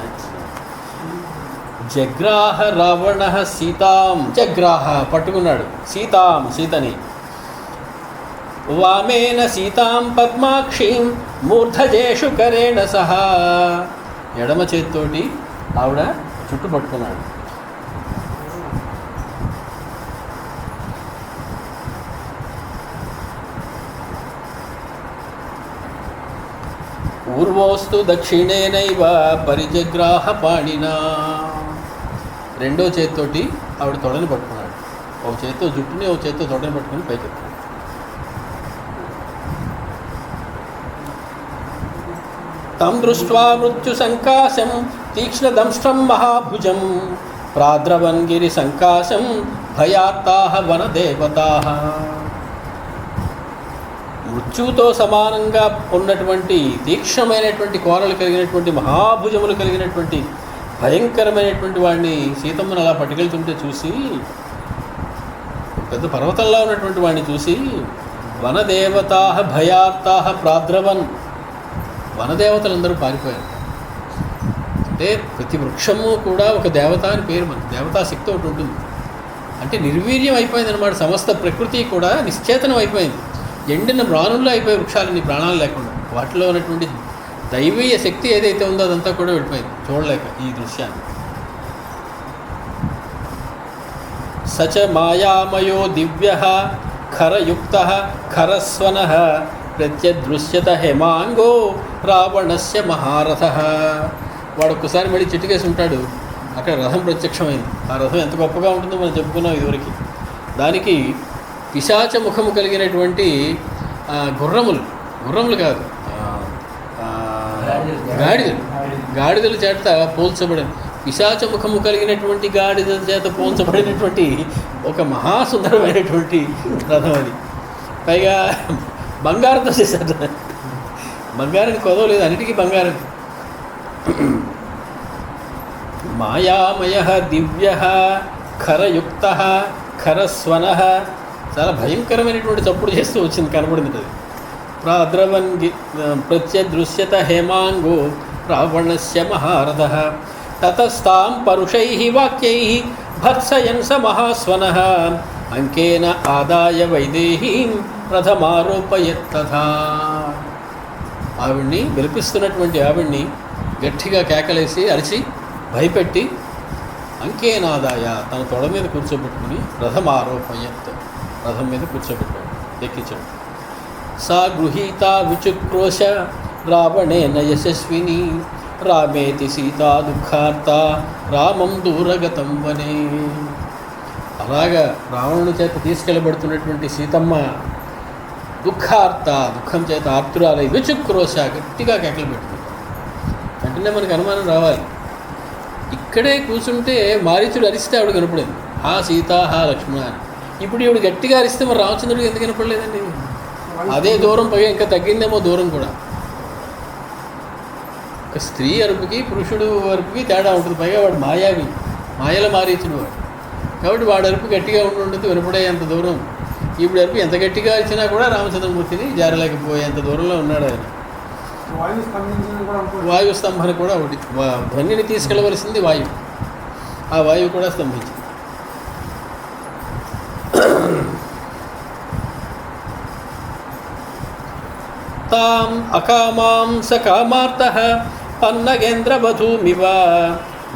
జగ్రాహ రావణ సీతాం, జగ్రాహ పట్టుకున్నాడు, సీతాం సీతని, వామేన సీతాం పద్మాక్షీం మూర్ధజేషు కరేణ సహా, ఎడమ చేతితోటి ఆవిడ చుట్టు పట్టుకున్నాడు. పూర్వోస్తు దక్షిణేనైవ పరిజగ్రాహ పాణినా, రెండో చేతితోటి ఆవిడ తొడని పట్టుకున్నాడు. ఒక చేతితో జుట్టుని, ఒక చేతితో తొడని పట్టుకుని పైకెత్తాడు. తం దృష్ట్వా మృత్యు సంకాశం తీక్ష్ణదంష్ట్రం మహాభుజం ప్రాద్రవన్ గిరి సంకాశం భయాత్తాః వనదేవతాః. మృత్యుతో సమానంగా ఉన్నటువంటి తీక్ష్ణమైనటువంటి కోరలు కలిగినటువంటి మహాభుజములు కలిగినటువంటి భయంకరమైనటువంటి వాడిని సీతమ్మను అలా పట్టుకెళ్తుంటే చూసి, పెద్ద పర్వతంలో ఉన్నటువంటి వాడిని చూసి, వనదేవతాః భయాత్తాః ప్రాద్రవన్, వనదేవతలందరూ పారిపోయారు. అంటే ప్రతి వృక్షము కూడా ఒక దేవత అని పేరు, మన దేవతా శక్తి ఒకటి ఉంటుంది. అంటే నిర్వీర్యం అయిపోయింది అనమాట. సమస్త ప్రకృతి కూడా నిశ్చేతనం అయిపోయింది. ఎండిన ప్రాణుల్లో అయిపోయి వృక్షాలని ప్రాణాలు లేకుండా, వాటిలో ఉన్నటువంటి దైవీయ శక్తి ఏదైతే ఉందో అదంతా కూడా వెళ్ళిపోయింది చూడలేక ఈ దృశ్యాన్ని. సచ మాయామయో దివ్య ఖరయుక్త ఖరస్వన ప్రత్యదృశ్యత హేమాంగో రావణస్య మహారథ. వాడు ఒక్కసారి మళ్ళీ చిటికేసి ఉంటాడు, అక్కడ రథం ప్రత్యక్షమైంది. ఆ రథం ఎంత గొప్పగా ఉంటుందో మనం చెప్పుకున్నాం ఇదివరకు. దానికి పిశాచ ముఖము కలిగినటువంటి గుర్రములు కాదు, గాడిదల చేత పోల్చబడిన, పిశాచ ముఖము కలిగినటువంటి గాడిదల చేత పోల్చబడినటువంటి ఒక మహాసుందరమైనటువంటి రథం అది. పైగా బంగారంతో చేశారు. బంగారానికి కొదవలేదు, అన్నిటికీ బంగారం. మాయామయ దివ్య ఖరయుక్త ఖరస్వన, చాలా భయంకరమైనటువంటి చప్పుడు చేస్తూ వచ్చింది, కనబడింది అది. ప్రాద్రవన్ ప్రత్యదృశ్యత హేమాంగో రావణస్య మహారథ తతస్తాం పరుషై వాక్యై భత్సయన్ స మహాస్వనః అంకేన ఆదాయ వైదేహీం రథమారోపయత్తథా. ఆవిడ్ని విలిపిస్తున్నటువంటి ఆవిడ్ని గట్టిగా కేకలేసి అరిచి భయపెట్టి అంకేనాదాయ తన తొడ మీద కూర్చోబెట్టుకుని రథమారోపయత్, రథం మీద కూర్చోబెట్టాడు, ఎక్కించాడు. సా గృహీత విచుక్రోశ రావణేన యశస్విని రామేతి సీతా దుఃఖార్త రామం దూరగతం వనే. అలాగా రావణుని చేత తీసుకెళ్ళబడుతున్నటువంటి సీతమ్మ దుఃఖార్త, దుఃఖం చేత ఆర్తురాలై విచుక్రోశ గట్టిగా కేకలు పెట్టుకుంటాడు. వెంటనే మనకు అనుమానం రావాలి. ఇక్కడే కూర్చుంటే మారీచుడు అరిస్తే ఆవిడ కనపడేది, హా సీత హా లక్ష్మణ అని. ఇప్పుడు ఈవిడ గట్టిగా అరిస్తే మరి రామచంద్రుడికి ఎందుకు కనపడలేదండి? అదే దూరం, పైగా ఇంకా తగ్గిందేమో దూరం కూడా. ఒక స్త్రీ అరుపుకి పురుషుడు అరుపుకి తేడా ఉంటుంది. పైగా వాడు మాయావి, మాయల మారీచుడు వాడు. కాబట్టి వాడు అరుపు గట్టిగా ఉండదు, వినపడేంత దూరం. ఇప్పుడు అరుపు ఎంత గట్టిగా ఇచ్చినా కూడా రామచంద్రమూర్తిని జారలేకపోయేంత దూరంలో ఉన్నాడు ఆయన. వాయు స్తంభన కూడా ఒకటి, ధ్వనిని తీసుకెళ్ళవలసింది వాయువు, ఆ వాయువు కూడా స్తంభించింది. తాం అకామాం సకామార్తః పన్నగేంద్రవధూమివ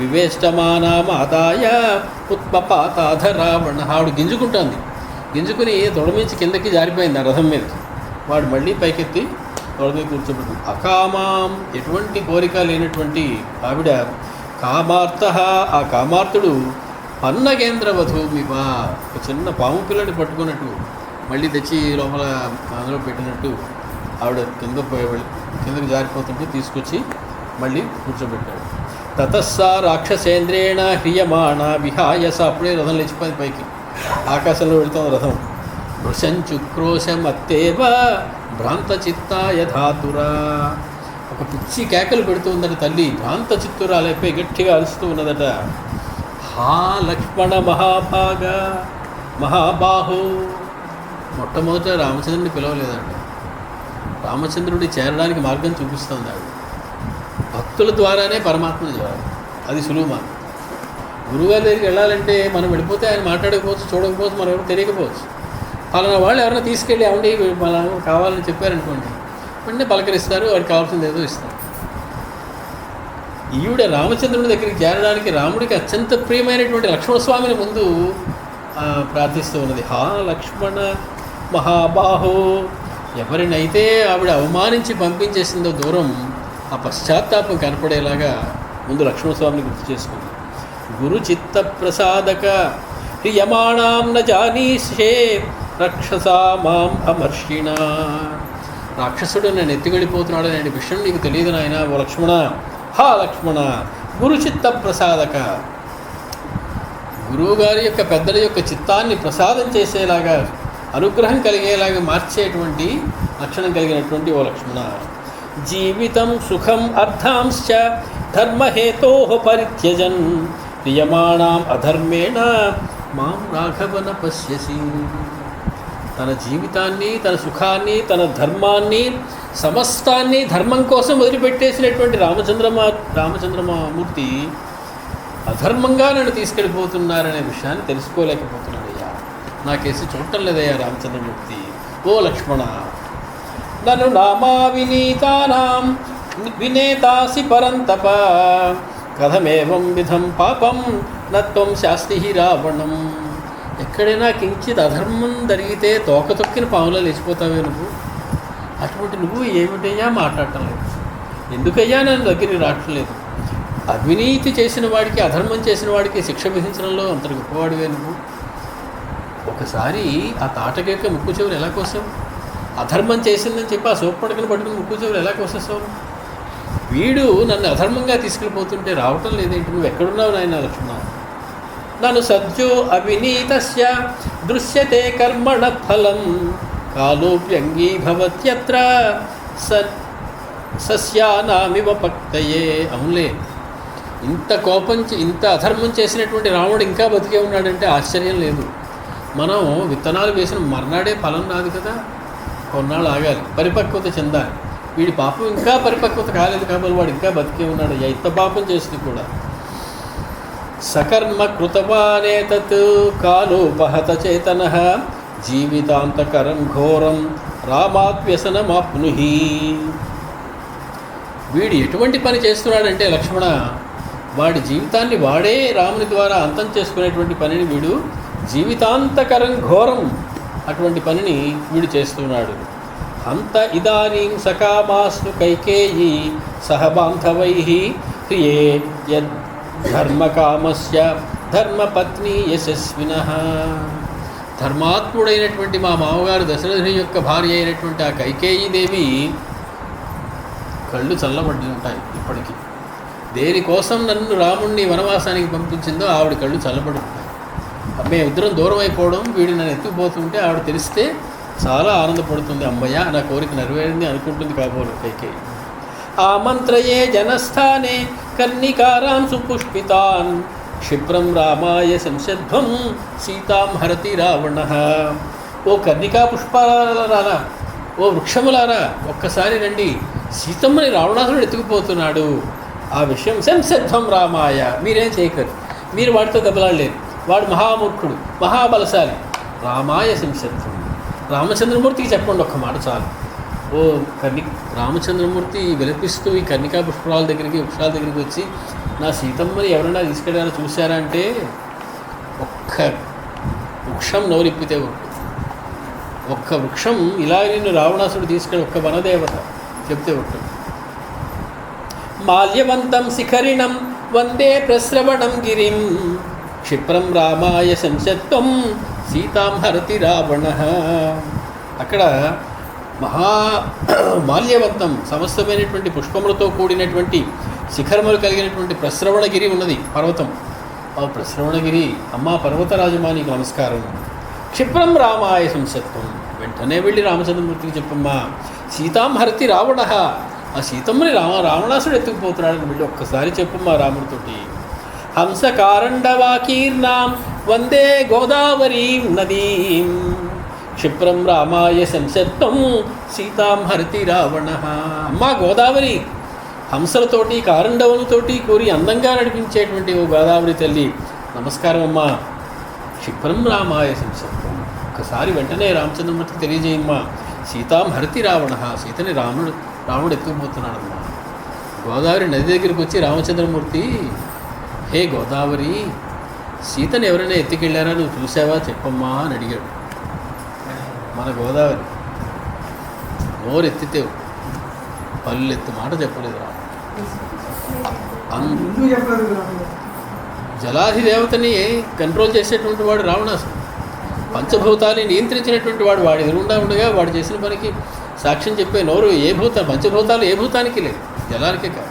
వివేష్టమానామాదాయ ఉత్పపాతాధ రావణ. ఆవిడ గింజుకుంటుంది, గింజుకుని తొడమించి కిందకి జారిపోయింది ఆ రథం మీదకి. వాడు మళ్ళీ పైకెత్తి తొడమి కూర్చోబెట్టింది. అకామాం, ఎటువంటి కోరిక లేనటువంటి ఆవిడ, కామార్త, ఆ కామార్తుడు పన్నగేంద్ర వధూమివ, ఒక చిన్న పాము పిల్లని పట్టుకున్నట్టు మళ్ళీ తెచ్చి లోపల అందులో పెట్టినట్టు ఆవిడ కిందకి జారిపోతుంటే తీసుకొచ్చి మళ్ళీ కూర్చోబెట్టాడు. తతస్సా రాక్షసేంద్రేణ హ్రియమాణ విహాయస, అప్పుడే రథం లేచిపోయింది పైకి, ఆకాశంలో వెళుతుంది రథం. వృషంచుక్రోశమత్తేవ భ్రాంత చిత్తాయ ధాతురా, ఒక పిచ్చి కేకలు పెడుతూ ఉందట తల్లి, భ్రాంత చిత్తురాలైపోయి గట్టిగా అరుస్తూ ఉన్నదట. హా లక్ష్మణ మహాభాగ మహాబాహు. మొట్టమొదట రామచంద్రుడిని పిలవలేదండి, రామచంద్రుడి చేరడానికి మార్గం చూపిస్తుంది ఆవిడ. భక్తుల ద్వారానే పరమాత్మను చేరాలి, అది సులువు మార్గం. గురువుగారి దగ్గరికి వెళ్ళాలంటే మనం వెళ్ళిపోతే ఆయన మాట్లాడకపోవచ్చు, చూడకపోవచ్చు, మనం ఎవరు తెలియకపోవచ్చు. పలానా వాళ్ళు ఎవరైనా తీసుకెళ్ళి అవండి మన కావాలని చెప్పారనుకోండి, వెంటనే పలకరిస్తారు, వాడికి కావాల్సింది ఏదో ఇస్తారు. ఈవిడ రామచంద్రుడి దగ్గరికి చేరడానికి రాముడికి అత్యంత ప్రియమైనటువంటి లక్ష్మణస్వామిని ముందు ప్రార్థిస్తూ ఉన్నది. హా లక్ష్మణ మహాబాహో. ఎవరినైతే ఆవిడ అవమానించి పంపించేసిందో దూరం, ఆ పశ్చాత్తాపం కనపడేలాగా ముందు లక్ష్మణస్వామిని గుర్తు చేసుకుంది. గురు చిత్త ప్రసాదక ప్రియమాణాం న జానీషే రక్షసా మాం అమర్షిణ. రాక్షసుడు నన్ను ఎత్తిగడిపోతున్నాడు అనే విషయం నీకు తెలియదు నాయన ఓ లక్ష్మణ. హా లక్ష్మణ గురు చిత్త ప్రసాదక, గురువుగారి యొక్క పెద్దల యొక్క చిత్తాన్ని ప్రసాదం చేసేలాగా, అనుగ్రహం కలిగేలాగా మార్చేటువంటి లక్షణం కలిగినటువంటి ఓ లక్ష్మణ. జీవితం సుఖం అర్థాంశ్చ ధర్మహేతో పరిత్యజన్ ప్రియమాణాం అధర్మేణ మాం రాఘవన పశ్యసి. తన జీవితాన్ని, తన సుఖాన్ని, తన ధర్మాన్ని, సమస్తాన్ని ధర్మం కోసం వదిలిపెట్టేసినటువంటి రామచంద్రమూర్తి అధర్మంగా నన్ను తీసుకెళ్ళిపోతున్నారనే విషయాన్ని తెలుసుకోలేకపోతున్నాడయ్యా. నాకేసి చూడటం లేదయ్యా రామచంద్రమూర్తి. ఓ లక్ష్మణ, నన్ను నామా వినీతానాం వినేతాసి పరంతప కథమేవం విధం పాపం నత్వం శాస్తి రావణం. ఎక్కడైనా కించిత్ అధర్మం జరిగితే తోక తొక్కిన పాములో లేచిపోతావే నువ్వు. అటువంటి నువ్వు ఏమిటయ్యా మాట్లాడటం లేదు, ఎందుకయ్యా నన్ను దగ్గరికి రావటం లేదు. అవినీతి చేసిన వాడికి, అధర్మం చేసిన వాడికి శిక్ష విధించడంలో అంత గొప్పవాడివే నువ్వు. ఒకసారి ఆ తాటక యొక్క ముక్కు చెవులు ఎలా కోసం, అధర్మం చేసిందని చెప్పి ఆ సోప్పడకను పట్టుకుని ముక్కు చెవులు ఎలా కోసేస్తావు? వీడు నన్ను అధర్మంగా తీసుకెళ్ళిపోతుంటే రావటం లేదేంటి, నువ్వు ఎక్కడున్నావు నాయన లక్ష్మణ? నన్ను సజ్జో అవినీతస్య దృశ్యతే కర్మణ ఫలం కాలోప్యంగీభవత్యత్ర సస్యానామివ పక్తయే. అవునులే, ఇంత ఇంత అధర్మం చేసినటువంటి రాముడు ఇంకా బతికే ఉన్నాడంటే ఆశ్చర్యం లేదు. మనం విత్తనాలు వేసిన మర్నాడే ఫలం రాదు కదా, కొన్నాళ్ళు ఆగాలి, పరిపక్వత చెందాలి. వీడి పాపం ఇంకా పరిపక్వత కాలేదు కాబట్టి వాడు ఇంకా బతికే ఉన్నాడు. ఇంత పాపం చేసింది కూడా. సకర్మ కృతవానేతత్ కాలోపహత చేతన జీవితాంతకరం ఘోరం రామాత్వ్యసనమాప్నుహి. వీడు ఎటువంటి పని చేస్తున్నాడంటే లక్ష్మణ, వాడి జీవితాన్ని వాడే రాముని ద్వారా అంతం చేసుకునేటువంటి పనిని వీడు జీవితాంతకరం ఘోరం, అటువంటి పనిని వీడు చేస్తున్నాడు. అంత ఇదానీం సకామాస్తు కైకేయీ సహబాంధవై ప్రియే యద్ ధర్మకామస్య ధర్మపత్ని యశస్వినః. ధర్మాత్ముడైనటువంటి మా మామగారు దశరథుని యొక్క భార్య అయినటువంటి ఆ కైకేయీదేవి కళ్ళు చల్లబడి ఉంటాయి ఇప్పటికీ. దేనికోసం నన్ను రాముణ్ణి వనవాసానికి పంపించిందో ఆవిడ కళ్ళు చల్లబడుతున్నాయి. మేము ఇద్దరం దూరం అయిపోవడం, వీడు నన్ను ఎత్తుకుపోతుంటే ఆవిడ తెలిస్తే చాలా ఆనందపడుతుంది. అమ్మయ్య, నా కోరిక నెరవేరింది అనుకుంటుంది కాబోలు కైకేయి. ఆమంత్రయే జనస్థానే కర్ణికారాన్ సుపుష్పితాన్ క్షిప్రం రామాయ సంశధ్వం సీతాం హరతి రావణ. ఓ కర్ణికా పుష్పాలారా, ఓ వృక్షములారా, ఒక్కసారి రండి, సీతమ్మని రావణాసురుడు ఎత్తుకుపోతున్నాడు. ఆ విషయం సంసిద్ధం రామాయ, మీరేం చేయకరు, మీరు వాడితో దెబ్బలాడలేరు, వాడు మహామూర్ఖుడు, మహాబలశాలి. రామాయ సంసిద్ధం, రామచంద్రమూర్తికి చెప్పండి ఒక్క మాట చాలు. ఓ రామచంద్రమూర్తి విలపిస్తూ ఈ కన్నికా పుష్పాల దగ్గరికి, వృక్షాల దగ్గరికి వచ్చి, నా సీతమ్మని ఎవరైనా తీసుకెళ్ళారో చూశారా అంటే ఒక్క వృక్షం నోరిప్పితే ఒక్క వృక్షం ఇలా నిన్ను రావణాసుడు తీసుకెళ్ళి ఒక్క వనదేవత చెప్తే ఉంటుంది. మాల్యవంతం శిఖరిణం వందే ప్రశ్రవణం గిరిం క్షిప్రం రామాయ సంశత్వం సీతాం హరతి రావణ. అక్కడ మాల్యవంతం సమస్తమైనటువంటి పుష్పములతో కూడినటువంటి శిఖరములు కలిగినటువంటి ప్రశ్రవణగిరి ఉన్నది, పర్వతం. ఆ ప్రశ్రవణగిరి, అమ్మా పర్వతరాజమానికి నమస్కారం. క్షిప్రం రామాయ సంశత్వం, వెంటనే వెళ్ళి రామచంద్రమూర్తికి చెప్పమ్మా, సీతాం హరతి రావణ, ఆ సీతమ్మని రావణాసుడు ఎత్తుకుపోతున్నాడని వెళ్ళి ఒక్కసారి చెప్పమ్మా రాముడితోటి. హంస కారండవాకీర్ణాం వందే గోదావరీం నదీం క్షిప్రం రామాయ సంశత్వం సీతాం హరతి రావణ. అమ్మా గోదావరి, హంసలతోటి కారండవులతోటి కూరి అందంగా నడిపించేటువంటి ఓ గోదావరి తల్లి, నమస్కారం అమ్మా. క్షిప్రం రామాయ సంశత్వం, ఒకసారి వెంటనే రామచంద్రమూర్తికి తెలియజేయమ్మా, సీతాం హరతి రావణ, సీతని రాముడు ఎత్తుకుపోతున్నాడమ్మా. గోదావరి నది దగ్గరికి వచ్చి రామచంద్రమూర్తి, హే గోదావరి, సీతని ఎవరైనా ఎత్తుకెళ్ళారా, నువ్వు చూసావా చెప్పమ్మా అని అడిగాడు. మన గోదావరి నోరెత్తితే పల్లెత్తు మాట చెప్పలేదు రా. జలాధిదేవతని కంట్రోల్ చేసేటువంటి వాడు రావణాసుడు, పంచభూతాన్ని నియంత్రించినటువంటి వాడు. వాడు ఎదురుగుండా ఉండగా వాడు చేసిన పనికి సాక్ష్యం చెప్పే నోరు ఏ పంచభూతాలు ఏ భూతానికి లేదు, జలానికే కాదు.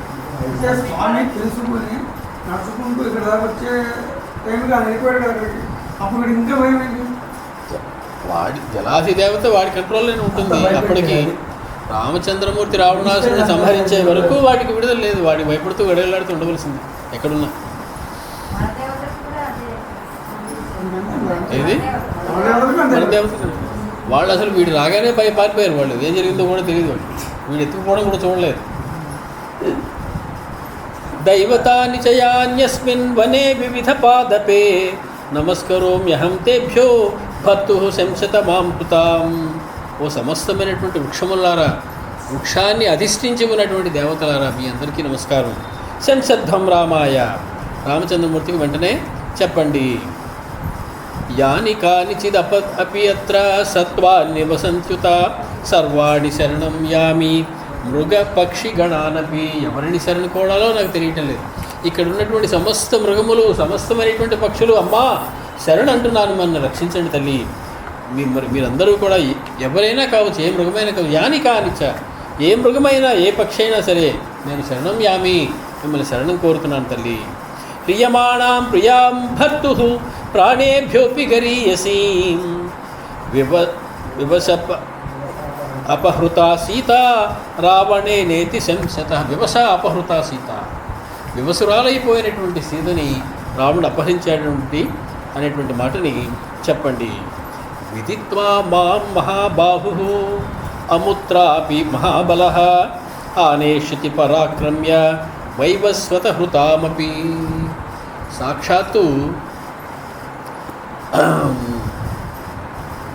వాడి జలాధిదేవత వాడి కంట్రోల్లోనే ఉంటుంది. అప్పటికి రామచంద్రమూర్తి రావణాసురుని సంహరించే వరకు వాటికి విడుదల లేదు. వాడి భయపడుతూ గడగలాడుతూ ఉండవలసింది ఎక్కడున్నా. ఇది దేవత వాళ్ళు అసలు వీడు రాగానే పారిపోయారు. వాళ్ళు ఏం జరిగిందో కూడా తెలియదు, వీడు ఎత్తుకుపోవడం కూడా చూడలేదు. దైవతాని చయాన్యస్మిన్ వనే వివిధ పాదపే నమస్కరోమ్యహం తేభ్యో భర్తు శంశతమాం కృతాం. ఓ సమస్తమైనటువంటి వృక్షములారా, వృక్షాన్ని అధిష్ఠించి ఉన్నటువంటి దేవతలారా, మీ అందరికీ నమస్కారం. సంసిద్ధం రామాయ, రామచంద్రమూర్తికి వెంటనే చెప్పండి. యాని కానిచిదప అపి అత్ర సత్వాన్ని వసంత్యుత సర్వాణి శరణం యామి మృగ పక్షి గణానపి. ఎవరిని శరణుకోవడాలో నాకు తెలియటం లేదు. ఇక్కడ ఉన్నటువంటి సమస్త మృగములు, సమస్తమైనటువంటి పక్షులు, అమ్మా శరణ్ అంటున్నాను, నన్ను రక్షించండి తల్లి. మీరందరూ కూడా ఎవరైనా కావచ్చు, ఏ మృగమైనా కావచ్చు. యాని కానిచ్చ, ఏ మృగమైనా ఏ పక్షి అయినా సరే నేను శరణం యామి, మిమ్మల్ని శరణం కోరుతున్నాను తల్లి. ప్రియమాణాం ప్రియాం భర్తు ప్రాణేభ్యోపి గరీయసీం వివస అపహృత సీత రావణే నేతి శంసత. వివస అపహృత సీత, వివసురాలైపోయినటువంటి సీతని రావణుడు అపహరించేటువంటి అనేటువంటి మాటని చెప్పండి. విదిత్వా మాం మహాబాహు అముత్రాపి మహాబలః ఆనేష్యతి పరాక్రమ్య వైవస్వత హృతామపి. సాక్షాత్తు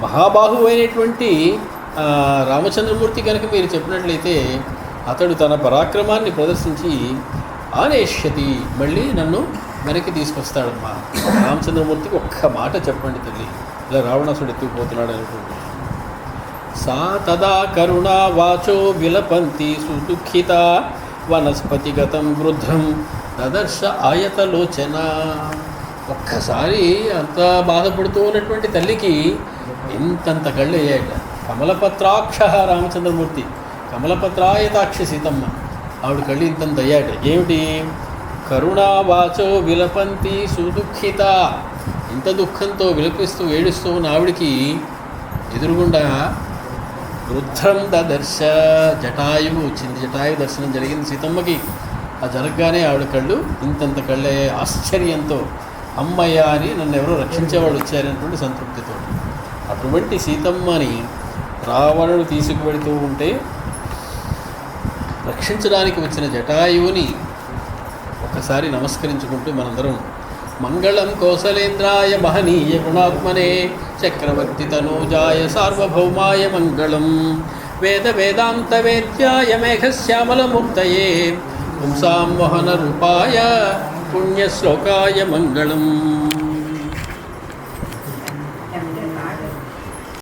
మహాబాహు అయినటువంటి రామచంద్రమూర్తి కనుక మీరు చెప్పినట్లయితే అతడు తన పరాక్రమాన్ని ప్రదర్శించి ఆనేష్యతి, మళ్ళీ నన్ను వెనక్కి తీసుకొస్తాడమ్మా. రామచంద్రమూర్తికి ఒక్క మాట చెప్పండి తల్లి, ఇలా రావణాసుడు ఎత్తుకుపోతున్నాడు అనుకోండి. సా తదా కరుణా వాచో విలపంతి సుదుఃఖిత వనస్పతిగతం వృద్ధం దదర్శ ఆయతలోచన. ఒక్కసారి అంత బాధపడుతూ ఉన్నటువంటి తల్లికి ఇంతంత కళ్ళు అయ్యాయట. కమలపత్రాక్ష రామచంద్రమూర్తి, కమలపత్రాయతాక్ష సీతమ్మ, ఆవిడ కళ్ళు ఇంతంత అయ్యాట. ఏమిటి? కరుణావాచో విలపంతి సుదుఃఖిత. ఇంత దుఃఖంతో విలపిస్తూ ఏడుస్తూ ఉన్న ఆవిడికి ఎదురుగుండా రుద్రం దదర్శ, జటాయువు వచ్చింది. జటాయు దర్శనం జరిగింది సీతమ్మకి. ఆ జరగగానే ఆవిడ కళ్ళు ఇంతంత కళ్ళే ఆశ్చర్యంతో, అమ్మయ్య అని నన్ను ఎవరో రక్షించేవాళ్ళు వచ్చారనేటువంటి సంతృప్తితో. అటువంటి సీతమ్మని రావణుడు తీసుకువెడుతూ ఉంటే రక్షించడానికి వచ్చిన జటాయువుని ఒకసారి నమస్కరించుకుంటూ మనందరం మంగళం కౌసలేంద్రాయ మహనీయ గుణాత్మనే చక్రవర్తి తనూజాయ సార్వభౌమాయ మంగళం వేద వేదాంత వేద్యాయ మేఘశ్యామలమూర్తయే పుంసాం మోహన రూపాయ పుణ్యశ్లోకాయ మంగళం.